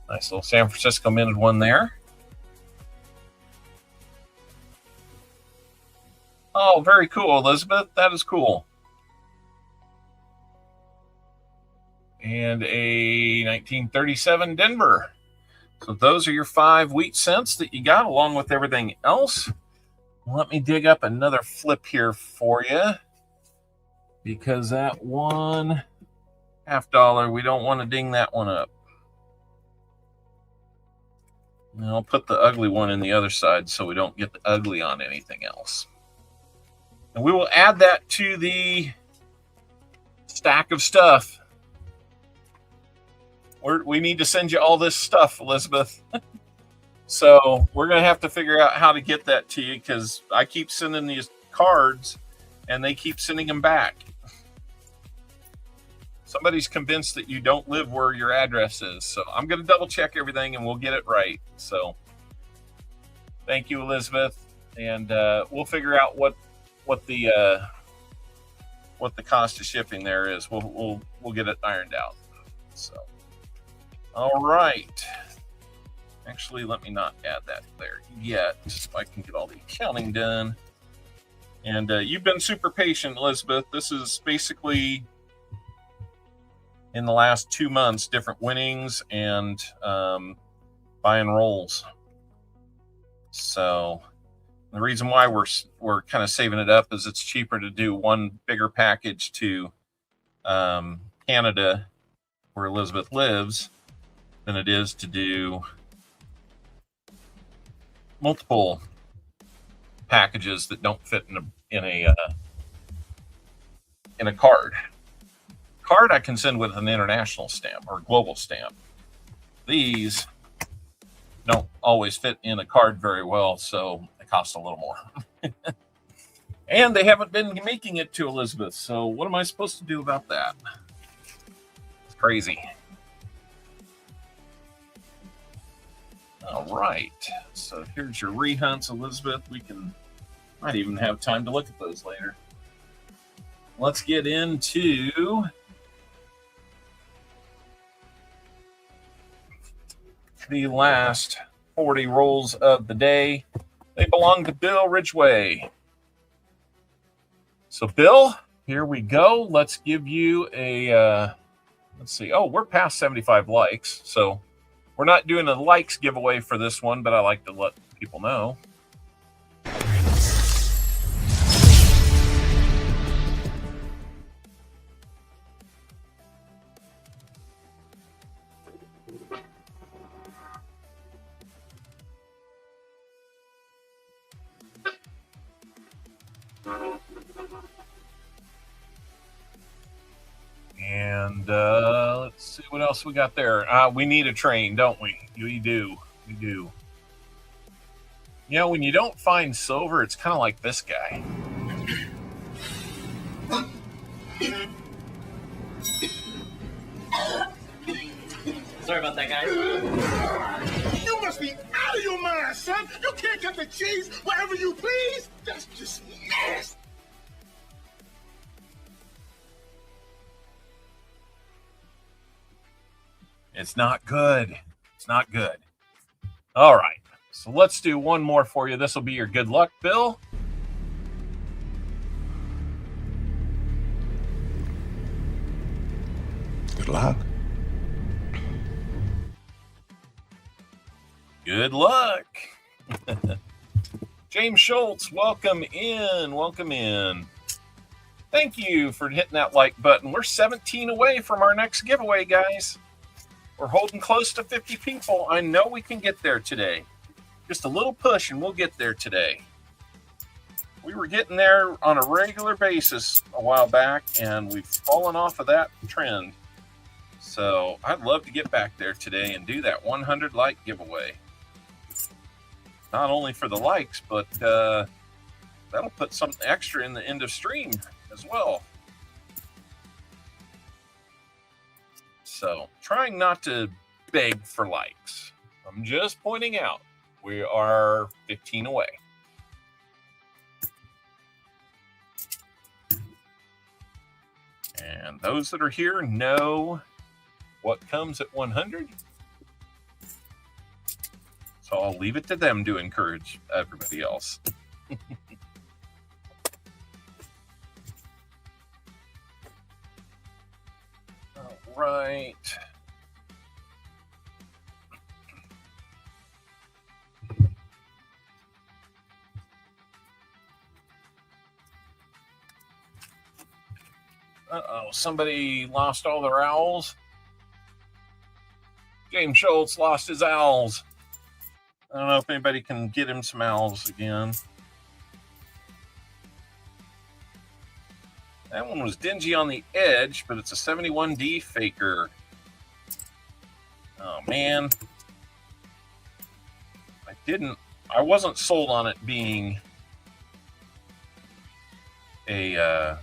Nice little San Francisco minted one there. Oh, very cool, Elizabeth. That is cool. And a 1937 Denver. So those are your 5 wheat cents that you got, along with everything else. Let me dig up another flip here for you, because that one $50, we don't want to ding that one up. And I'll put the ugly one in the other side so we don't get the ugly on anything else. And we will add that to the stack of stuff. We need to send you all this stuff, Elizabeth. So we're going to have to figure out how to get that to you, because I keep sending these cards and they keep sending them back. Somebody's convinced that you don't live where your address is. So I'm going to double check everything and we'll get it right. So thank you, Elizabeth. And we'll figure out what the cost of shipping there is. We'll get it ironed out. So, all right. Actually, let me not add that there yet, so I can get all the accounting done. And you've been super patient, Elizabeth. This is basically, in the last 2 months, different winnings and buy and rolls. So the reason why we're kind of saving it up is it's cheaper to do one bigger package to Canada, where Elizabeth lives, than it is to do multiple packages that don't fit in a card. Card I can send with an international stamp or global stamp. These don't always fit in a card very well, so they cost a little more. And they haven't been making it to Elizabeth, so what am I supposed to do about that? It's crazy. All right, so here's your rehunts, Elizabeth. Might even have time to look at those later. Let's get into the last 40 rolls of the day. They belong to Bill Ridgway. So, Bill, here we go. Let's give you a, let's see. Oh, we're past 75 likes. So we're not doing a likes giveaway for this one, but I like to let people know. And let's see what else we got there. We need a train, don't we? We do. We do. You know, when you don't find silver, it's kind of like this guy. Sorry about that, guys. You must be out of your mind, son. You can't get the cheese wherever you please. That's just nasty. It's not good. It's not good. All right. So let's do one more for you. This will be your good luck, Bill. Good luck. Good luck. James Schultz, welcome in. Welcome in. Thank you for hitting that like button. We're 17 away from our next giveaway, guys. We're holding close to 50 people. I know we can get there today. Just a little push and we'll get there today. We were getting there on a regular basis a while back, and we've fallen off of that trend. So I'd love to get back there today and do that 100 like giveaway. Not only for the likes, but that'll put something extra in the end of stream as well. So trying not to beg for likes. I'm just pointing out we are 15 away. And those that are here know what comes at 100. So I'll leave it to them to encourage everybody else. All right. Uh-oh, somebody lost all their owls. James Schultz lost his owls. I don't know if anybody can get him some owls again. That one was dingy on the edge, but it's a 71D faker. Oh, man. I wasn't sold on it being a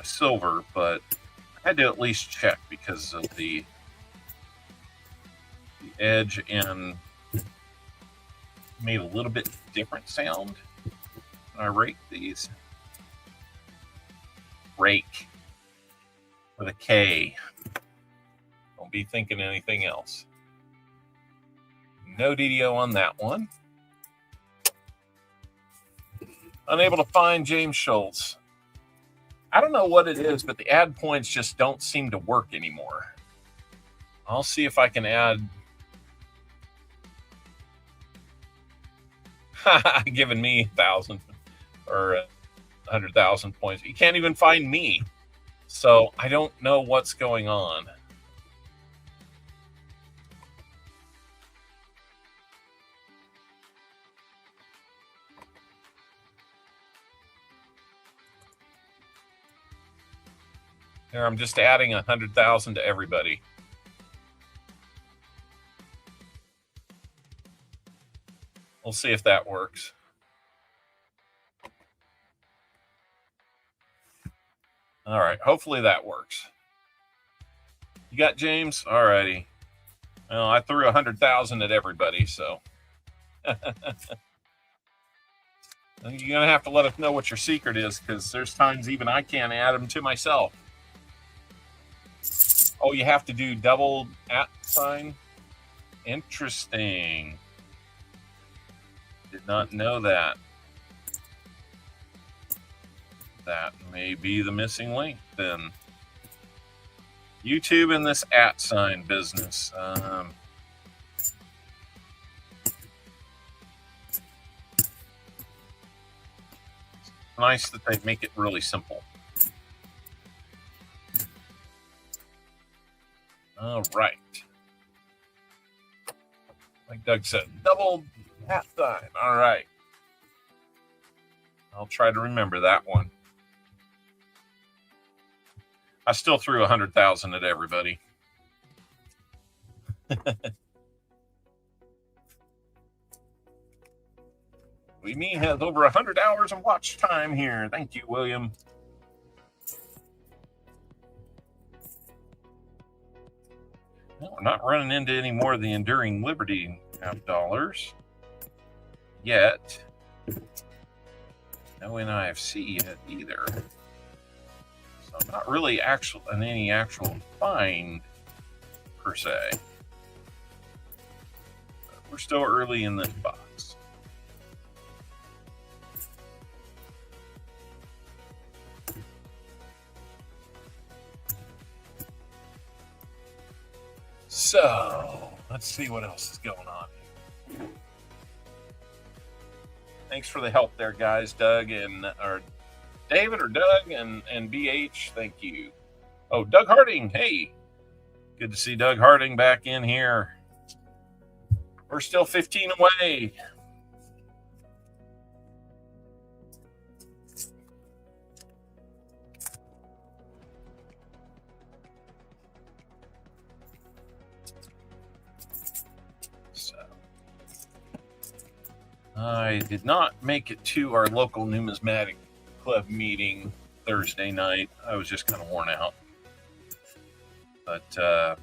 silver, but I had to at least check because of the edge and made a little bit different sound when I rake these. Rake with a K. Don't be thinking anything else. No DDO on that one. Unable to find James Schultz. I don't know what it is, but the add points just don't seem to work anymore. I'll see if I can add. Giving me 1,000 or 100,000 points. You can't even find me. So I don't know what's going on. There, I'm just adding 100,000 to everybody. We'll see if that works. All right, hopefully that works. You got James? All righty. Well, I threw 100,000 at everybody, so. You're going to have to let us know what your secret is, because there's times even I can't add them to myself. Oh, you have to do double @ sign? Interesting. Did not know that. That may be the missing link then. YouTube and this @ business. Nice that they make it really simple. All right. Like Doug said, double @ All right. I'll try to remember that one. I still threw 100,000 at everybody. Me has over 100 hours of watch time here. Thank you, William. Well, we're not running into any more of the Enduring Liberty dollars yet. No NIFC yet either. So I'm not really in any actual find per se. But we're still early in this box. So let's see what else is going on here. Thanks for the help there, guys. Doug or David or Doug and BH, thank you. Oh, Doug Harding, hey. Good to see Doug Harding back in here. We're still 15 away. I did not make it to our local numismatic club meeting Thursday night. I was just kind of worn out. But I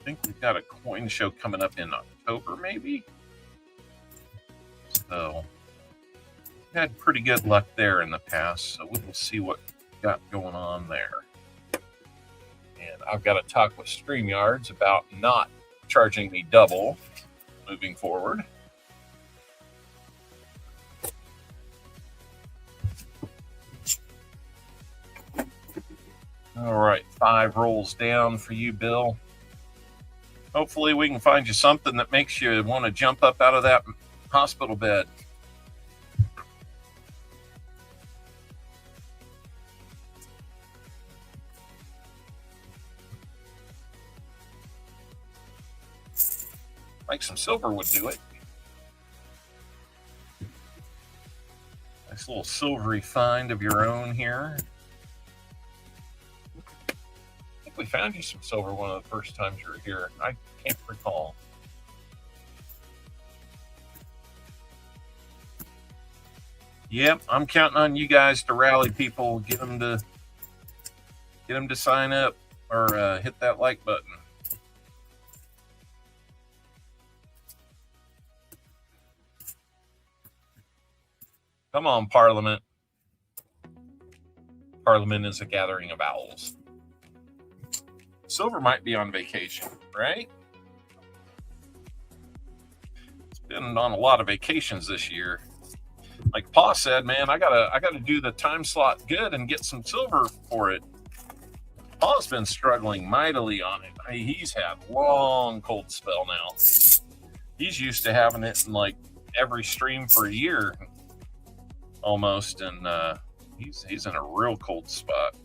think we've got a coin show coming up in October, maybe. So we had pretty good luck there in the past. So we will see what we got going on there. And I've got to talk with StreamYards about not charging me double moving forward. All right, 5 rolls down for you, Bill. Hopefully we can find you something that makes you want to jump up out of that hospital bed. Like some silver would do it. Nice little silvery find of your own here. I think we found you some silver one of the first times you were here. I can't recall. Yep, I'm counting on you guys to rally people, get them to sign up or hit that like button. Come on, Parliament. Parliament is a gathering of owls. Silver might be on vacation, right? It's been on a lot of vacations this year. Like Pa said, man, I gotta do the time slot good and get some silver for it. Pa's been struggling mightily on it. He's had a long cold spell now. He's used to having it in like every stream for a year. Almost, and he's in a real cold spot.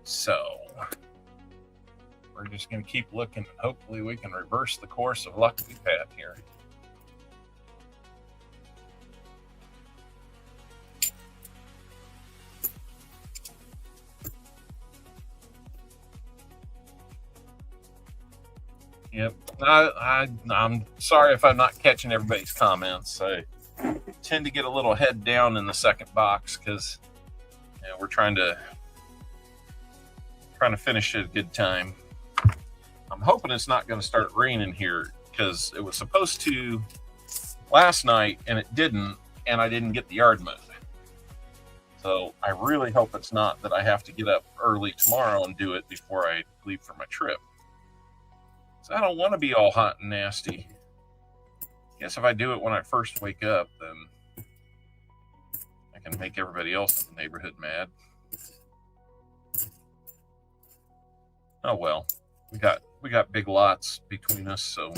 So we're just going to keep looking, and hopefully we can reverse the course of luck we've had here. Yep. I'm sorry if I'm not catching everybody's comments. I tend to get a little head down in the second box because we're trying to finish at a good time. I'm hoping it's not going to start raining here because it was supposed to last night and it didn't, and I didn't get the yard moved. So I really hope it's not that I have to get up early tomorrow and do it before I leave for my trip. So I don't want to be all hot and nasty. I guess if I do it when I first wake up, then I can make everybody else in the neighborhood mad. Oh well, we got big lots between us, so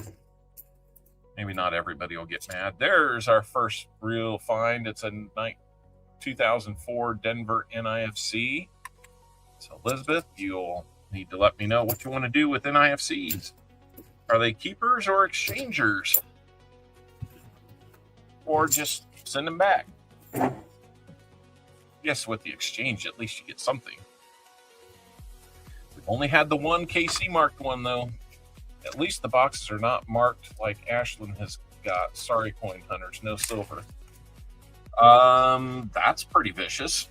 maybe not everybody will get mad. There's our first real find. It's a 2004 Denver NIFC. So Elizabeth, you'll need to let me know what you want to do with NIFCs. Are they keepers or exchangers? Or just send them back? Yes, with the exchange, at least you get something. We've only had the one KC marked one, though. At least the boxes are not marked like Ashlyn has got. Sorry, coin hunters, no silver. That's pretty vicious.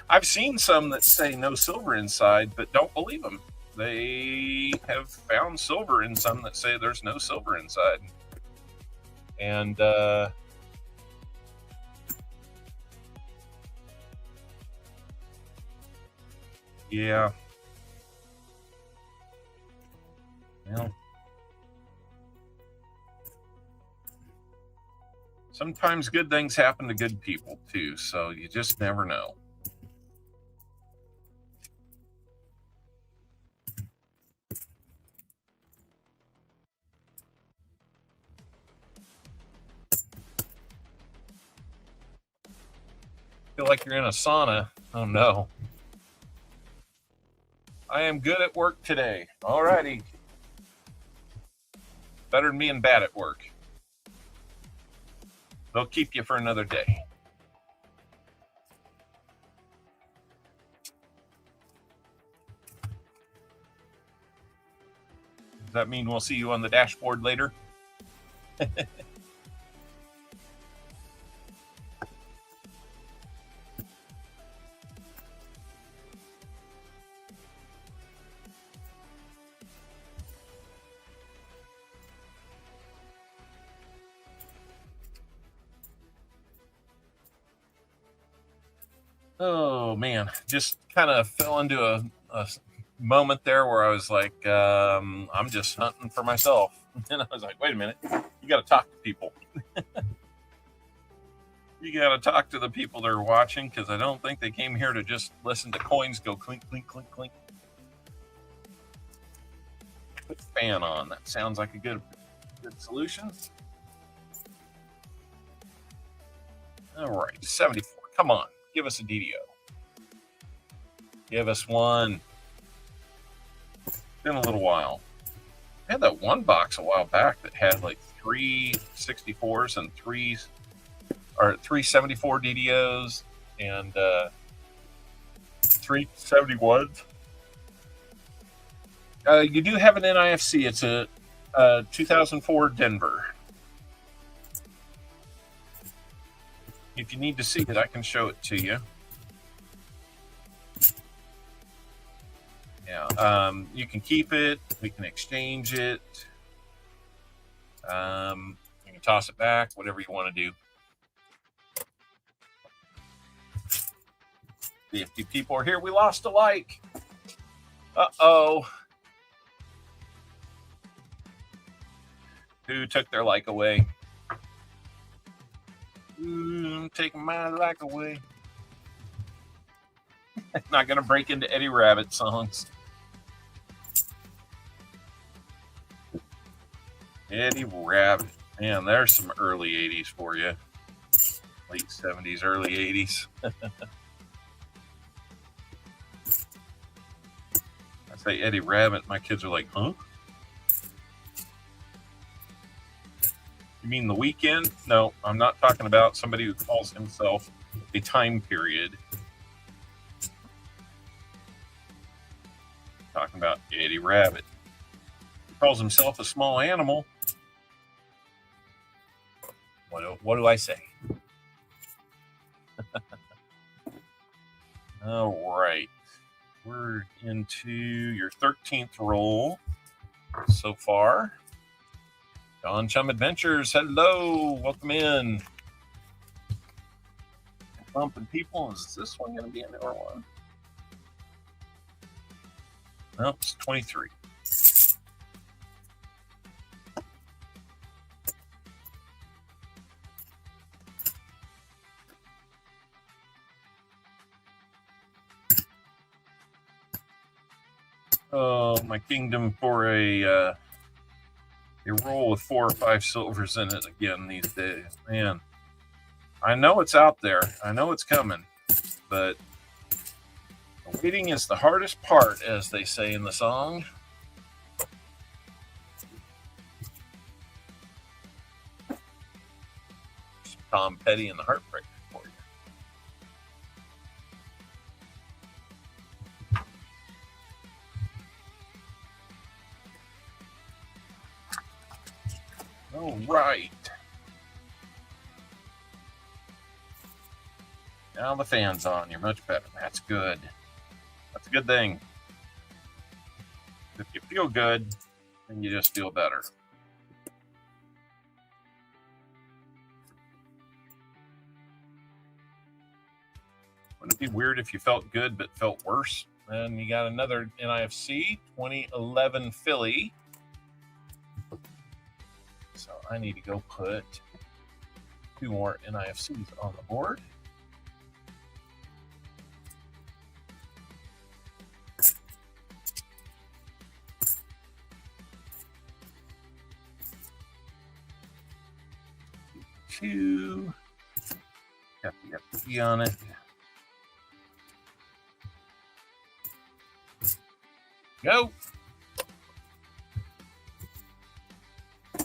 I've seen some that say no silver inside, but don't believe them. They have found silver in some that say there's no silver inside. And, yeah. Well, sometimes good things happen to good people too, so you just never know. Feel like you're in a sauna. Oh no. I am good at work today. All righty. Better than being bad at work. They'll keep you for another day. Does that mean we'll see you on the dashboard later? Oh man, just kind of fell into a moment there where I was like, I'm just hunting for myself. And I was like, wait a minute, you got to talk to people. You got to talk to the people that are watching, because I don't think they came here to just listen to coins go clink, clink, clink, clink. Put the fan on. That sounds like a good solution. All right, 74. Come on. Give us a DDO. Give us one. It's been a little while. I had that one box a while back that had like 3 64s and 3 74 DDOs and 3 71s. You do have an NIFC. It's a 2004 Denver. If you need to see it, I can show it to you. Yeah, you can keep it. We can exchange it. You can toss it back, whatever you want to do. 50 people are here. We lost a like. Uh-oh. Who took their like away? I'm taking my like away. Not going to break into Eddie Rabbit songs. Eddie Rabbit. Man, there's some early 80s for you. Late 70s, early 80s. I say Eddie Rabbit, my kids are like, huh? You mean The Weeknd? No, I'm not talking about somebody who calls himself a time period. Talking about Eddie Rabbit. Calls himself a small animal. What do I say? All right. We're into your 13th roll so far. Don Chum Adventures, hello. Welcome in. Bumping people. Is this one going to be a newer one? No, it's 23. Oh, my kingdom for a roll with 4 or 5 silvers in it again these days. Man, I know it's out there. I know it's coming, but waiting is the hardest part, as they say in the song. Tom Petty and the Heartbreaker for you. All right. Now the fan's on. You're much better. That's good. That's a good thing. If you feel good, then you just feel better. Wouldn't it be weird if you felt good but felt worse? And you got another NIFC 2011 Philly. So I need to go put 2 more NIFCs on the board. Two. Got the FP on it. Go.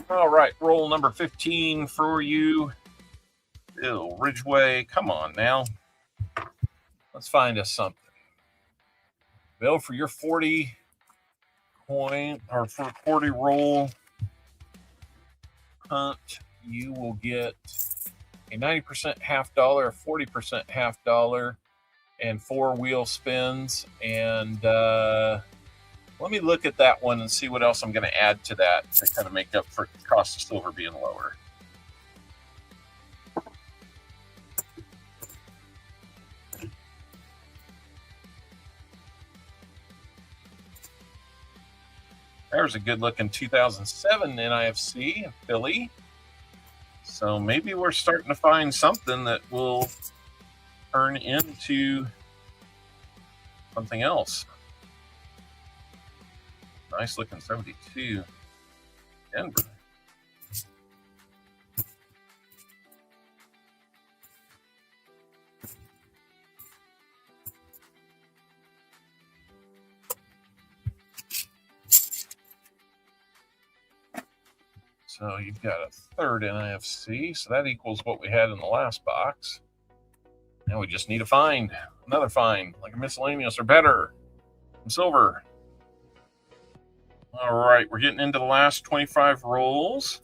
All right, roll number 15 for you. Bill Ridgway, come on now. Let's find us something. Bill, for your 40 coin or for 40 roll hunt, you will get a 90% half dollar, a 40% half dollar, and 4 wheel spins. And let me look at that one and see what else I'm going to add to that to kind of make up for the cost of silver being lower. There's a good looking 2007 NIFC in Philly. So maybe we're starting to find something that will turn into something else. Nice looking 72 Denver. So you've got a third NIFC, so that equals what we had in the last box. Now we just need a find, another find, like a miscellaneous or better, some silver. All right, we're getting into the last 25 rolls.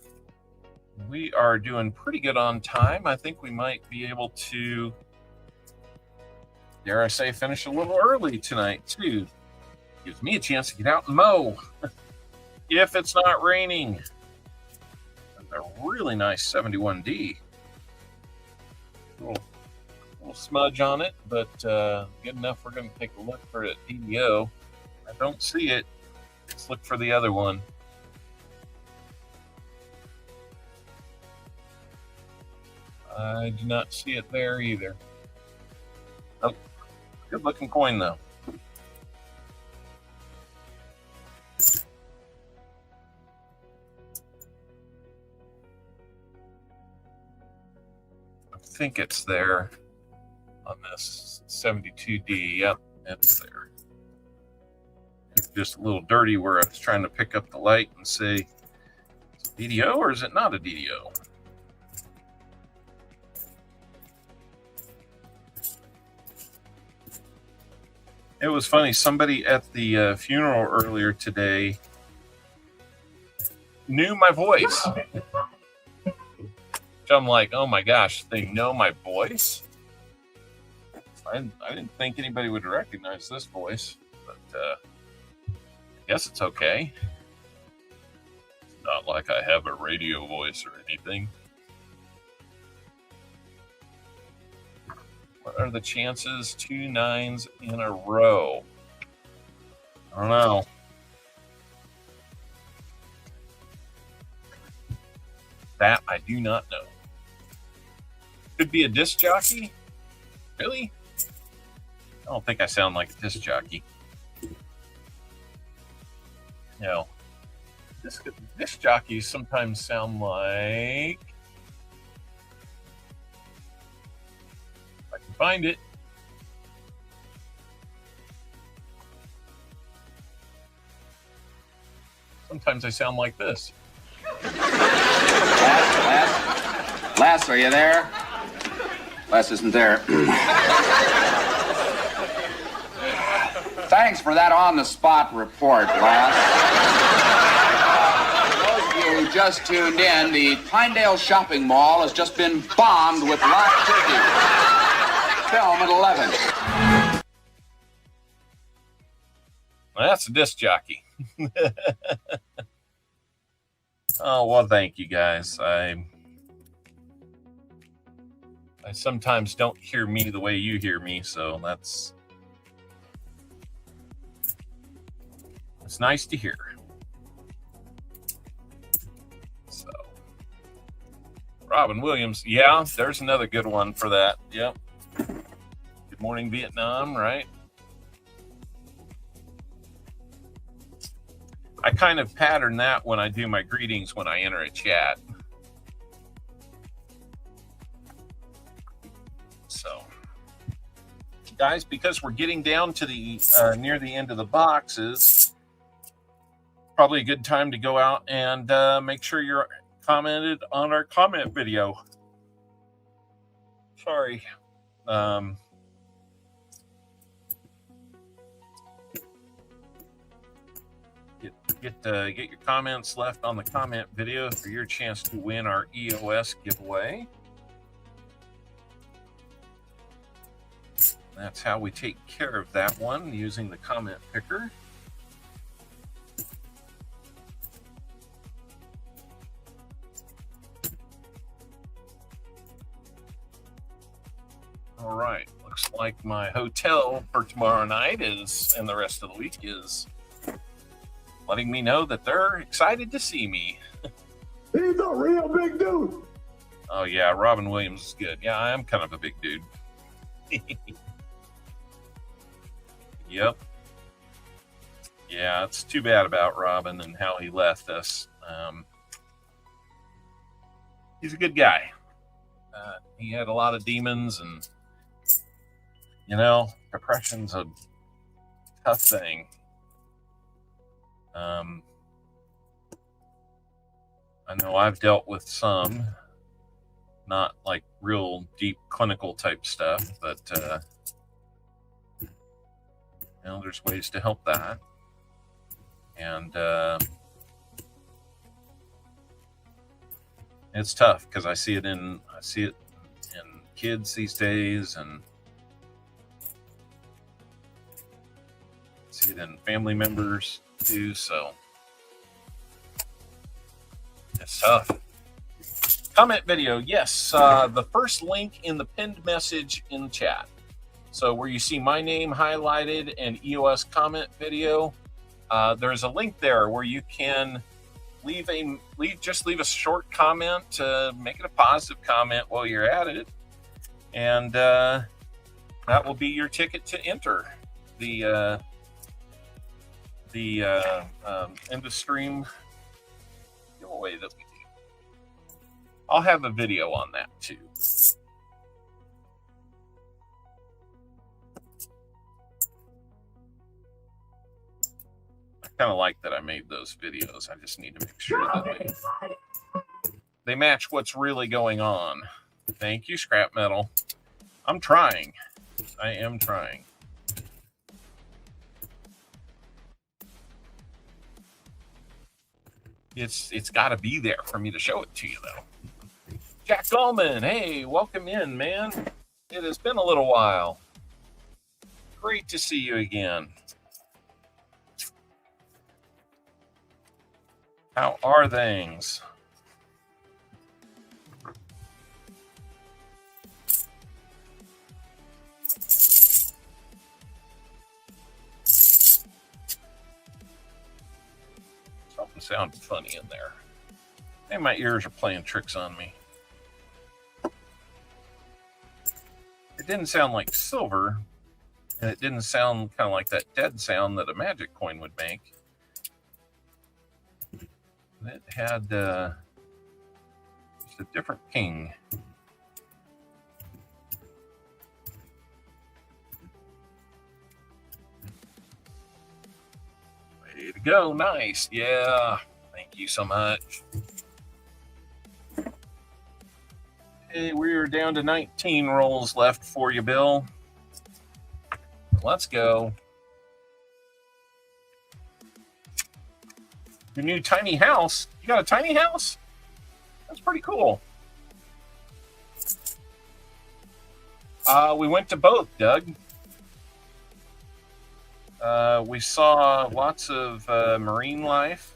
We are doing pretty good on time. I think we might be able to, dare I say, finish a little early tonight, too. Gives me a chance to get out and mow if it's not raining. A really nice 71D. Little smudge on it, but good enough. We're going to take a look for it at DDO. I don't see it. Let's look for the other one. I do not see it there either. Oh, good looking coin though. I think it's there on this 72D. Yep, it's there. It's just a little dirty where I was trying to pick up the light and say, is it DDO or is it not a DDO? It was funny. Somebody at the funeral earlier today knew my voice. So I'm like, oh my gosh, they know my voice? I didn't think anybody would recognize this voice, but I guess it's okay. It's not like I have a radio voice or anything. What are the chances? 2 9s in a row. I don't know. That I do not know. Could be a disc jockey? Really? I don't think I sound like a disc jockey. No. Disc jockeys sometimes sound like... If I can find it. Sometimes I sound like this. Les, are you there? Les isn't there. Thanks for that on-the-spot report, Les. Those of you who just tuned in, the Pinedale Shopping Mall has just been bombed with live turkey. Film at 11. Well, that's a disc jockey. Oh, well, thank you guys. I sometimes don't hear me the way you hear me, so it's nice to hear. So, Robin Williams, yeah, there's another good one for that. Yep. Good morning, Vietnam, right? I kind of pattern that when I do my greetings when I enter a chat. So, guys, because we're getting down to the near the end of the boxes, probably a good time to go out and make sure you're commented on our comment video. Sorry. Get your comments left on the comment video for your chance to win our EOS giveaway. That's how we take care of that one, using the comment picker. All right, looks like my hotel for tomorrow night is, and the rest of the week is letting me know that they're excited to see me. He's a real big dude. Oh yeah, Robin Williams is good. Yeah, I am kind of a big dude. Yep. Yeah, it's too bad about Robin and how he left us. He's a good guy. He had a lot of demons, and depression's a tough thing. I know I've dealt with some, not like real deep clinical type stuff, but there's ways to help that. And it's tough because I see it in kids these days, and see it in family members too, so it's tough. Comment video, yes, the first link in the pinned message in the chat. So where you see my name highlighted and EOS comment video, there's a link there where you can leave a short comment, make it a positive comment while you're at it, and that will be your ticket to enter the end of stream giveaway that we do. I'll have a video on that too. I kind of like that I made those videos. I just need to make sure that they match what's really going on. Thank you, Scrap Metal. I'm trying. I am trying. It's got to be there for me to show it to you, though. Jack Gallman, hey, welcome in, man. It has been a little while. Great to see you again. How are things? Something sounded funny in there. Maybe my ears are playing tricks on me. It didn't sound like silver, and it didn't sound kind of like that dead sound that a magic coin would make. It had just a different ping. Way to go. Nice. Yeah. Thank you so much. Hey, we're down to 19 rolls left for you, Bill. Let's go. Your new tiny house. You got a tiny house? That's pretty cool. We went to both, Doug. We saw lots of marine life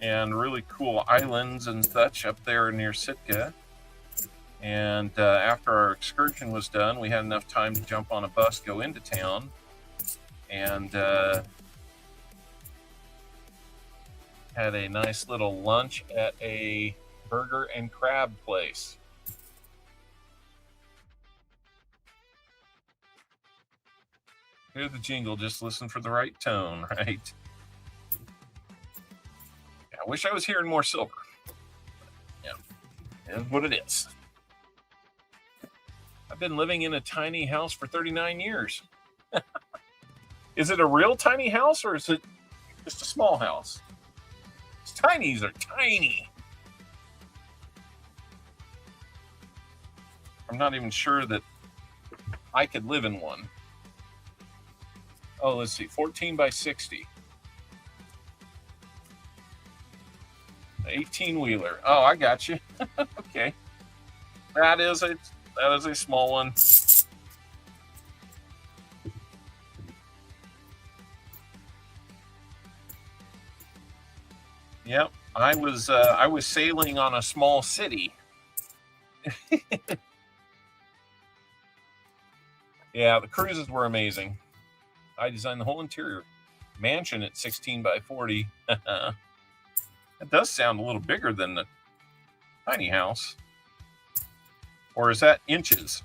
and really cool islands and such up there near Sitka. And after our excursion was done, we had enough time to jump on a bus, go into town, and had a nice little lunch at a burger and crab place. Hear the jingle, just listen for the right tone, right? Yeah, I wish I was hearing more silver. Yeah, that's what it is. I've been living in a tiny house for 39 years. Is it a real tiny house or is it just a small house? Tinies are tiny. I'm not even sure that I could live in one. Oh, let's see, 14 by 60. 18-wheeler. Oh, I got you. Okay. That is a small one. Yep, I was sailing on a small city. Yeah, the cruises were amazing. I designed the whole interior. Mansion at 16 by 40. That does sound a little bigger than the tiny house. Or is that inches?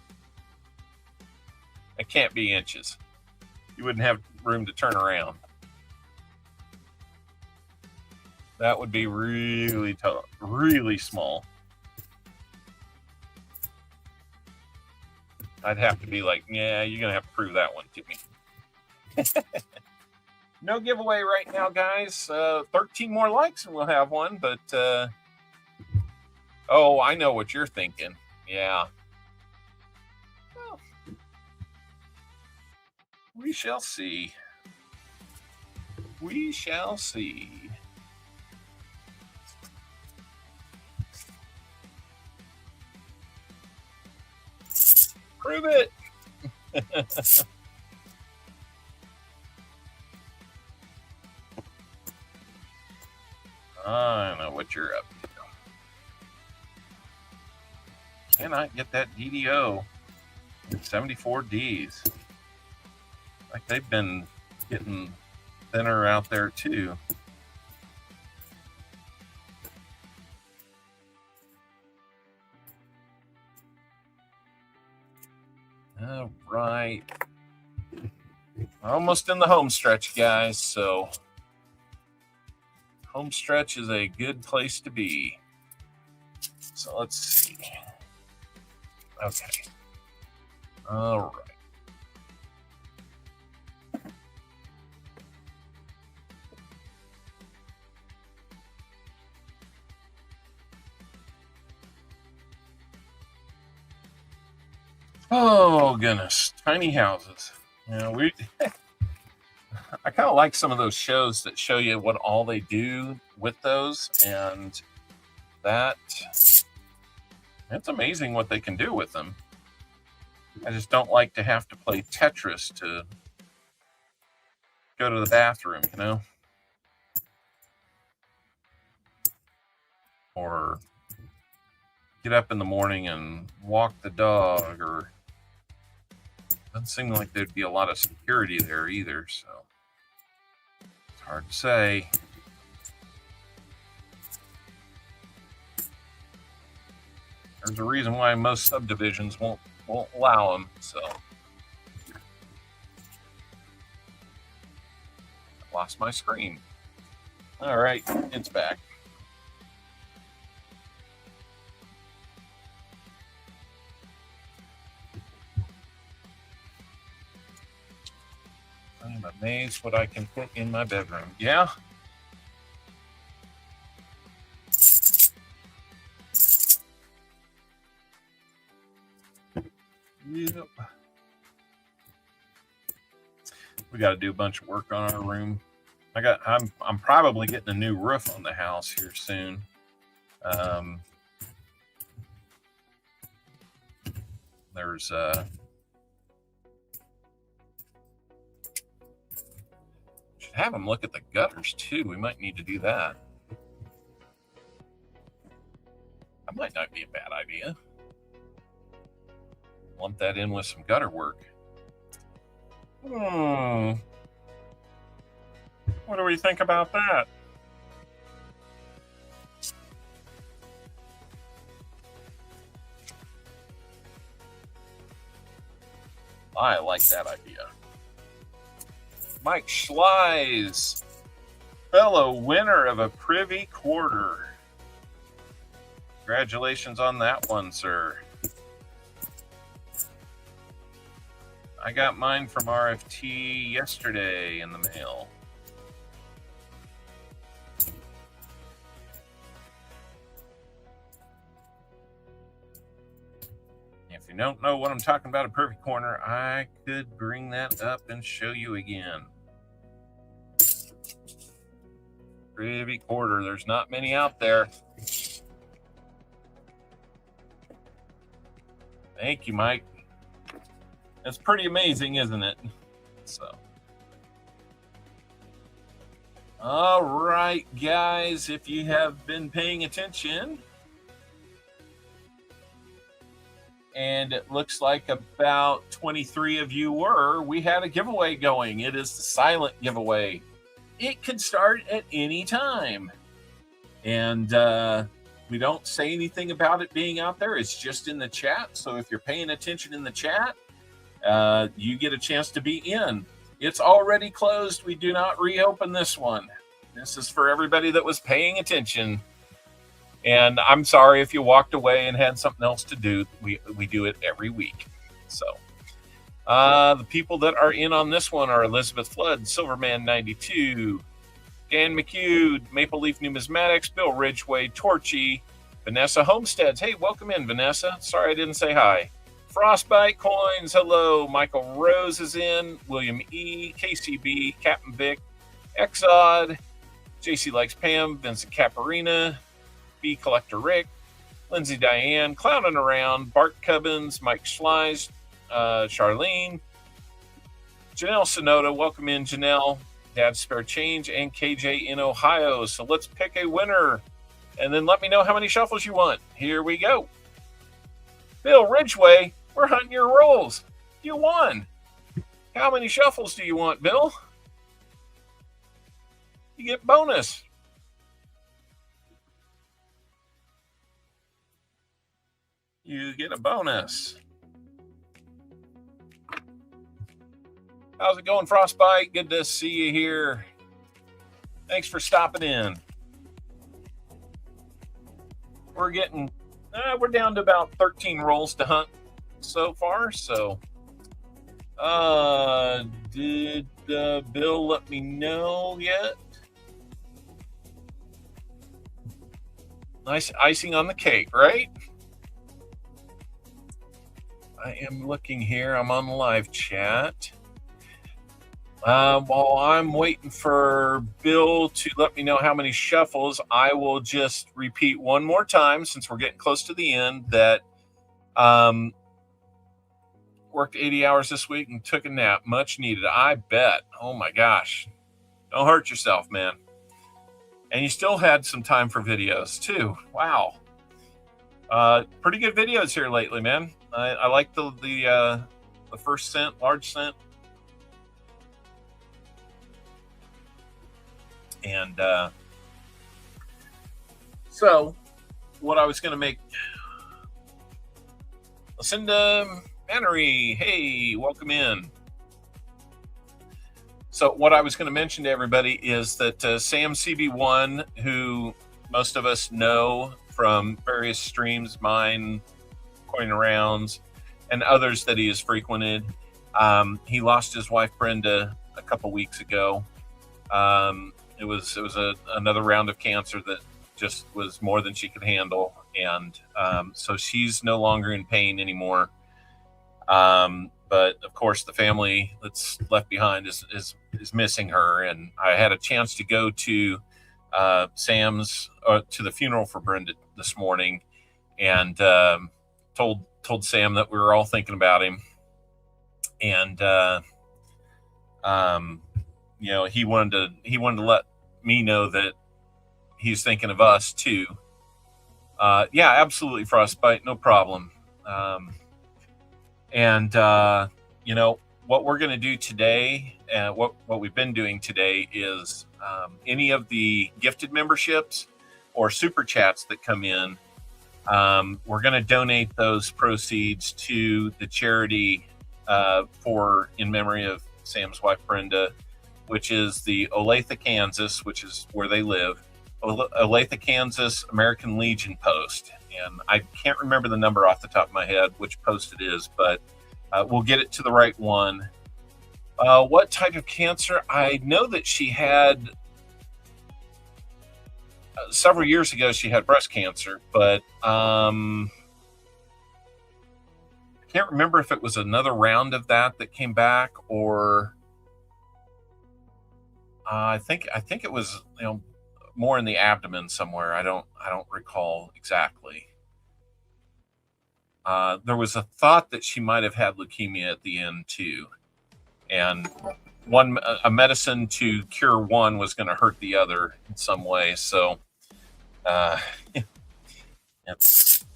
It can't be inches. You wouldn't have room to turn around. That would be really tough, really small. I'd have to be like, yeah, you're going to have to prove that one to me. No giveaway right now, guys. 13 more likes and we'll have one. But, oh, I know what you're thinking. Yeah. Well, we shall see. We shall see. Prove it. I know what you're up to. Cannot get that DDO. 74 Ds. Like they've been getting thinner out there too. All right. Almost in the home stretch, guys. So home stretch is a good place to be. So let's see. Okay. All right. Oh goodness, tiny houses. You know, kind of like some of those shows that show you what all they do with those, and it's amazing what they can do with them. I just don't like to have to play Tetris to go to the bathroom, you know? Or get up in the morning and walk the dog, or doesn't seem like there'd be a lot of security there either, so it's hard to say. There's a reason why most subdivisions won't allow them, so. I lost my screen. All right, it's back. I'm amazed what I can put in my bedroom. Yeah. Yep. We got to do a bunch of work on our room. I'm probably getting a new roof on the house here soon. There's should have them look at the gutters too. We might need to do that. That might not be a bad idea. Lump that in with some gutter work. What do we think about that? I like that idea. Mike Schleiz, fellow winner of a Privy Quarter. Congratulations on that one, sir. I got mine from RFT yesterday in the mail. If you don't know what I'm talking about, a Privy Corner, I could bring that up and show you again. Privy Quarter, there's not many out there. Thank you, Mike. It's pretty amazing, isn't it? So, all right, guys, if you have been paying attention, and it looks like about 23 of you were, we had a giveaway going. It is the silent giveaway. It could start at any time. And we don't say anything about it being out there. It's just in the chat. So if you're paying attention in the chat, you get a chance to be in. It's already closed. We do not reopen this one. This is for everybody that was paying attention. And I'm sorry if you walked away and had something else to do. We do it every week. So the people that are in on this one are Elizabeth Flood, Silverman 92, Dan McHugh, Maple Leaf Numismatics, Bill Ridgway, Torchy, Vanessa Homesteads. Hey, welcome in, Vanessa. Sorry I didn't say hi. Frostbite Coins, hello. Michael Rose is in. William E, KCB, Captain Vic, Exod, JC Likes Pam, Vincent Caparina, B Collector Rick, Lindsay Diane, Clowning Around, Bart Cubbins, Mike Schleiz, Charlene, Janelle Sonoda, welcome in, Janelle, Dad's Spare Change, and KJ in Ohio. So let's pick a winner, and then let me know how many shuffles you want. Here we go. Bill Ridgway, we're hunting your rolls. You won. How many shuffles do you want, Bill? You get bonus. You get a bonus. How's it going, Frostbite? Good to see you here. Thanks for stopping in. We're down to about 13 rolls to hunt so far. So, did Bill let me know yet? Nice icing on the cake, right? I am looking here. I'm on live chat. While I'm waiting for Bill to let me know how many shuffles, I will just repeat one more time, since we're getting close to the end, that worked 80 hours this week and took a nap. Much needed, I bet. Oh my gosh. Don't hurt yourself, man. And you still had some time for videos too. Wow. Pretty good videos here lately, man. I like the first cent, large cent. And so what I was going to make, Lucinda Mannery, hey, welcome in. So what I was going to mention to everybody is that Sam CB1, who most of us know from various streams, mine, Coin Arounds, and others that he has frequented, he lost his wife Brenda a couple weeks ago. It was another round of cancer that just was more than she could handle, and so she's no longer in pain anymore. But of course, the family that's left behind is missing her, and I had a chance to go to Sam's to the funeral for Brenda this morning, and told Sam that we were all thinking about him, and you know, he wanted to let me know that he's thinking of us too. Yeah, absolutely, Frostbite, no problem. And you know, what we're going to do today, and what we've been doing today, is any of the gifted memberships or super chats that come in, we're going to donate those proceeds to the charity for in memory of Sam's wife Brenda, which is the Olathe, Kansas, which is where they live, Olathe, Kansas American Legion post. And I can't remember the number off the top of my head, which post it is, but we'll get it to the right one. What type of cancer? I know that she had, several years ago, she had breast cancer, but I can't remember if it was another round of that came back, or I think it was, you know, more in the abdomen somewhere. I don't recall exactly. There was a thought that she might have had leukemia at the end too, and a medicine to cure one was going to hurt the other in some way. So it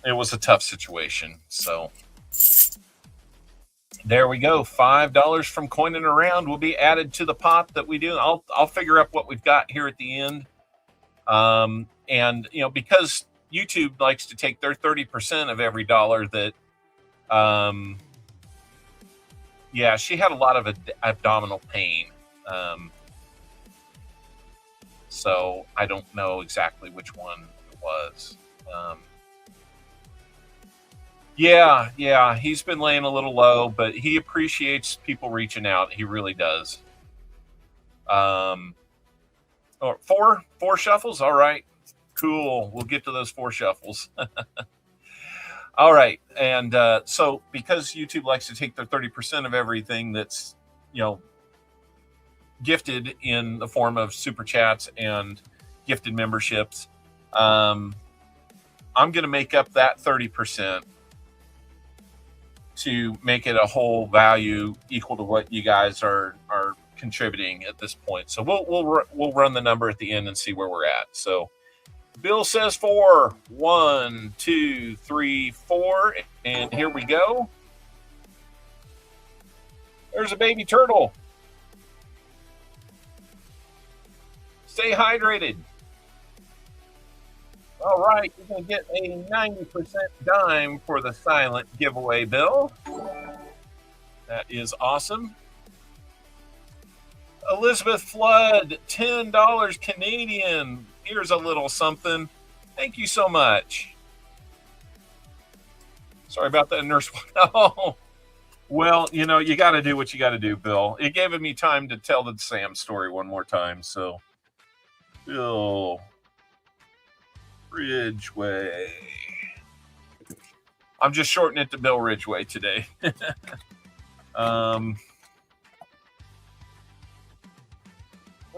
was a tough situation. So there we go. $5 from Coining Around will be added to the pot that we do. I'll figure out what we've got here at the end. And you know, because YouTube likes to take their 30% of every dollar that, yeah, she had a lot of abdominal pain. So I don't know exactly which one it was. Yeah, he's been laying a little low, but he appreciates people reaching out. He really does. Four shuffles. All right, cool. We'll get to those 4 shuffles. All right. And so because YouTube likes to take their 30% of everything that's, you know, gifted in the form of super chats and gifted memberships, I'm going to make up that 30% to make it a whole value equal to what you guys are contributing at this point. So we'll run the number at the end and see where we're at. So Bill says 4. 1, 2, 3, 4, and here we go. There's a baby turtle. Stay hydrated. All right, you're going to get a 90% dime for the silent giveaway, Bill. That is awesome. Elizabeth Flood, $10 Canadian. Here's a little something. Thank you so much. Sorry about that, Nurse. Oh, well, you know, you got to do what you got to do, Bill. It gave me time to tell the Sam story one more time. So, Bill Ridgway. I'm just shortening it to Bill Ridgway today.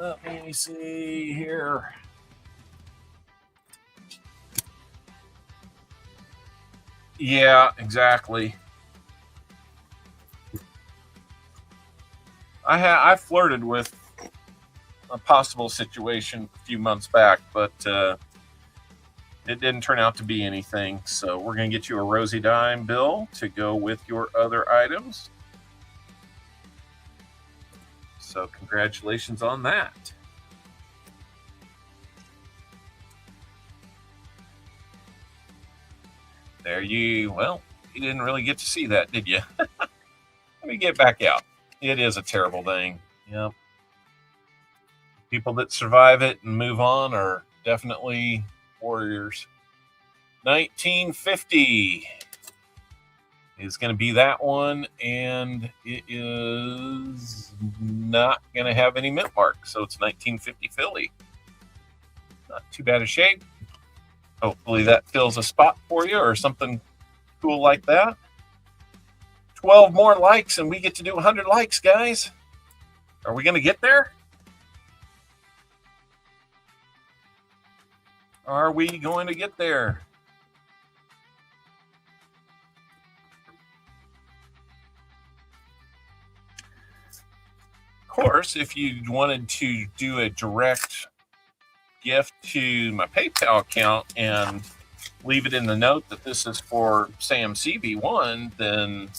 Let me see here. Yeah, exactly. I flirted with a possible situation a few months back, but it didn't turn out to be anything. So we're going to get you a Rosie Dime bill to go with your other items. So congratulations on that. There you, well, you didn't really get to see that, did you? Let me get back out. It is a terrible thing. Yep. People that survive it and move on are definitely warriors. 1950 is going to be that one, and it is not going to have any mint mark, so it's 1950 Philly. Not too bad a shape. Hopefully that fills a spot for you or something cool like that. 12 more likes and we get to do 100 likes, guys. Are we going to get there? Are we going to get there? Of course, if you wanted to do a direct gift to my PayPal account and leave it in the note that this is for Sam CB1, then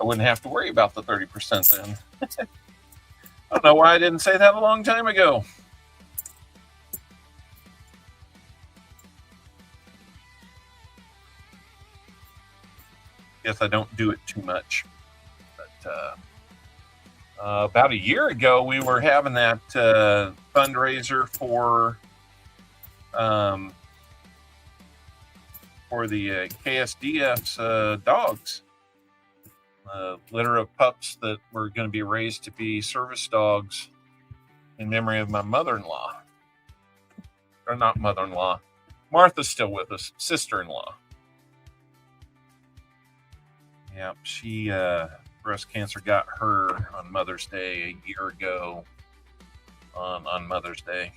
I wouldn't have to worry about the 30% then. I don't know why I didn't say that a long time ago. Guess I don't do it too much. But about a year ago, we were having that fundraiser for the KSDF's dogs. A litter of pups that were going to be raised to be service dogs in memory of my mother-in-law. Or not mother-in-law. Martha's still with us. Sister-in-law. Yep, she breast cancer got her on Mother's Day a year ago on Mother's Day.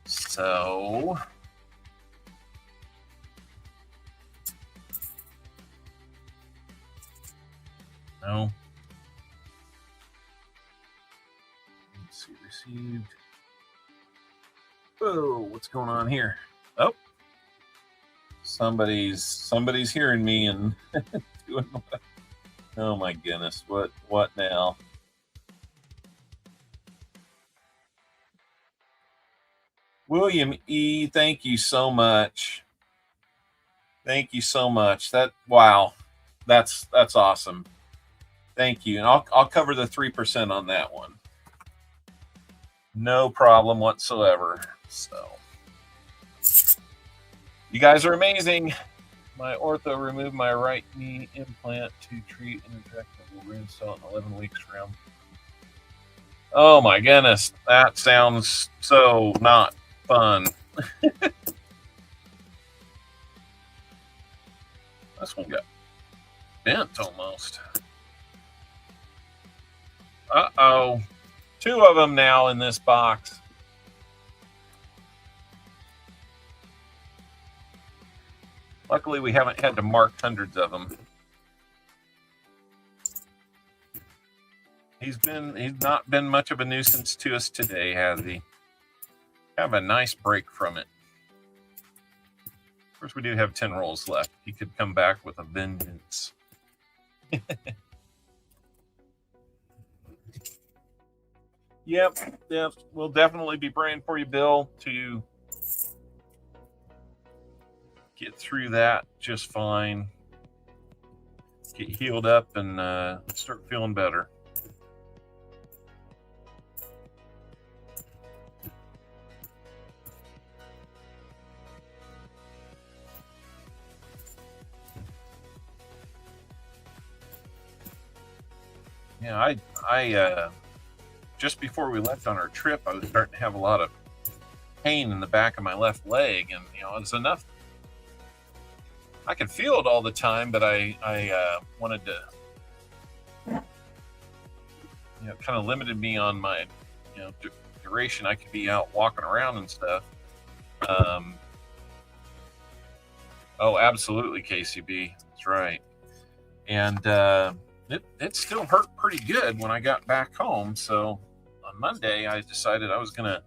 So no. Let's see, received. Whoa, what's going on here? Oh. Somebody's hearing me and doing what? Oh my goodness, what now? William E, thank you so much. Thank you so much. Wow. That's awesome. Thank you. And I'll cover the 3% on that one. No problem whatsoever. So you guys are amazing. My ortho removed my right knee implant to treat an infection. We'll reinstall it in 11 weeks from. Oh my goodness. That sounds so not fun. This one got bent almost. Uh-oh. 2 of them now in this box. Luckily, we haven't had to mark hundreds of them. He's not been much of a nuisance to us today, has he? Have a nice break from it. Of course, we do have 10 rolls left. He could come back with a vengeance. Yep. We'll definitely be praying for you, Bill, to get through that just fine. Get healed up and start feeling better. Yeah, I just before we left on our trip, I was starting to have a lot of pain in the back of my left leg, and it's enough. I could feel it all the time, but I wanted to, kind of limited me on my, duration I could be out walking around and stuff. Oh, absolutely, KCB. That's right. And it still hurt pretty good when I got back home. So on Monday, I decided I was going to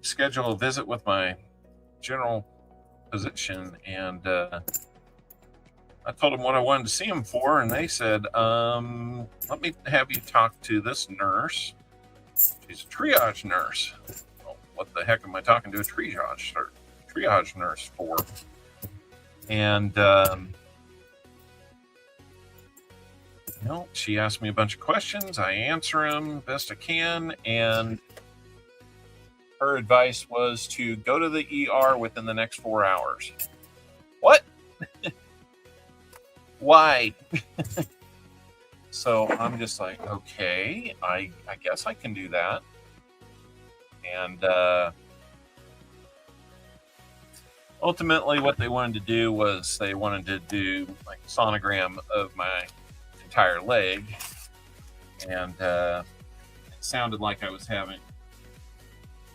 schedule a visit with my general physician, and I told them what I wanted to see them for, and they said, let me have you talk to this nurse. She's a triage nurse. Well, what the heck am I talking to a triage nurse for? And she asked me a bunch of questions. I answer them best I can, and her advice was to go to the ER within the next 4 hours. What? Why? So I'm just like, okay, I guess I can do that. And ultimately what they wanted to do was they wanted to do like a sonogram of my entire leg. And it sounded like I was having,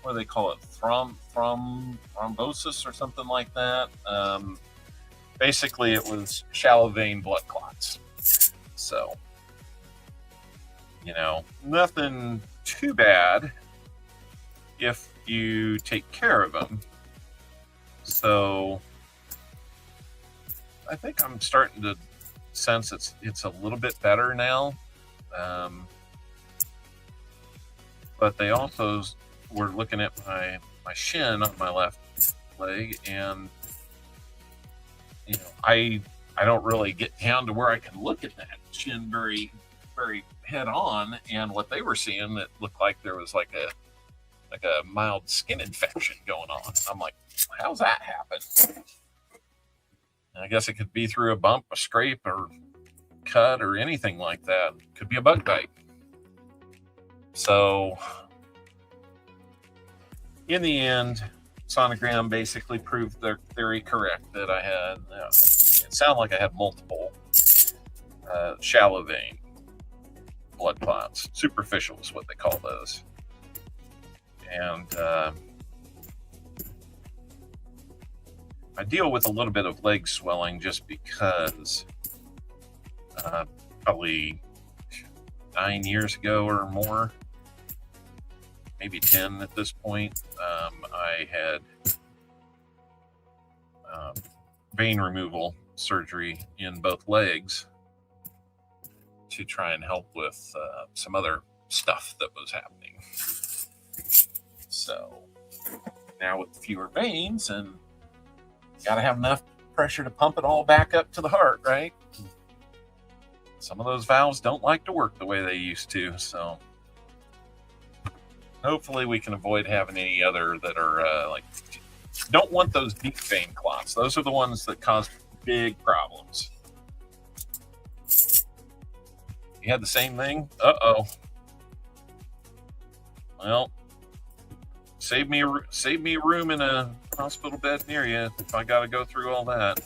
what do they call it? Thrombosis or something like that. Basically, it was shallow vein blood clots. So, nothing too bad if you take care of them. So, I think I'm starting to sense it's a little bit better now. But they also were looking at my shin on my left leg, and I don't really get down to where I can look at that shin very, very head on. And what they were seeing, it looked like there was like a mild skin infection going on. I'm like, how's that happen? And I guess it could be through a bump, a scrape, or cut, or anything like that. Could be a bug bite. So in the end, sonogram basically proved their theory correct, that I had, it sounded like I had multiple shallow vein blood clots. Superficial is what they call those. And I deal with a little bit of leg swelling just because probably 9 years ago or more, maybe 10 at this point, I had vein removal surgery in both legs to try and help with some other stuff that was happening. So now with fewer veins, and got to have enough pressure to pump it all back up to the heart, right? Some of those valves don't like to work the way they used to, so hopefully we can avoid having any other that are don't want those deep vein clots. Those are the ones that cause big problems. You had the same thing? Uh-oh. Well, save me a room in a hospital bed near you if I got to go through all that.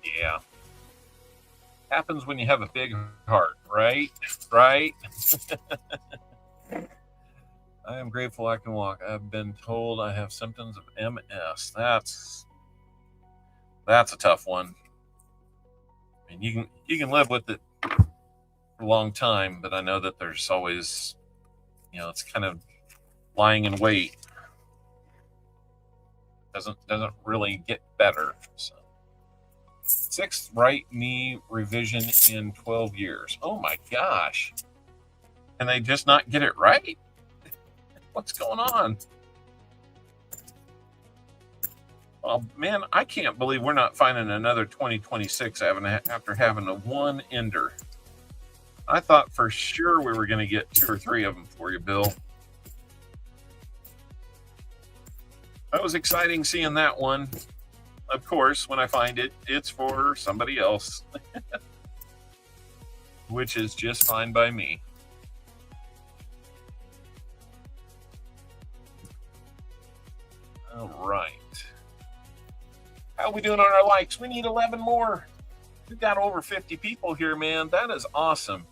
Yeah. Happens when you have a big heart, right? Right? I am grateful I can walk. I've been told I have symptoms of MS. That's a tough one. I mean, you can live with it for a long time, but I know that there's always, it's kind of lying in wait. Doesn't really get better. So. 6th right knee revision in 12 years. Oh my gosh. Can they just not get it right? What's going on? Oh man, I can't believe we're not finding another 2026 after having a one ender. I thought for sure we were going to get 2 or 3 of them for you, Bill. That was exciting seeing that one. Of course, when I find it, it's for somebody else, which is just fine by me. All right. How are we doing on our likes? We need 11 more. We've got over 50 people here, man. That is awesome.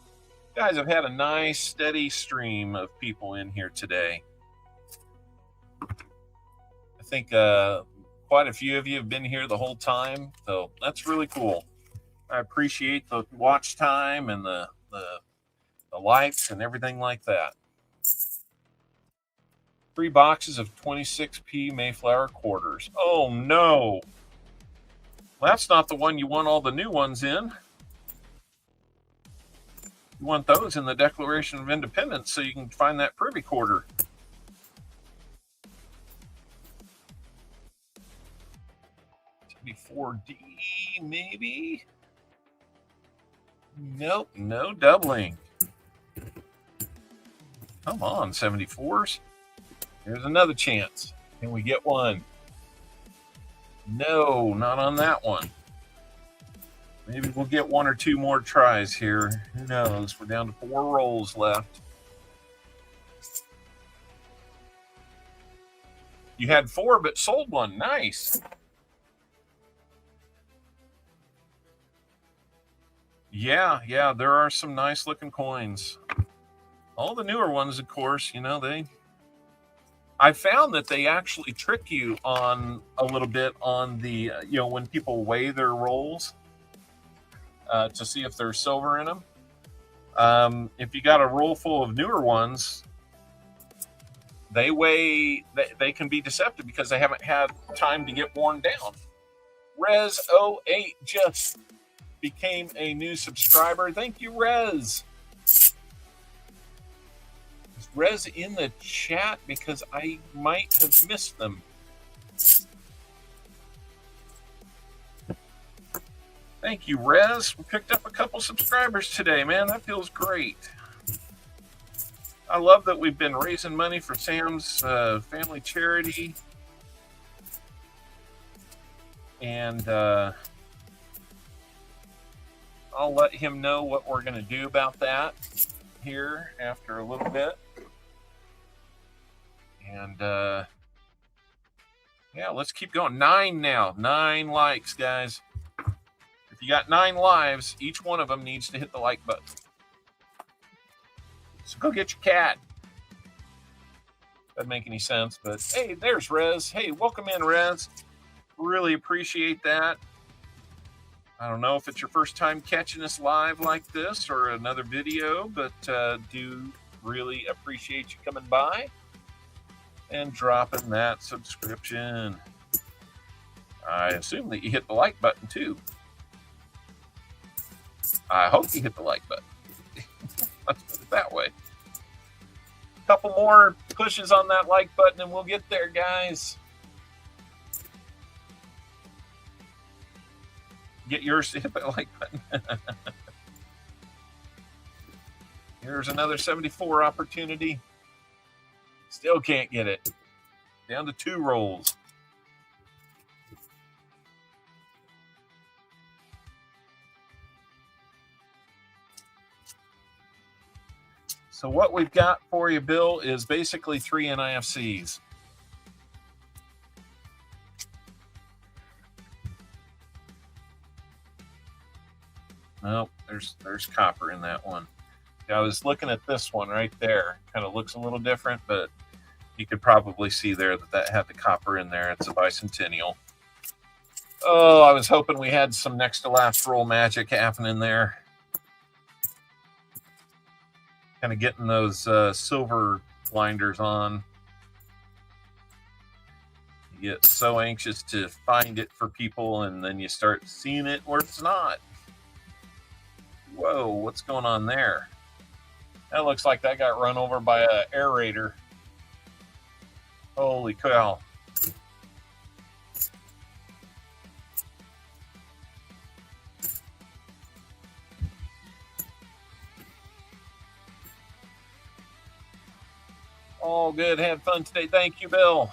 You guys have had a nice, steady stream of people in here today. I think quite a few of you have been here the whole time, so that's really cool. I appreciate the watch time and the likes and everything like that. 3 boxes of 26p Mayflower quarters. Oh, no. Well, that's not the one you want all the new ones in. You want those in the Declaration of Independence so you can find that privy quarter. $4D, maybe? Nope, no doubling. Come on, 74s. Here's another chance. Can we get one? No, not on that one. Maybe we'll get 1 or 2 more tries here. Who knows? We're down to 4 rolls left. You had 4 but sold 1. Nice. Yeah, there are some nice looking coins. All the newer ones, of course, you know, I found that they actually trick you on a little bit on the, you know, when people weigh their rolls to see if there's silver in them. If you got a roll full of newer ones, they can be deceptive because they haven't had time to get worn down. Rez08 just became a new subscriber. Thank you, Rez. Is Rez in the chat? Because I might have missed them. Thank you, Rez. We picked up a couple subscribers today, man. That feels great. I love that we've been raising money for Sam's family charity. And I'll let him know what we're going to do about that here after a little bit. And yeah, let's keep going. 9 now. 9 likes, guys. If you got 9 lives, each one of them needs to hit the like button. So go get your cat. Doesn't make any sense, but hey, there's Rez. Hey, welcome in, Rez. Really appreciate that. I don't know if it's your first time catching us live like this or another video, but do really appreciate you coming by and dropping that subscription. I assume that you hit the like button too. I hope you hit the like button. Let's put it that way. A couple more pushes on that like button and we'll get there, guys. Get yours to hit that like button. Here's another 74 opportunity. Still can't get it. Down to 2 rolls. So what we've got for you, Bill, is basically 3 NIFCs. Nope, there's copper in that one. I was looking at this one right there. Kind of looks a little different, but you could probably see there that had the copper in there. It's a bicentennial. Oh, I was hoping we had some next to last roll magic happening there. Kind of getting those silver blinders on. You get so anxious to find it for people, and then you start seeing it where it's not. Whoa, what's going on there? That looks like that got run over by an aerator. Holy cow. All good. Had fun today. Thank you, Bill.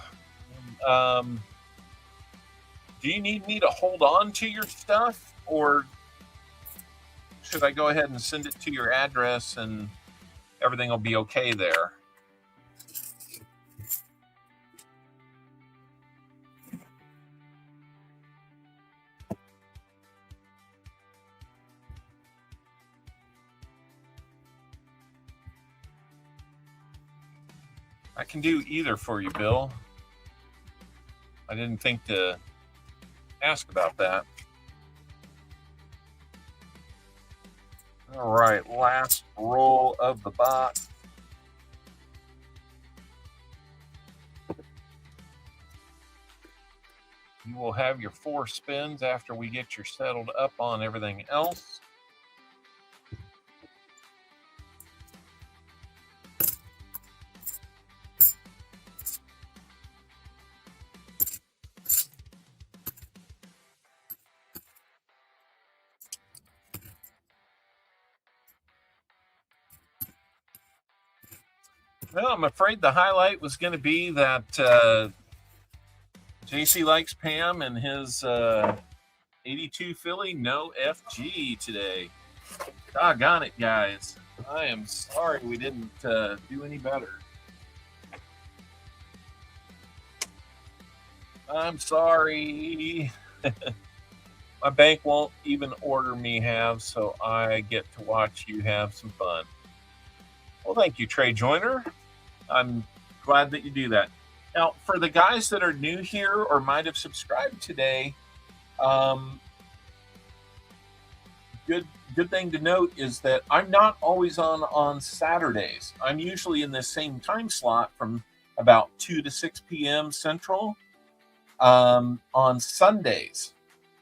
Do you need me to hold on to your stuff, or should I go ahead and send it to your address and everything will be okay there? I can do either for you, Bill. I didn't think to ask about that. All right, last roll of the box. You will have your 4 spins after we get you settled up on everything else. Well, I'm afraid the highlight was going to be that JC likes Pam and his 82 Philly no FG today. Doggone it, guys. I am sorry we didn't do any better. I'm sorry. My bank won't even order me halves, so I get to watch you have some fun. Well, thank you, Trey Joyner. I'm glad that you do that. Now, for the guys that are new here or might have subscribed today, good thing to note is that I'm not always on Saturdays. I'm usually in the same time slot from about 2 to 6 p.m. Central on Sundays.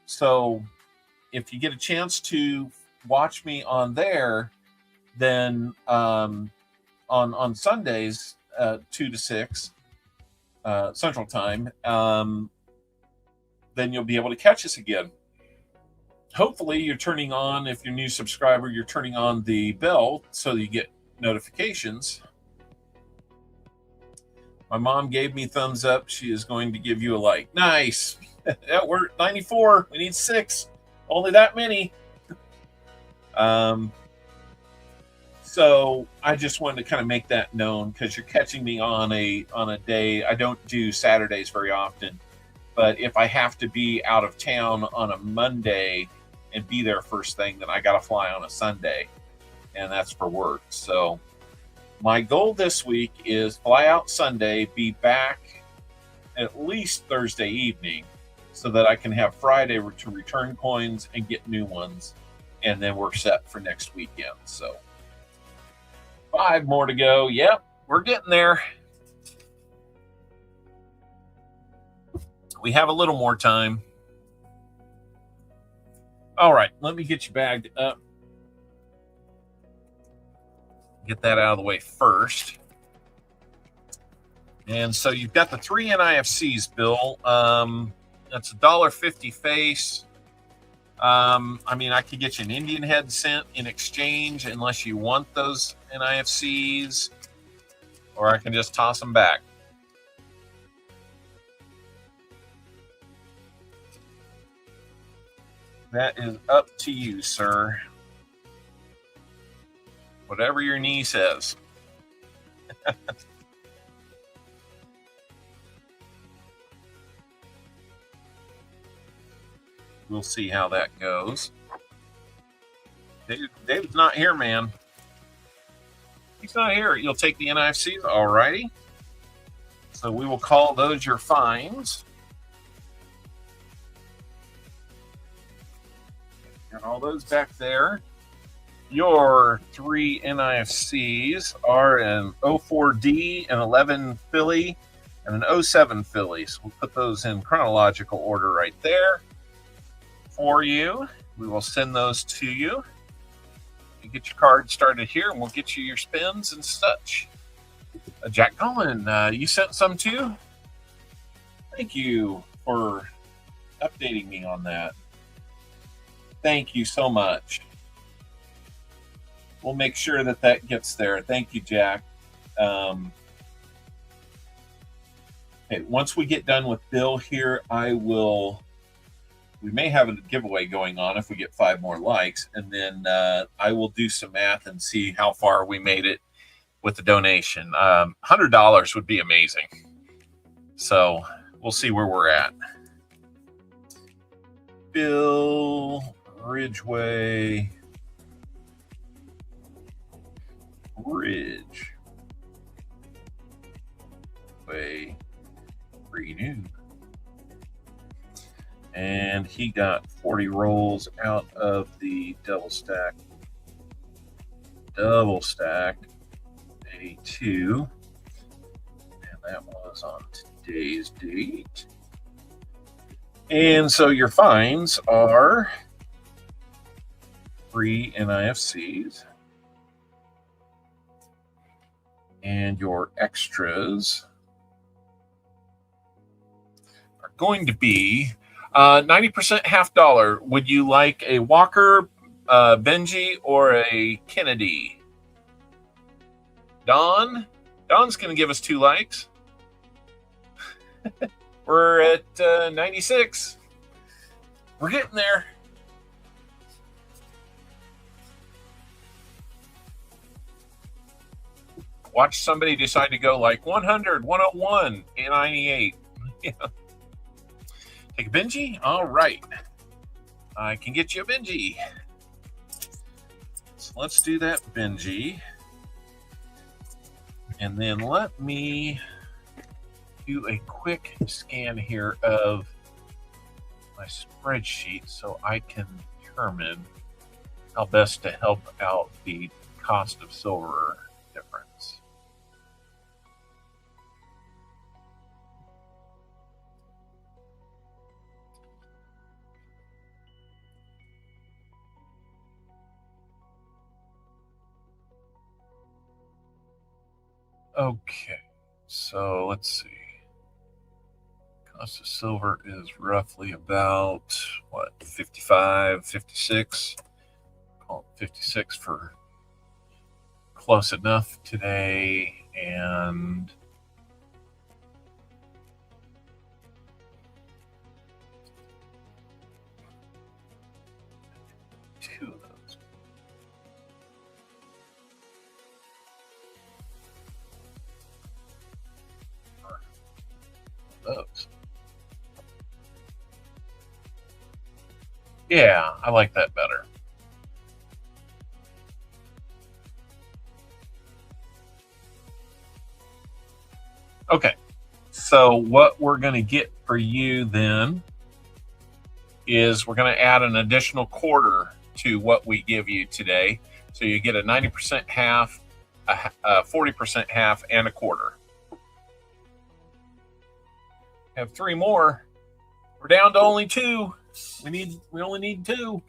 So if you get a chance to watch me on there, then on Sundays, 2 to 6 Central Time, then you'll be able to catch us again. Hopefully you're turning on, if you're a new subscriber, you're turning on the bell so you get notifications. My mom gave me thumbs up. She is going to give you a like. Nice. That worked. 94. We need 6. Only that many. So I just wanted to kind of make that known because you're catching me on a day. I don't do Saturdays very often, but if I have to be out of town on a Monday and be there first thing, then I got to fly on a Sunday, and that's for work. So my goal this week is fly out Sunday, be back at least Thursday evening so that I can have Friday to return coins and get new ones, and then we're set for next weekend. So 5 more to go. Yep, we're getting there. We have a little more time. All right, let me get you bagged up. Get that out of the way first. And so you've got the 3 NIFCs, Bill. That's $1.50 face. I mean, I could get you an Indian head sent in exchange unless you want those NIFCs, or I can just toss them back. That is up to you, sir. Whatever your knee says. We'll see how that goes. David's not here, man. He's not here. You'll take the NIFCs. All righty. So we will call those your fines. Got all those back there. Your 3 NIFCs are an 04D, an 11 Philly, and an 07 Philly. So we'll put those in chronological order right there for you. We will send those to you. You get your card started here, and we'll get you your spins and such. Jack Cullen, you sent some too? Thank you for updating me on that. Thank you so much. We'll make sure that that gets there. Thank you, Jack. Okay, once we get done with Bill here, we may have a giveaway going on if we get 5 more likes, and then I will do some math and see how far we made it with the donation. $100 would be amazing. So we'll see where we're at. Bill Ridgeway. Ridge. a renew. And he got 40 rolls out of the double stack. A2. And that was on today's date. And so your fines are 3 NIFCs. And your extras are going to be 90% half dollar. Would you like a Walker, Benji, or a Kennedy? Don's going to give us 2 likes. We're at 96. We're getting there. Watch somebody decide to go like 100, 101, 98. Yeah. Take a Benji? All right. I can get you a Benji. So let's do that Benji. And then let me do a quick scan here of my spreadsheet so I can determine how best to help out the cost of silver difference. Okay, so let's see. Cost of silver is roughly about, what, 55, 56? Call it 56 for close enough today. And two of those. Those. Yeah, I like that better. Okay, so what we're going to get for you then is we're going to add an additional quarter to what we give you today. So you get a 90% half, a 40% half, and a quarter. Have 3 more. We're down to only 2. We only need 2.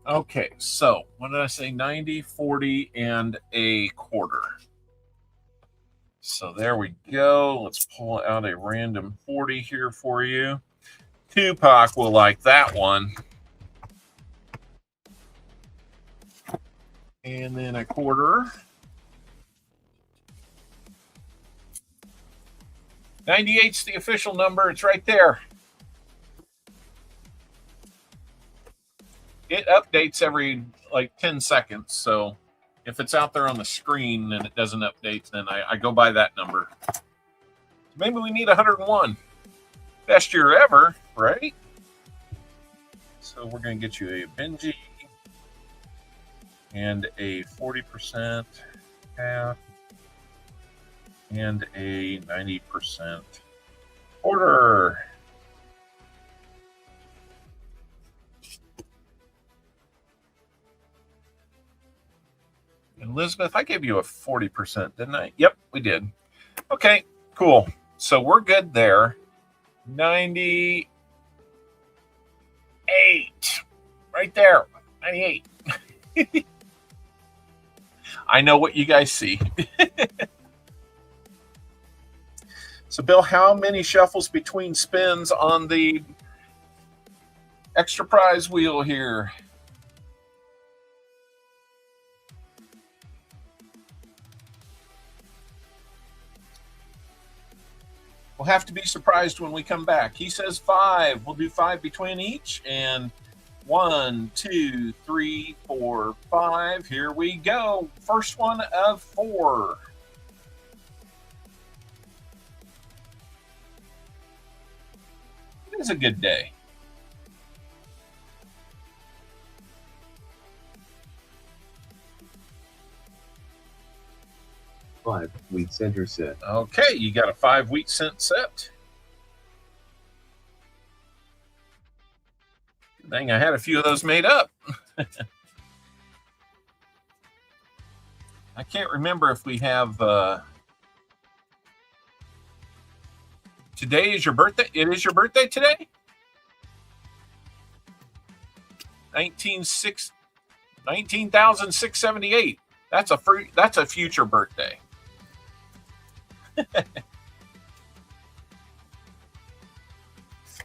Okay, so what did I say? 90, 40, and a quarter. So there we go. Let's pull out a random 40 here for you. Tupac will like that one. And then a quarter. 98's the official number. It's right there. It updates every like 10 seconds. So if it's out there on the screen and it doesn't update, then I go by that number. Maybe we need 101. Best year ever, right? So we're going to get you a Benji and a 40% half and a 90% order. Elizabeth, I gave you a 40%, didn't I? Yep, we did. Okay, cool. So we're good there. 98. Right there. 98. I know what you guys see. So, Bill, how many shuffles between spins on the extra prize wheel here? We'll have to be surprised when we come back. He says 5. We'll do 5 between each. And 1, 2, 3, 4, 5. Here we go. First one of 4. It is a good day. 5 wheat center set. Okay, you got a 5 wheat cent set. Dang, I had a few of those made up. I can't remember if we have... Today is your birthday? It is your birthday today? 19,678. That's a future birthday.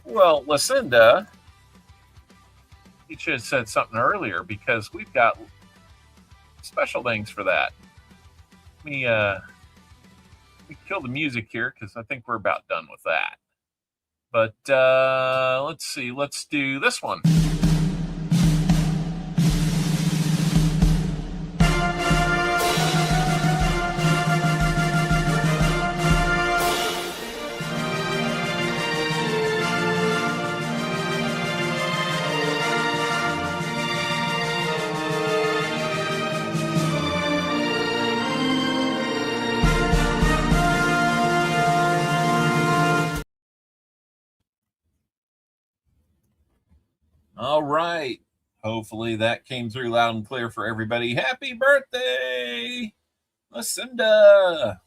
Well, Lucinda, you should have said something earlier because we've got special things for that. We kill the music here because I think we're about done with that. But let's see. Let's do this one. All right. Hopefully that came through loud and clear for everybody. Happy birthday, Lucinda.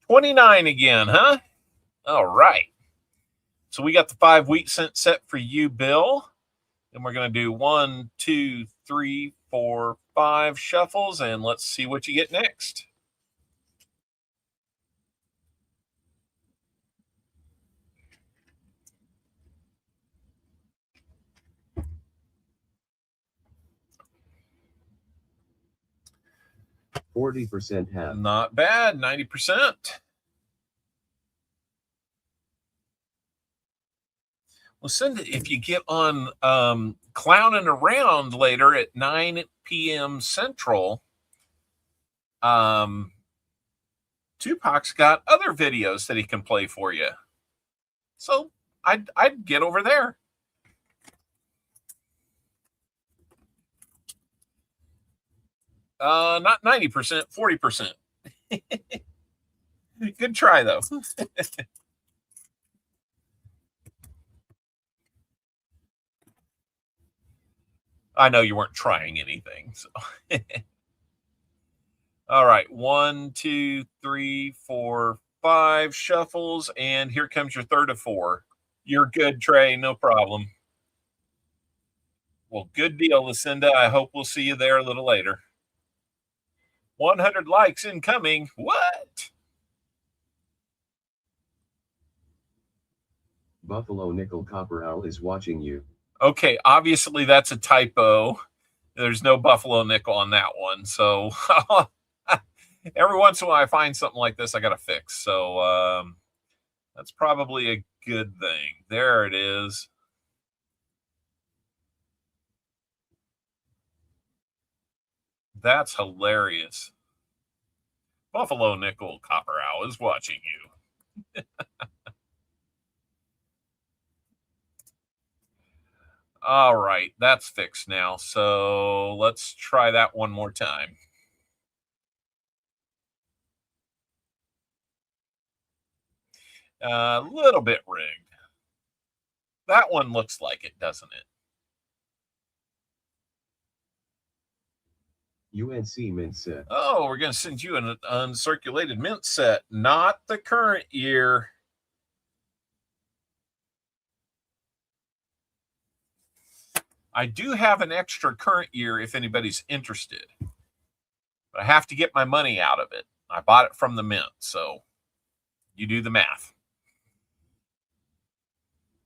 29 again, huh? All right. So we got the 5 wheat cent set for you, Bill. And we're going to do 1, 2, 3, 4, 5 shuffles. And let's see what you get next. %, half. Not bad, 90%. Lucinda, if you get on clowning around later at 9 p.m. Central, Tupac's got other videos that he can play for you. So I'd get over there. Not 90%, 40%. Good try, though. I know you weren't trying anything. So, all right. 1, 2, 3, 4, 5 shuffles. And here comes your third of 4. You're good, Trey. No problem. Well, good deal, Lucinda. I hope we'll see you there a little later. 100 likes incoming. What? Buffalo Nickel Copper Owl is watching you. Okay, obviously that's a typo. There's no Buffalo Nickel on that one. So every once in a while I find something like this I got to fix. So that's probably a good thing. There it is. That's hilarious. Buffalo Nickel Copper Owl is watching you. All right, that's fixed now. So let's try that one more time. A little bit rigged. That one looks like it, doesn't it? UNC mint set. Oh, we're going to send you an uncirculated mint set, not the current year. I do have an extra current year if anybody's interested. But I have to get my money out of it. I bought it from the mint, so you do the math.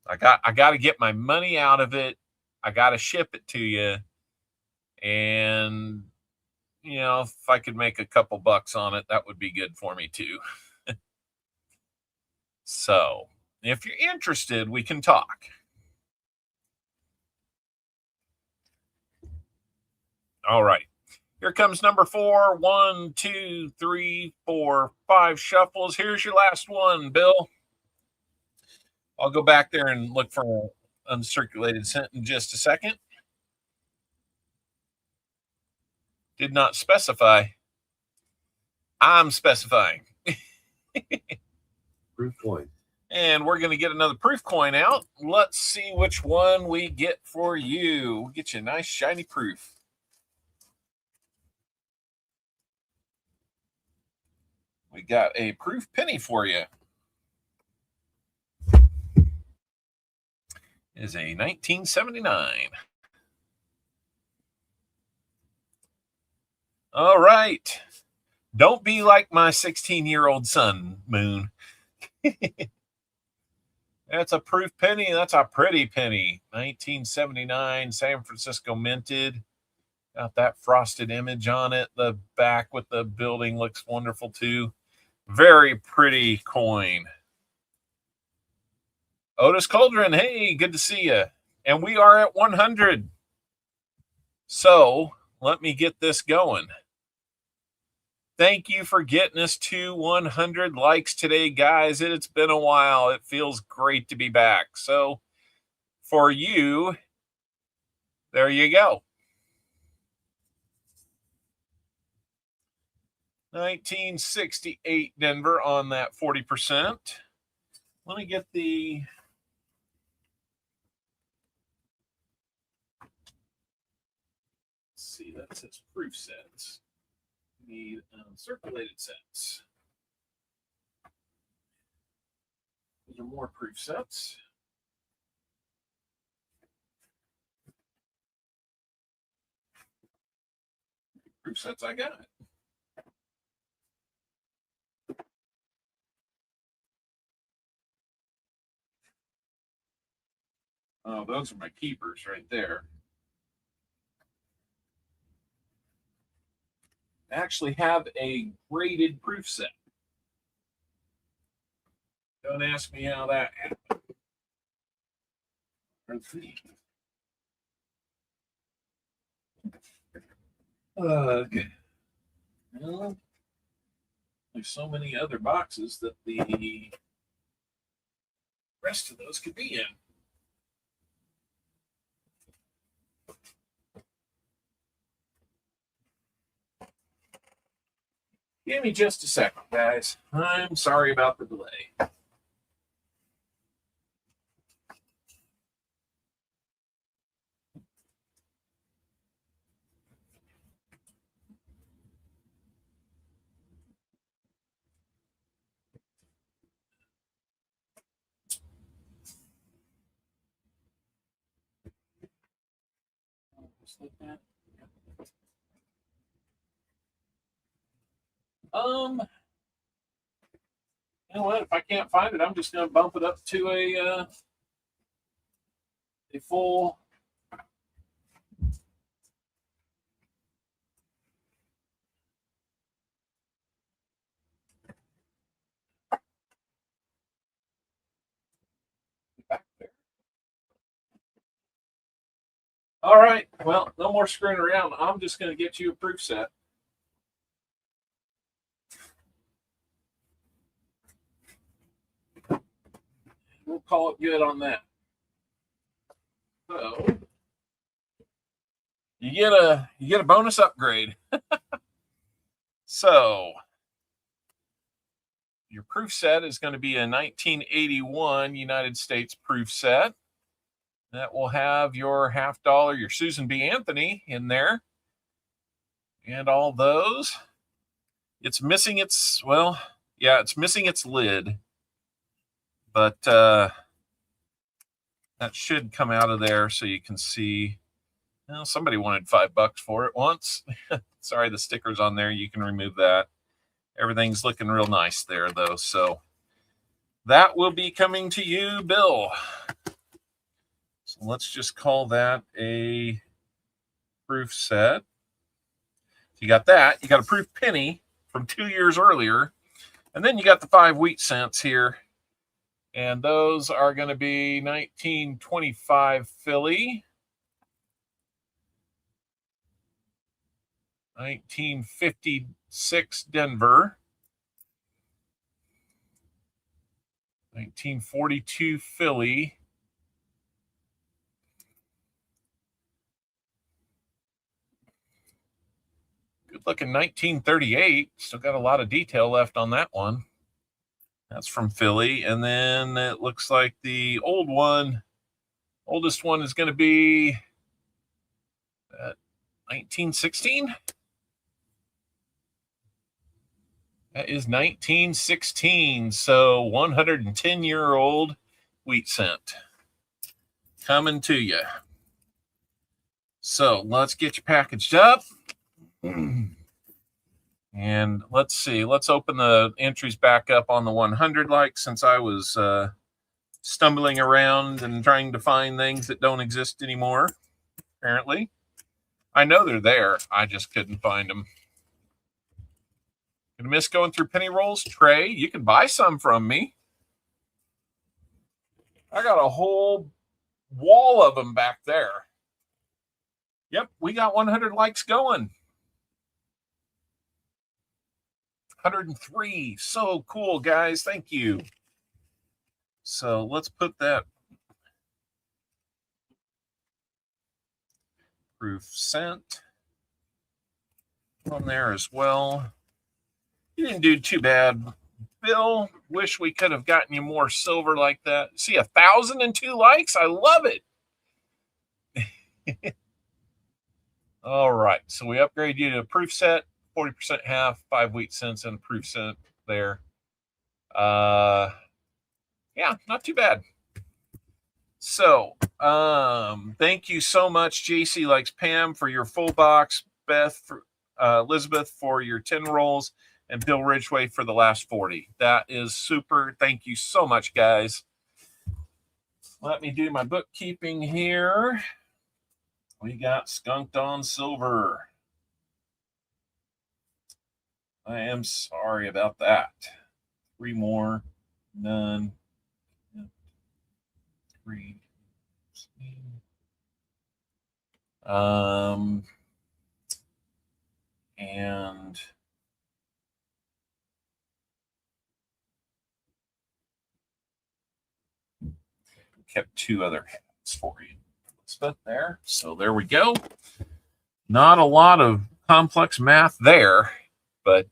I got to get my money out of it. I got to ship it to you. And you know, if I could make a couple bucks on it, that would be good for me too. So, if you're interested, we can talk. All right. Here comes number 4. 1, 2, 3, 4, 5 shuffles. Here's your last one, Bill. I'll go back there and look for an uncirculated cent in just a second. Did not specify. I'm specifying. Proof coin. And we're going to get another proof coin out. Let's see which one we get for you. We'll get you a nice shiny proof. We got a proof penny for you. It is a 1979. All right. Don't be like my 16-year-old son, Moon. That's a proof penny. That's a pretty penny. 1979, San Francisco minted. Got that frosted image on it. The back with the building looks wonderful too. Very pretty coin. Otis Cauldron, hey, good to see you. And we are at 100. So let me get this going. Thank you for getting us to 100 likes today, guys. It's been a while. It feels great to be back. So for you, there you go. 1968 Denver on that 40%. Let me get the... Let's see, that says proof sets. Need circulated sets. These are more proof sets. Proof sets I got. Oh, those are my keepers right there. I actually have a graded proof set. Don't ask me how that happened. Let's see. Okay. Well, there's so many other boxes that the rest of those could be in. Give me just a second, guys. I'm sorry about the delay. Just like that. You know what? If I can't find it, I'm just going to bump it up to a full. Back there. All right. Well, no more screwing around. I'm just going to get you a proof set. We'll call it good on that. So you get a bonus upgrade. So your proof set is going to be a 1981 United States proof set. That will have your $50, your Susan B. Anthony in there. And all those. It's missing its, well, yeah, it's missing its lid. But that should come out of there so you can see. Well, somebody wanted $5 for it once. Sorry, the sticker's on there. You can remove that. Everything's looking real nice there, though. So that will be coming to you, Bill. So let's just call that a proof set. You got that. You got a proof penny from 2 years earlier. And then you got the 5 wheat cents here. And those are going to be 1925 Philly, 1956 Denver, 1942 Philly, Good looking 1938. Still got a lot of detail left on that one. That's from Philly. And then it looks like the oldest one is going to be 1916. That is 1916. So 110-year-old wheat cent coming to you. So let's get you packaged up. And let's see. Let's open the entries back up on the 100 likes, since I was stumbling around and trying to find things that don't exist anymore, apparently. I know they're there. I just couldn't find them. Gonna miss going through penny rolls. Trey, you can buy some from me. I got a whole wall of them back there. Yep, we got 100 likes going. 103. So cool, guys. Thank you. So let's put that proof sent on there as well. You didn't do too bad, Bill. Wish we could have gotten you more silver like that. See, 1,002 likes. I love it. All right. So we upgrade you to a proof set, 40% half, 5 wheat cents, and a proof cent there. Yeah, not too bad. So, thank you so much, JC Likes Pam, for your full box, Beth, for, Elizabeth, for your 10 rolls, and Bill Ridgway for the last 40. That is super. Thank you so much, guys. Let me do my bookkeeping here. We got skunked on silver. I am sorry about that. 3 more. None. 3. And kept 2 other hats for you. Stuff there. So there we go. Not a lot of complex math there, but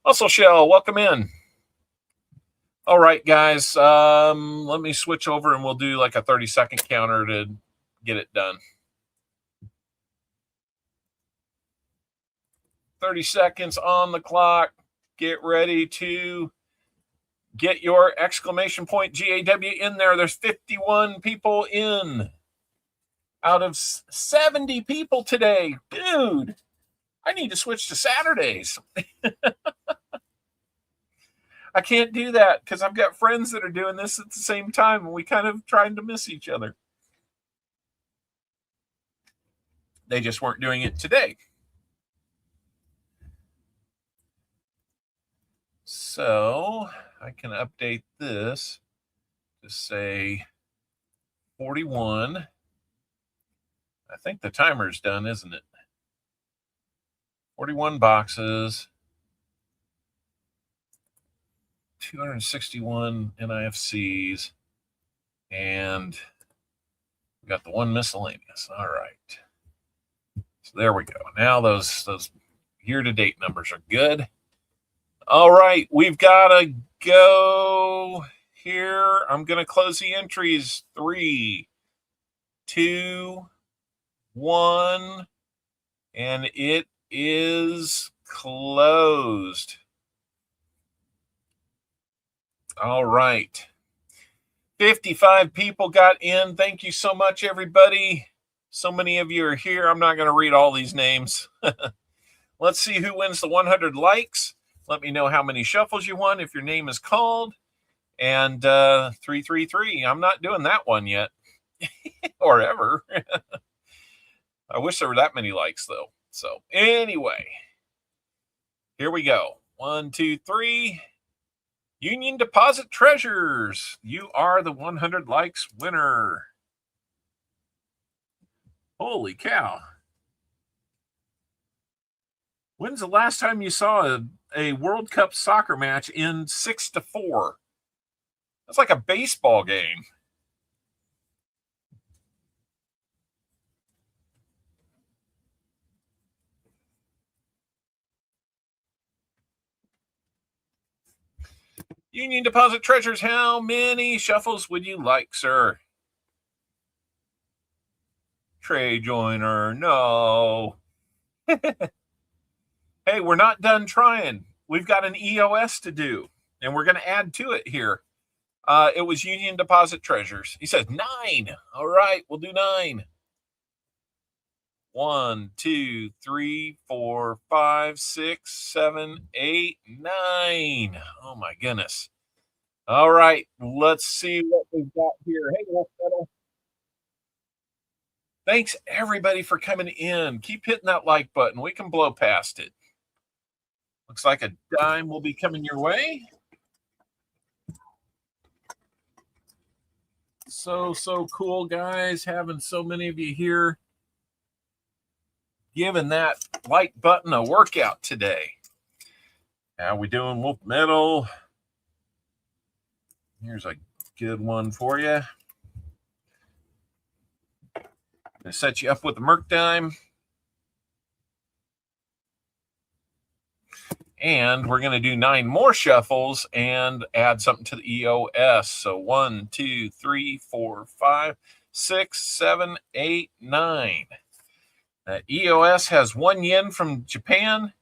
also Shell, welcome in. All right, guys, let me switch over and we'll do like a 30-second counter to get it done. 30 seconds on the clock. Get ready to get your exclamation point GAW in there. There's 51 people in out of 70 people today. Dude, I need to switch to Saturdays. I can't do that because I've got friends that are doing this at the same time, and we kind of trying to miss each other. They just weren't doing it today. So I can update this to say 41. I think the timer's done, isn't it? 41 boxes. 261 NIFCs, and we got the 1 miscellaneous. All right. So there we go. Now those year-to-date numbers are good. All right, we've got to go here. I'm going to close the entries. 3, 2, 1, and it is closed. All right. 55 people got in. Thank you so much, everybody. So many of you are here. I'm not going to read all these names. Let's see who wins the 100 likes. Let me know how many shuffles you won if your name is called. And 333. I'm not doing that one yet. Or ever. I wish there were that many likes, though. So anyway, here we go. 1, 2, 3. Union Deposit Treasures. You are the 100 likes winner. Holy cow. When's the last time you saw a World Cup soccer match end 6-4? That's like a baseball game. Union Deposit Treasures, how many shuffles would you like, sir? Trade joiner, no. Hey, we're not done trying. We've got an EOS to do, and we're going to add to it here. It was Union Deposit Treasures. He says 9. All right, we'll do 9. 1, 2, 3, 4, 5, 6, 7, 8, 9. Oh my goodness. All right, let's see what we've got here. Hey, Wolfmetal. Thanks everybody for coming in. Keep hitting that like button. We can blow past it. Looks like a dime will be coming your way. So cool, guys, having so many of you here. Giving that like button a workout today. How we doing, Wolf Metal? Here's a good one for you. Gonna set you up with the Merc dime. And we're going to do 9 more shuffles and add something to the EOS. So 1, 2, 3, 4, 5, 6, 7, 8, 9. EOS has 1 yen from Japan,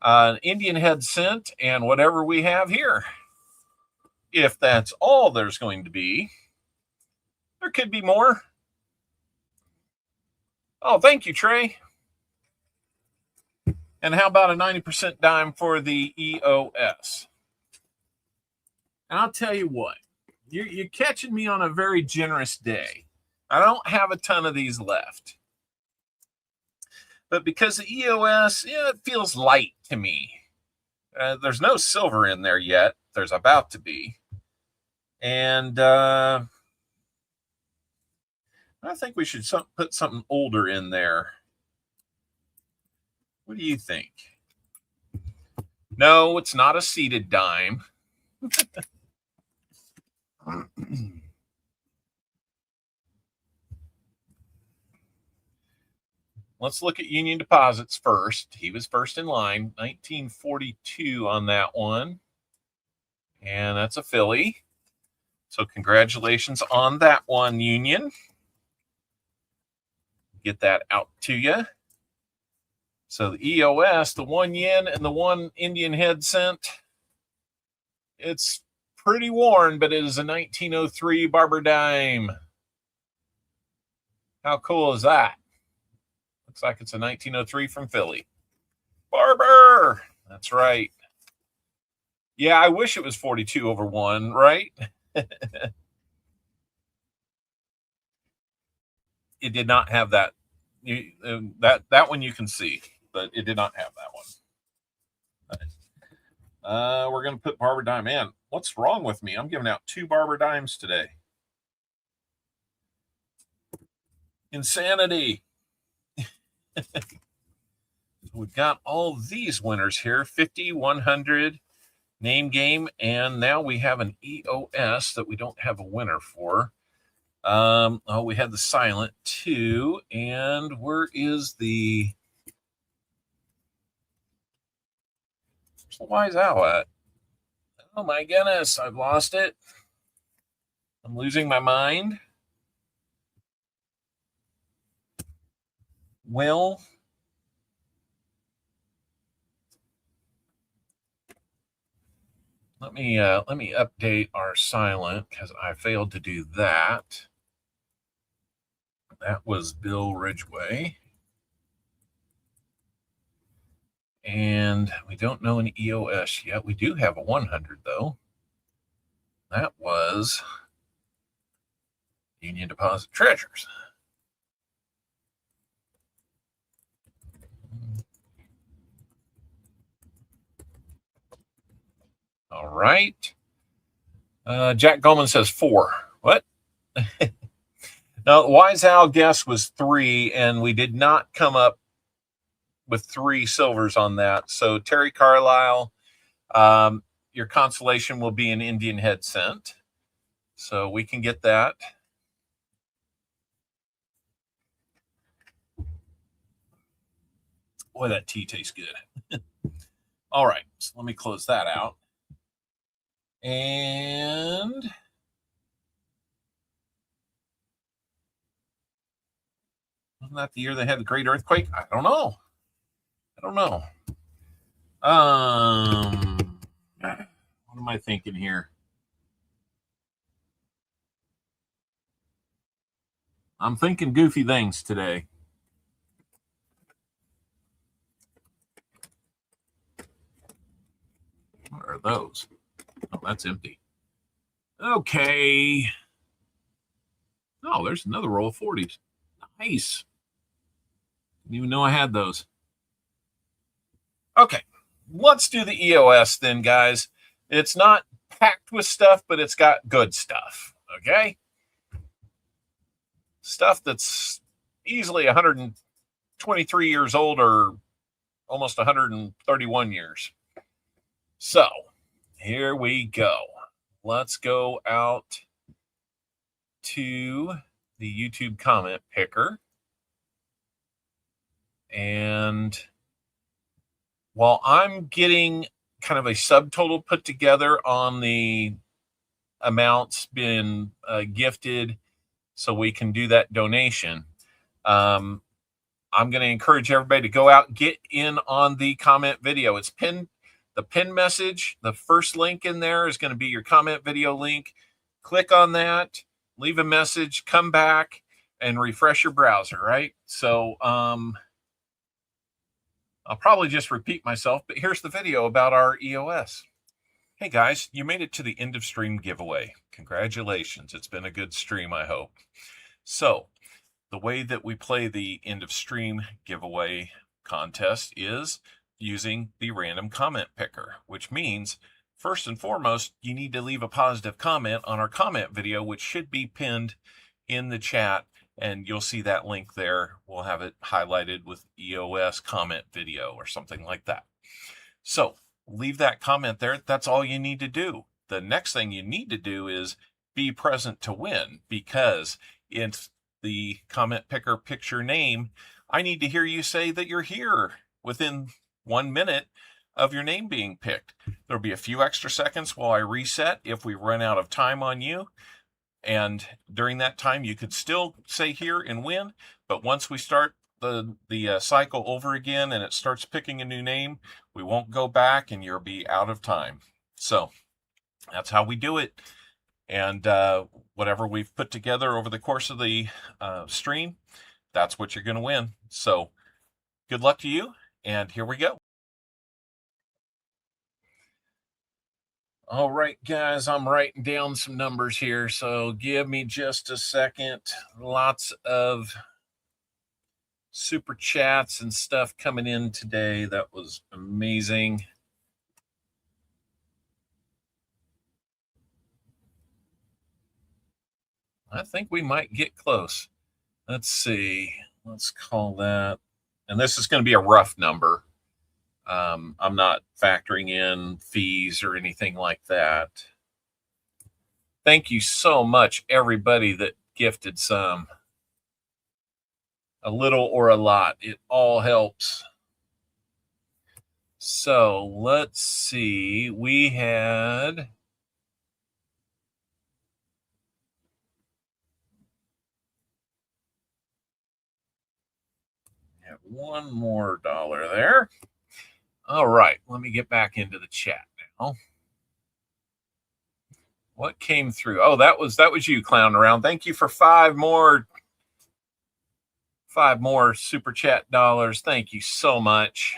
an Indian head cent, and whatever we have here. If that's all there's going to be, there could be more. Oh, thank you, Trey. And how about a 90% dime for the EOS? And I'll tell you what, you're catching me on a very generous day. I don't have a ton of these left. But because the EOS, it feels light to me. There's no silver in there yet. There's about to be. And I think we should put something older in there. What do you think? No, it's not a seated dime. Let's look at Union Deposits first. He was first in line, 1942 on that one. And that's a Philly. So congratulations on that one, Union. Get that out to you. So the EOS, the 1 yen and the 1 Indian head cent, it's pretty worn, but it is a 1903 barber dime. How cool is that? Looks like it's a 1903 from Philly. Barber! That's right. Yeah, I wish it was 42/1, right? It did not have that. That one you can see, but it did not have that one. We're going to put barber dime in. What's wrong with me? I'm giving out 2 barber dimes today. Insanity. We've got all these winners here, 50, 100, name game, and now we have an EOS that we don't have a winner for. Oh, we had the silent too, and where is the wise owl at? Oh my goodness, I've lost it. I'm losing my mind. Well, let me update our silent because I failed to do that. That was Bill Ridgway. And we don't know an EOS yet. We do have a 100 though. That was Union Deposit Treasures. All right. Jack Goldman says 4. What? Now, the Wise Owl guess was 3, and we did not come up with 3 silvers on that. So, Terry Carlisle, your consolation will be an Indian head cent. So, we can get that. Boy, that tea tastes good. All right. So, let me close that out. And wasn't that the year they had the great earthquake? I don't know. What am I thinking here? I'm thinking goofy things today. What are those? Oh, that's empty. Okay. Oh, there's another roll of 40s. Nice. Didn't even know I had those. Okay, let's do the EOS then, guys. It's not packed with stuff, but it's got good stuff, okay? Stuff that's easily 123 years old or almost 131 years. So, here we go. Let's go out to the YouTube comment picker. And while I'm getting kind of a subtotal put together on the amounts been gifted so we can do that donation, I'm going to encourage everybody to go out and get in on the comment video. It's pinned. The pin message, the first link in there is going to be your comment video link. Click on that, leave a message, come back, and refresh your browser, right? So I'll probably just repeat myself, but here's the video about our EOS. Hey guys, you made it to the end of stream giveaway. Congratulations. It's been a good stream, I hope. So the way that we play the end of stream giveaway contest is using the random comment picker, which means first and foremost, you need to leave a positive comment on our comment video, which should be pinned in the chat, and you'll see that link there. We'll have it highlighted with EOS comment video or something like that. So leave that comment there. That's all you need to do. The next thing you need to do is be present to win, because in the comment picker picture name, I need to hear you say that you're here within 1 minute of your name being picked. There'll be a few extra seconds while I reset if we run out of time on you. And during that time, you could still say here and win. But once we start the cycle over again and it starts picking a new name, we won't go back and you'll be out of time. So that's how we do it. And whatever we've put together over the course of the stream, that's what you're going to win. So good luck to you. And here we go. All right, guys, I'm writing down some numbers here, so give me just a second. Lots of super chats and stuff coming in today. That was amazing. I think we might get close. Let's see. Let's call that. And this is going to be a rough number. I'm not factoring in fees or anything like that. Thank you so much, everybody that gifted some. A little or a lot. It all helps. So let's see. We had one more dollar there. All right, let me get back into the chat now. What came through? Oh, that was you clowning around. Thank you for five more super chat dollars. Thank you so much.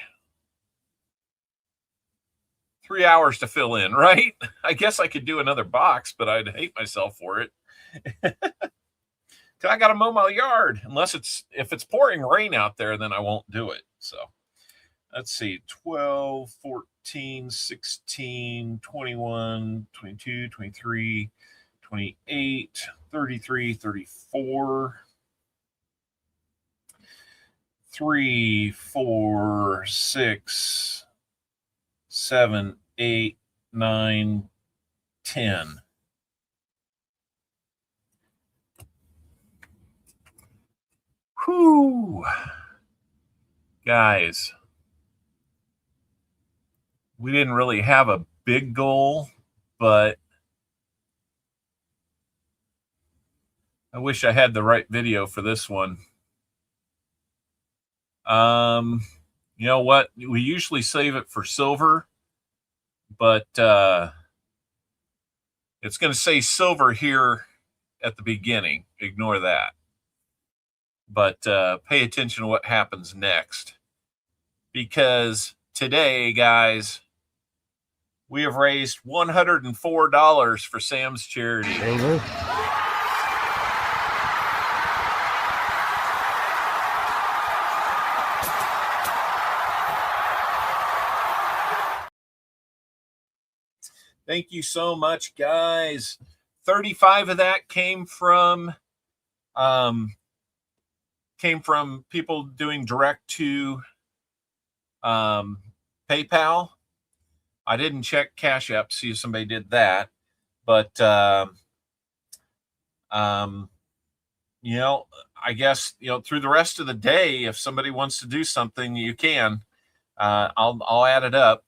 3 hours to fill in, right? I guess I could do another box, but I'd hate myself for it. I got to mow my yard. If it's pouring rain out there, then I won't do it. So let's see, 12, 14, 16, 21, 22, 23, 28, 33, 34, 3, 4, 6, 7, 8, 9, 10. Whew. Guys, we didn't really have a big goal, but I wish I had the right video for this one. You know what? We usually save it for silver, but it's going to say silver here at the beginning. Ignore that. But pay attention to what happens next. Because today, guys, we have raised $104 for Sam's charity. Silver. Thank you so much, guys. 35 of that came from people doing direct to PayPal. I didn't check Cash App to see if somebody did that, but you know, I guess, you know, through the rest of the day, if somebody wants to do something, you can. I'll add it up.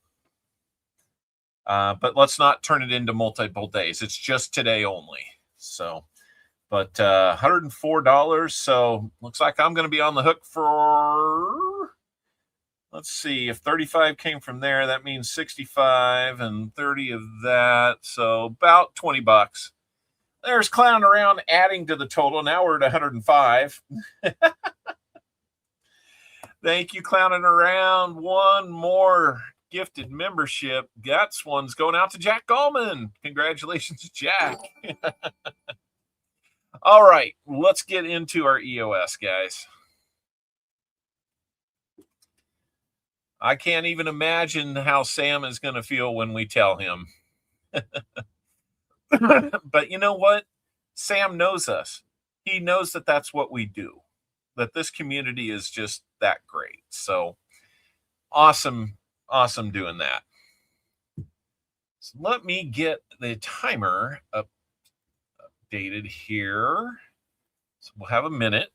But let's not turn it into multiple days. It's just today only. So, but $104. So looks like I'm going to be on the hook for, let's see, if 35 came from there, that means 65 and 30 of that. So about $20. There's clowning around adding to the total. Now we're at 105. Thank you, clowning around. One more gifted membership. That's one's going out to Jack Gallman. Congratulations, Jack. All right, let's get into our EOS, guys. I can't even imagine how Sam is going to feel when we tell him. But you know what? Sam knows us. He knows that that's what we do, that this community is just that great. So awesome doing that. So let me get the timer updated here. So we'll have a minute.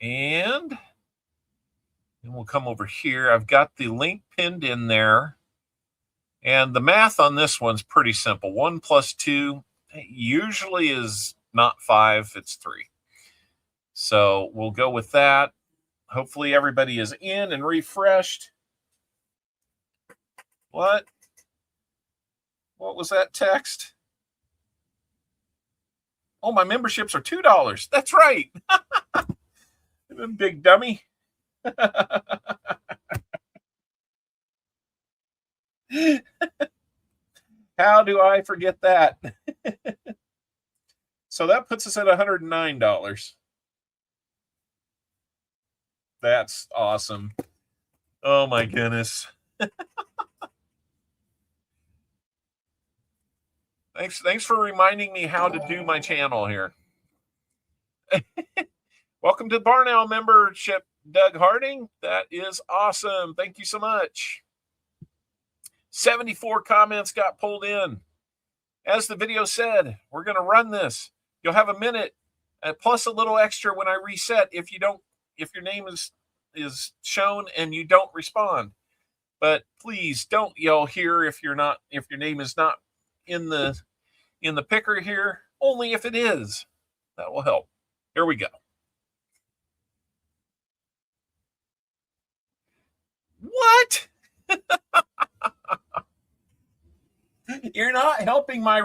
And then we'll come over here. I've got the link pinned in there. And the math on this one's pretty simple. 1 plus 2 usually is not 5, it's 3. So we'll go with that. Hopefully everybody is in and refreshed. What was that text? Oh, my memberships are $2. That's right. Big dummy. How do I forget that? So that puts us at $109. That's awesome. Oh my goodness. Thanks for reminding me how to do my channel here. Welcome to the Barn Owl membership, Doug Harding. That is awesome. Thank you so much. 74 comments got pulled in. As the video said, we're going to run this. You'll have a minute plus a little extra when I reset if your name is shown and you don't respond. But please don't yell here if your name is not in the picker here. Only if it is. That will help. Here we go. What? You're not helping my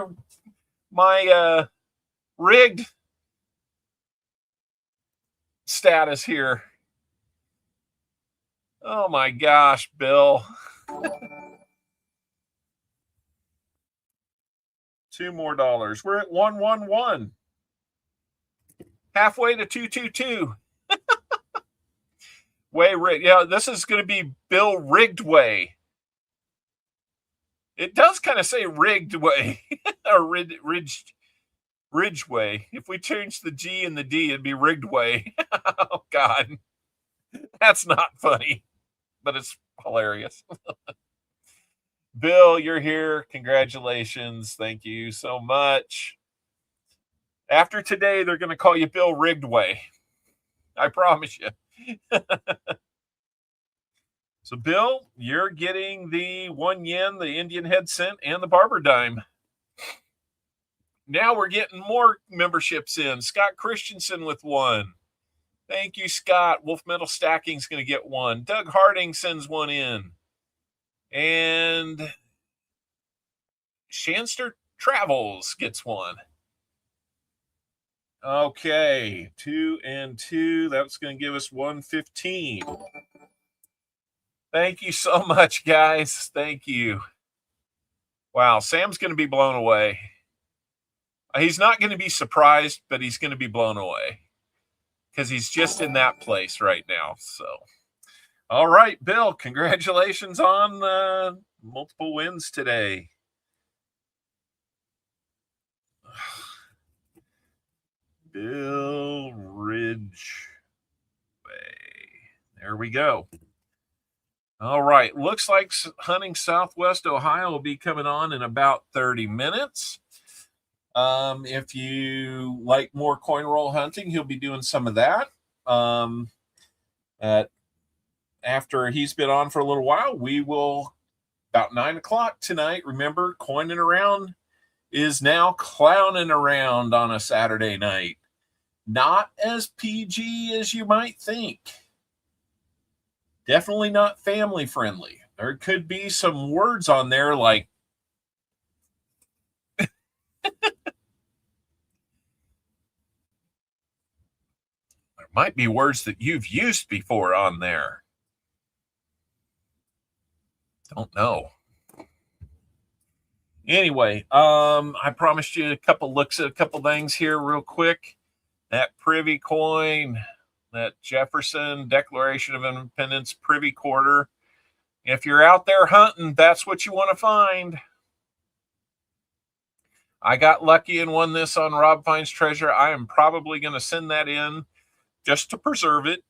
rigged status here. Oh my gosh, Bill. $2 more. We're at 111. Halfway to 222. Way rigged. Yeah, this is going to be Bill Rigged Way. It does kind of say rigged way or Ridgeway. If we change the G and the D, it'd be rigged way. Oh God, that's not funny, but it's hilarious. Bill, you're here. Congratulations. Thank you so much. After today, they're going to call you Bill Rigged Way. I promise you. So So, Bill, you're getting the 1 yen, the Indian head cent, and the barber dime. Now we're getting more memberships in. Scott Christensen with 1. Thank you, Scott. Wolf Metal Stacking's going to get 1. Doug Harding sends 1 in. And Shanster Travels gets 1. Okay, 2 and 2. That's going to give us 115. Thank you so much, guys. Thank you. Wow, Sam's going to be blown away. He's not going to be surprised, but he's going to be blown away because he's just in that place right now. So, all right, Bill, congratulations on multiple wins today. Bill Ridgeway. There we go. All right. Looks like Hunting Southwest Ohio will be coming on in about 30 minutes. If you like more coin roll hunting, he'll be doing some of that. After he's been on for a little while, we will, about 9 o'clock tonight, remember, Coining Around is now clowning around on a Saturday night. Not as PG as you might think. Definitely not family friendly. There could be some words on there like there might be words that you've used before on there. Don't know. Anyway, I promised you a couple looks at a couple things here real quick. That Privy coin, that Jefferson Declaration of Independence Privy Quarter. If you're out there hunting, that's what you want to find. I got lucky and won this on Rob Finds Treasure. I am probably going to send that in just to preserve it.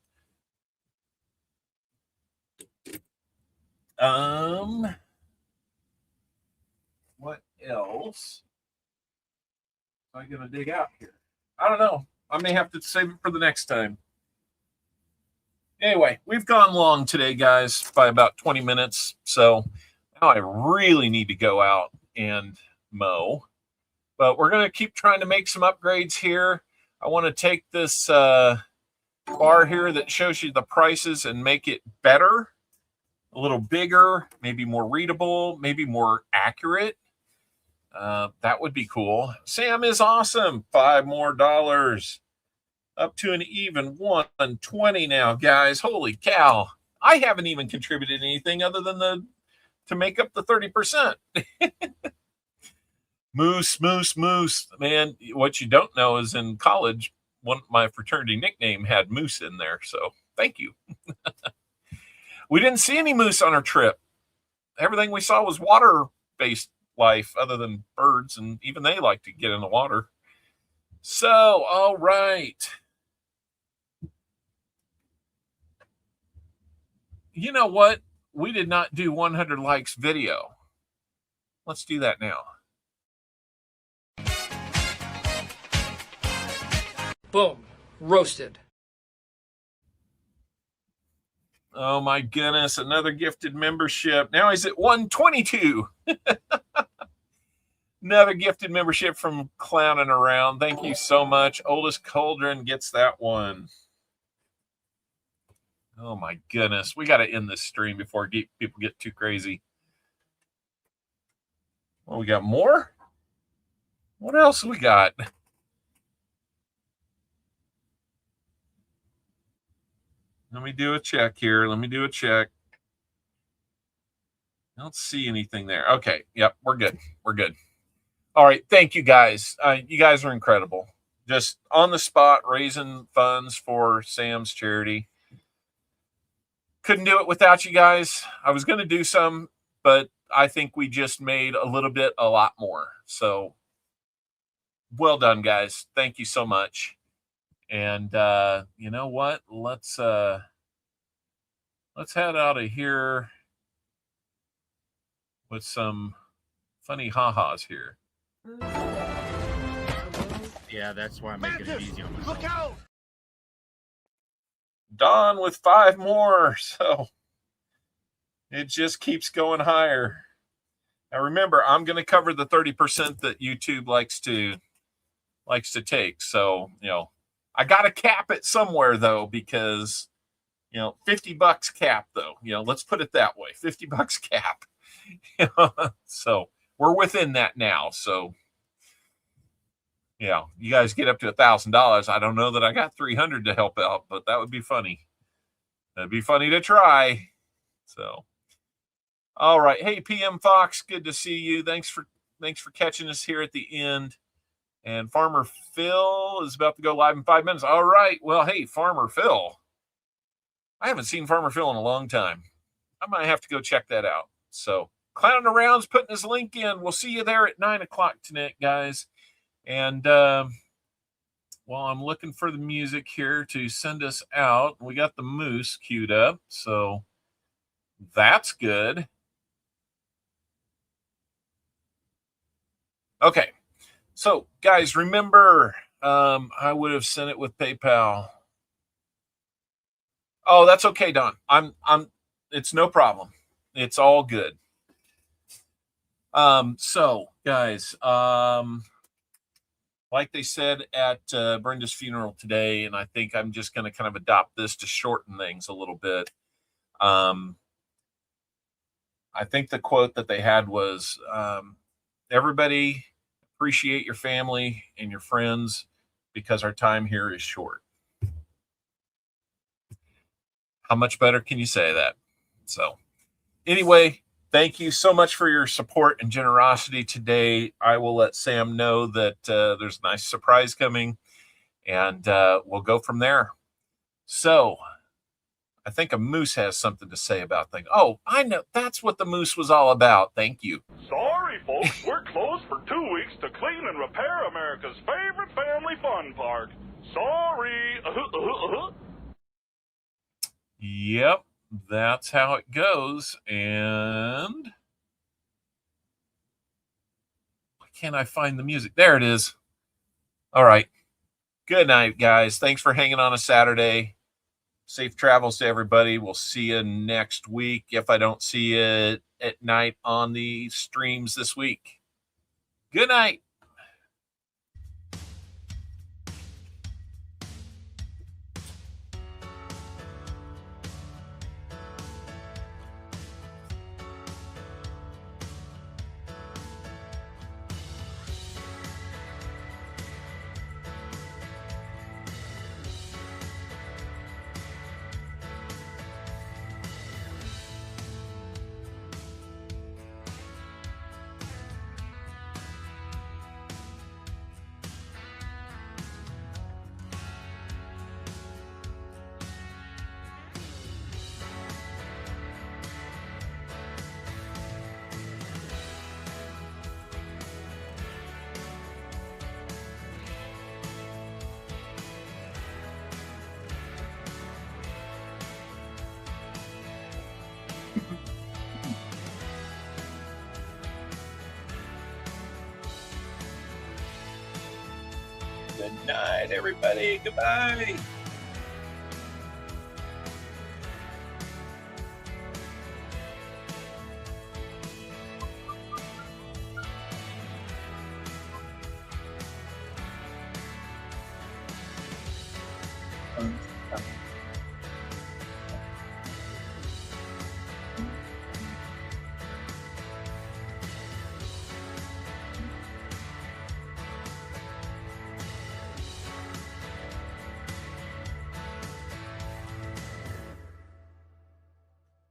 What else am I going to dig out here? I don't know. I may have to save it for the next time. Anyway, we've gone long today, guys, by about 20 minutes. So now I really need to go out and mow. But we're going to keep trying to make some upgrades here. I want to take this bar here that shows you the prices and make it better, a little bigger, maybe more readable, maybe more accurate. That would be cool. Sam is awesome. $5 more. Up to an even 120 now, guys. Holy cow. I haven't even contributed anything other than to make up the 30%. Moose. Man, what you don't know is in college, my fraternity nickname had Moose in there. So thank you. We didn't see any moose on our trip. Everything we saw was water-based life other than birds, and even they like to get in the water. So, all right. You know what? We did not do 100 likes video. Let's do that now. Boom. Roasted. Oh my goodness. Another gifted membership. Now he's at 122. Another gifted membership from Clowning Around. Thank you so much. Oldest Cauldron gets that one. Oh my goodness. We got to end this stream before people get too crazy. Well, we got more? What else we got? Let me do a check here. I don't see anything there. Okay. Yep. We're good. All right. Thank you guys. You guys are incredible. Just on the spot, raising funds for Sam's charity. Couldn't do it without you guys. I was going to do some, but I think we just made a lot more. So well done, guys. Thank you so much. And you know what? Let's head out of here with some funny ha-has here. Yeah, that's why I'm making it easy on myself. Look out! Don with 5 more. So It just keeps going higher. Now remember, I'm going to cover the 30% that YouTube likes to take. So, I got to cap it somewhere though, because, $50 cap though, let's put it that way. $50 cap. So we're within that now. So, you guys get up to $1,000. I don't know that I got 300 to help out, but that would be funny. That'd be funny to try. So, all right. Hey, PM Fox, good to see you. Thanks for catching us here at the end. And Farmer Phil is about to go live in 5 minutes. All right. Well, hey, Farmer Phil. I haven't seen Farmer Phil in a long time. I might have to go check that out. So, Clown Around's putting his link in. We'll see you there at 9 o'clock tonight, guys. And while I'm looking for the music here to send us out, we got the moose queued up. So, that's good. Okay. So, guys, remember, I would have sent it with PayPal. Oh, that's okay, Don. It's no problem. It's all good. So, guys, like they said at Brenda's funeral today, and I think I'm just going to kind of adopt this to shorten things a little bit. I think the quote that they had was, everybody appreciate your family and your friends because our time here is short. How much better can you say that? So anyway, thank you so much for your support and generosity today. I will let Sam know that there's a nice surprise coming, and we'll go from there. So I think a moose has something to say about things. Oh, I know. That's what the moose was all about. Thank you. Sorry, folks. We're closed for 2 weeks to clean and repair America's favorite family fun park. Sorry. Yep, that's how it goes. And why can't I find the music? There it is. All right. Good night, guys. Thanks for hanging on a Saturday. Safe travels to everybody. We'll see you next week if I don't see you at night on the streams this week. Good night. Good night, everybody. Goodbye.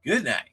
Good night.